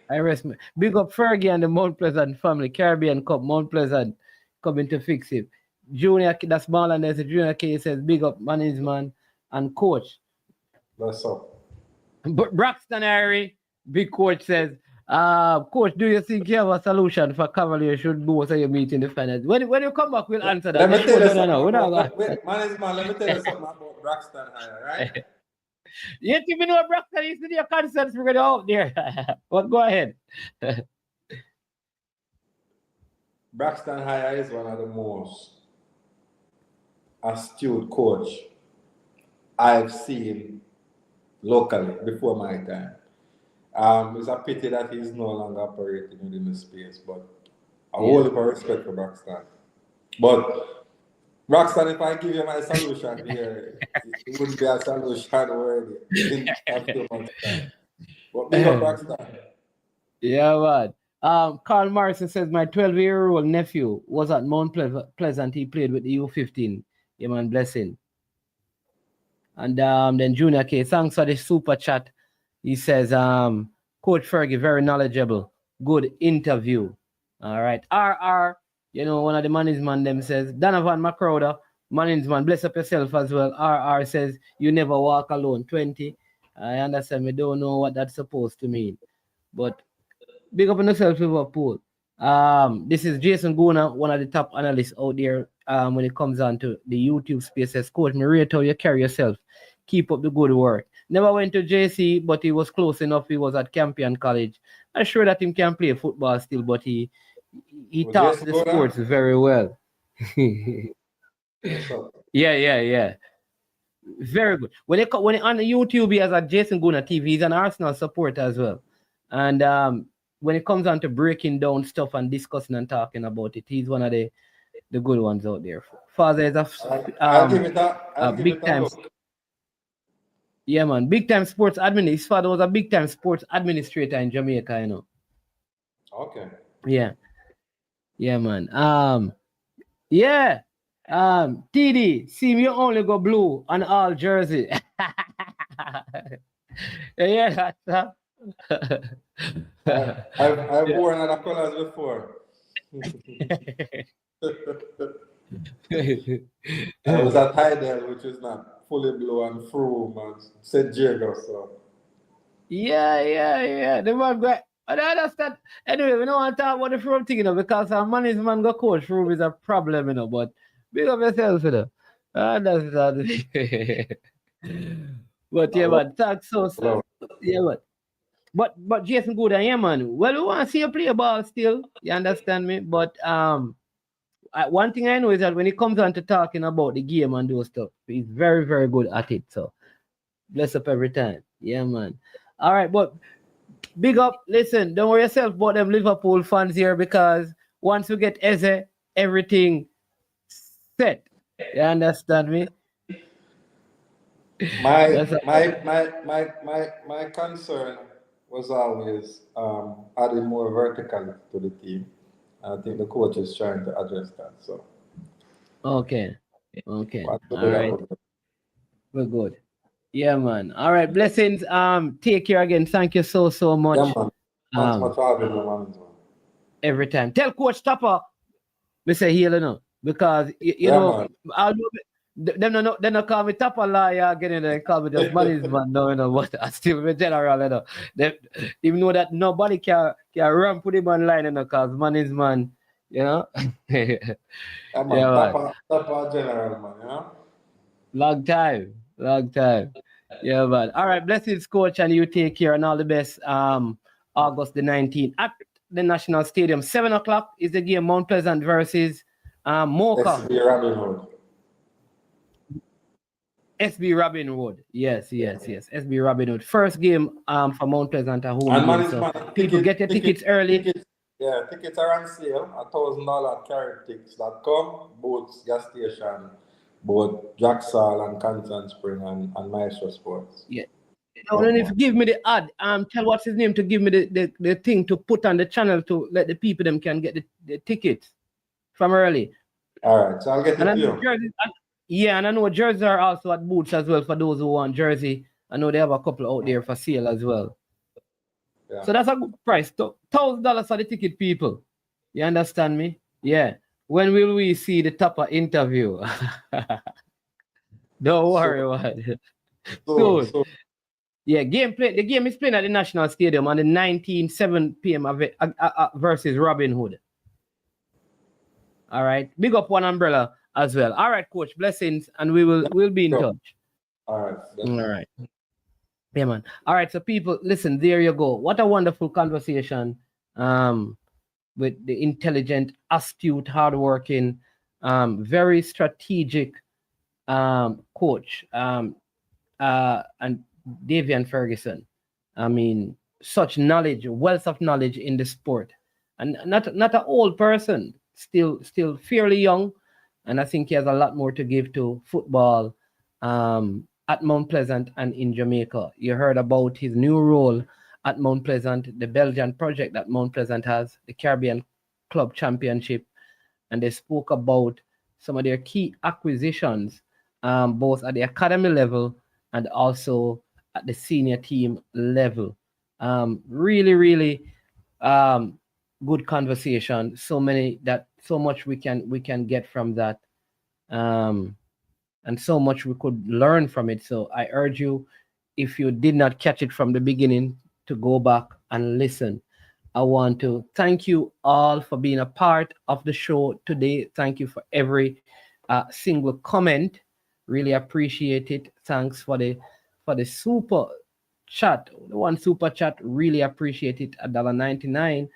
I rest me. Big up Fergie and the Mount Pleasant family, Caribbean Cup, Mount Pleasant coming to fix it. Junior, that's Marlon, there's a Junior K says, big up management and coach. That's up. But Braxton Harry, big coach says, coach, do you think you have a solution for Cavaliers should go so you meet in the finals? When you come back, we'll answer that. Let me tell you something. Management, let me tell you something about Braxton High, right? Yes, if you know Braxton, you see your concerts, we're going out there. But go ahead. Braxton High is one of the most astute coach I've seen locally before my time. It's a pity that he's no longer operating within the space, but I hold a respect for Braxton. But Braxton, if I give you my solution here, it wouldn't be a solution worthy in a few months' time. But big up Braxton. Yeah, man. Carl Morrison says, my 12-year-old nephew was at Mount Pleasant. He played with the U15. Yeah, man, blessing. And then Junior K, thanks for the super chat. He says, Coach Fergie, very knowledgeable. Good interview. All right. RR, you know, one of the management them says, Donovan McCrowder, management, bless up yourself as well. RR says, you never walk alone. 20. I understand. We don't know what that's supposed to mean. But big up on yourself, Liverpool. This is Jason Guna, one of the top analysts out there when it comes on to the YouTube spaces. Coach, me rate how you carry yourself. Keep up the good work. Never went to JC, but he was close enough. He was at Campion College. I'm sure that him can play football still, but he talks the sports very well. Yeah. Very good. When on YouTube, he has a Jason Guna TV. He's an Arsenal supporter as well. And when it comes on to breaking down stuff and discussing and talking about it, he's one of the good ones out there. Father is a big time. Yeah, man, big time sports admin. His father was a big time sports administrator in Jamaica, you know. Okay. Yeah, man. TD, see me only go blue on all jersey. Yeah, I've worn other colors before. I was at Hydel, which is not fully blue, and Froome and St. Jago, so. yeah. The man great. I don't understand. Anyway, we don't want to talk about the Froome thing, because our management go coach Froome is a problem, but big up yourself, I understand. But yeah, man, thanks so. Yeah, but Jason Good, yeah, man. Well, we want to see you play ball still. You understand me? But one thing I know is that when it comes on to talking about the game and those stuff, he's very, very good at it. So bless up every time. Yeah, man. All right, but big up. Listen, don't worry yourself about them Liverpool fans here, because once we get Eze, everything set. You understand me? My concern was always adding more vertical to the team. I think the coach is trying to address that. So okay. All right. We're good. Yeah, man. All right. Blessings. Take care again. Thank you so much. Yeah, man. Thanks much for having me, man. Every time. Tell Coach Tappa, me say healing up, because you know, I'll do it. Them no call me Tappa liar, getting there, call me just management, no, but I still be general, even though that nobody can run put him online, because management, yeah, man. Tappa general, man, Long time. Yeah, man. All right, blessings, Coach, and you take care, and all the best. August the 19th at the National Stadium, 7:00 is the game. Mount Pleasant versus Mocha. SB Robin Hood. Yes. SB Robin Hood. First game for Mount Pleasant at home. And so people get your tickets early. Tickets are on sale at $1,000 carrytickets.com, both gas station, both Jacksal and Constant Spring and Maestro Sports. Yeah. Now, and if you give me the ad, tell what's his name to give me the thing to put on the channel to let the people them can get the tickets from early. All right, so I'll get it to you. Yeah, and I know jerseys are also at Boots as well for those who want jersey. I know they have a couple out there for sale as well. Yeah. So that's a good price. $1,000 for the ticket, people. You understand me? Yeah. When will we see the Tappa interview? Don't worry about it. Good. Yeah, the game is playing at the National Stadium on the 19th, 7 p.m. versus Robin Hood. All right. Big up One Umbrella as well. All right, Coach. Blessings, and we'll be in touch. All right. All right. Yeah, man. All right, so people, listen, there you go. What a wonderful conversation with the intelligent, astute, hardworking, very strategic coach and Davian Ferguson. I mean, such knowledge, wealth of knowledge in the sport, and not an old person, still fairly young, and I think he has a lot more to give to football at Mount Pleasant and in Jamaica. You heard about his new role at Mount Pleasant, the Belgian project that Mount Pleasant has, the Caribbean Club Championship, and they spoke about some of their key acquisitions, both at the academy level and also at the senior team level. Really good conversation. So much we can get from that, and so much we could learn from it. So I urge you, if you did not catch it from the beginning, to go back and listen. I want to thank you all for being a part of the show today. Thank you for every single comment. Really appreciate it. Thanks for the super chat. The one super chat, really appreciate it. $1.99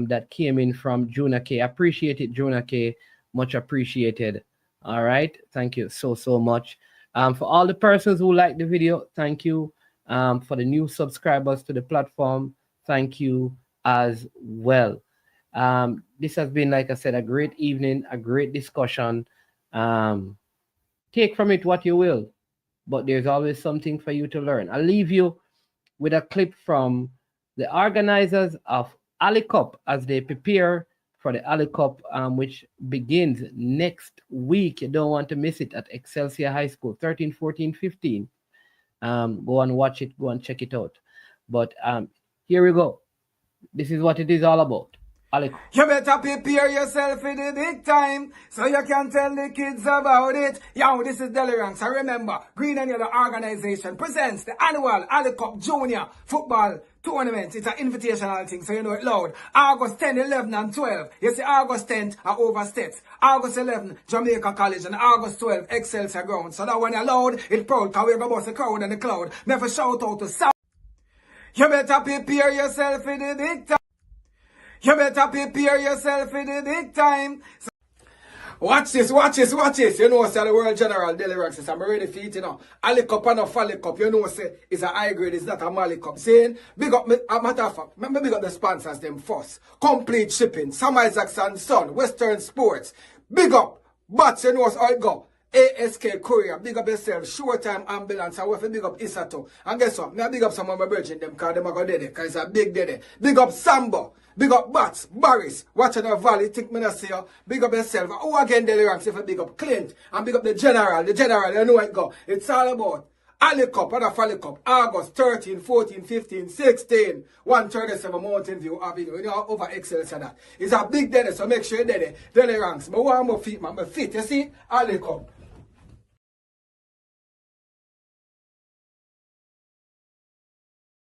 that came in from Juna K. Appreciate it, Juna K. Much appreciated. All right. Thank you so much. For all the persons who like the video, thank you. For the new subscribers to the platform, thank you as well. This has been, like I said, a great evening, a great discussion. Take from it what you will, but there's always something for you to learn. I'll leave you with a clip from the organizers of Ali Cup as they prepare for the Ali Cup, which begins next week. You don't want to miss it at Excelsior High School, 13, 14, 15. Go and watch it. Go and check it out. But here we go. This is what it is all about. Alec. You better prepare yourself for the big time so you can tell the kids about it. Yo, this is Deliranks. And remember, Green and Yellow Organization presents the annual Ali Cup Junior Football Tournament. It's an invitational thing, so you know it loud. August 10, 11, and 12. You see, August 10 are oversteps. August 11, Jamaica College, and August 12, Excelsior Ground. So that when you're loud, it's proud, because we're going to bust the crowd and the cloud. Never shout out to South. You better prepare yourself for the big time. You better prepare yourself for the big time. So watch this. You know, say the World General Deliranks. I'm ready for it, you know. Ali Cup and a Folly Cup, you know, say it's a high grade, it's not a Mali Cup. Saying, big up, a matter of fact, big up the sponsors, them first. Complete Shipping, Sam Isaacs and Son, Western Sports. Big up, but you know how it go. ASK Courier, big up yourself, Showtime Ambulance, and we have big up Isato. And guess what? I big up some of my brethren, them, because them are going to because it's a big day. Big up Sambo, big up Bats, Barris, watching the Valley, think me not see you. Big up yourself. Oh, again, Deliranks, if you big up Clint, and big up the General, you know it go. It's all about Ali Cup and a Folly Cup, August 13, 14, 15, 16, 137 Mountain View Avenue. You know, over Excelsior that. It's a big day, so make sure you're there. Deliranks, my warm up feet, man, my feet, you see? Ali Cup.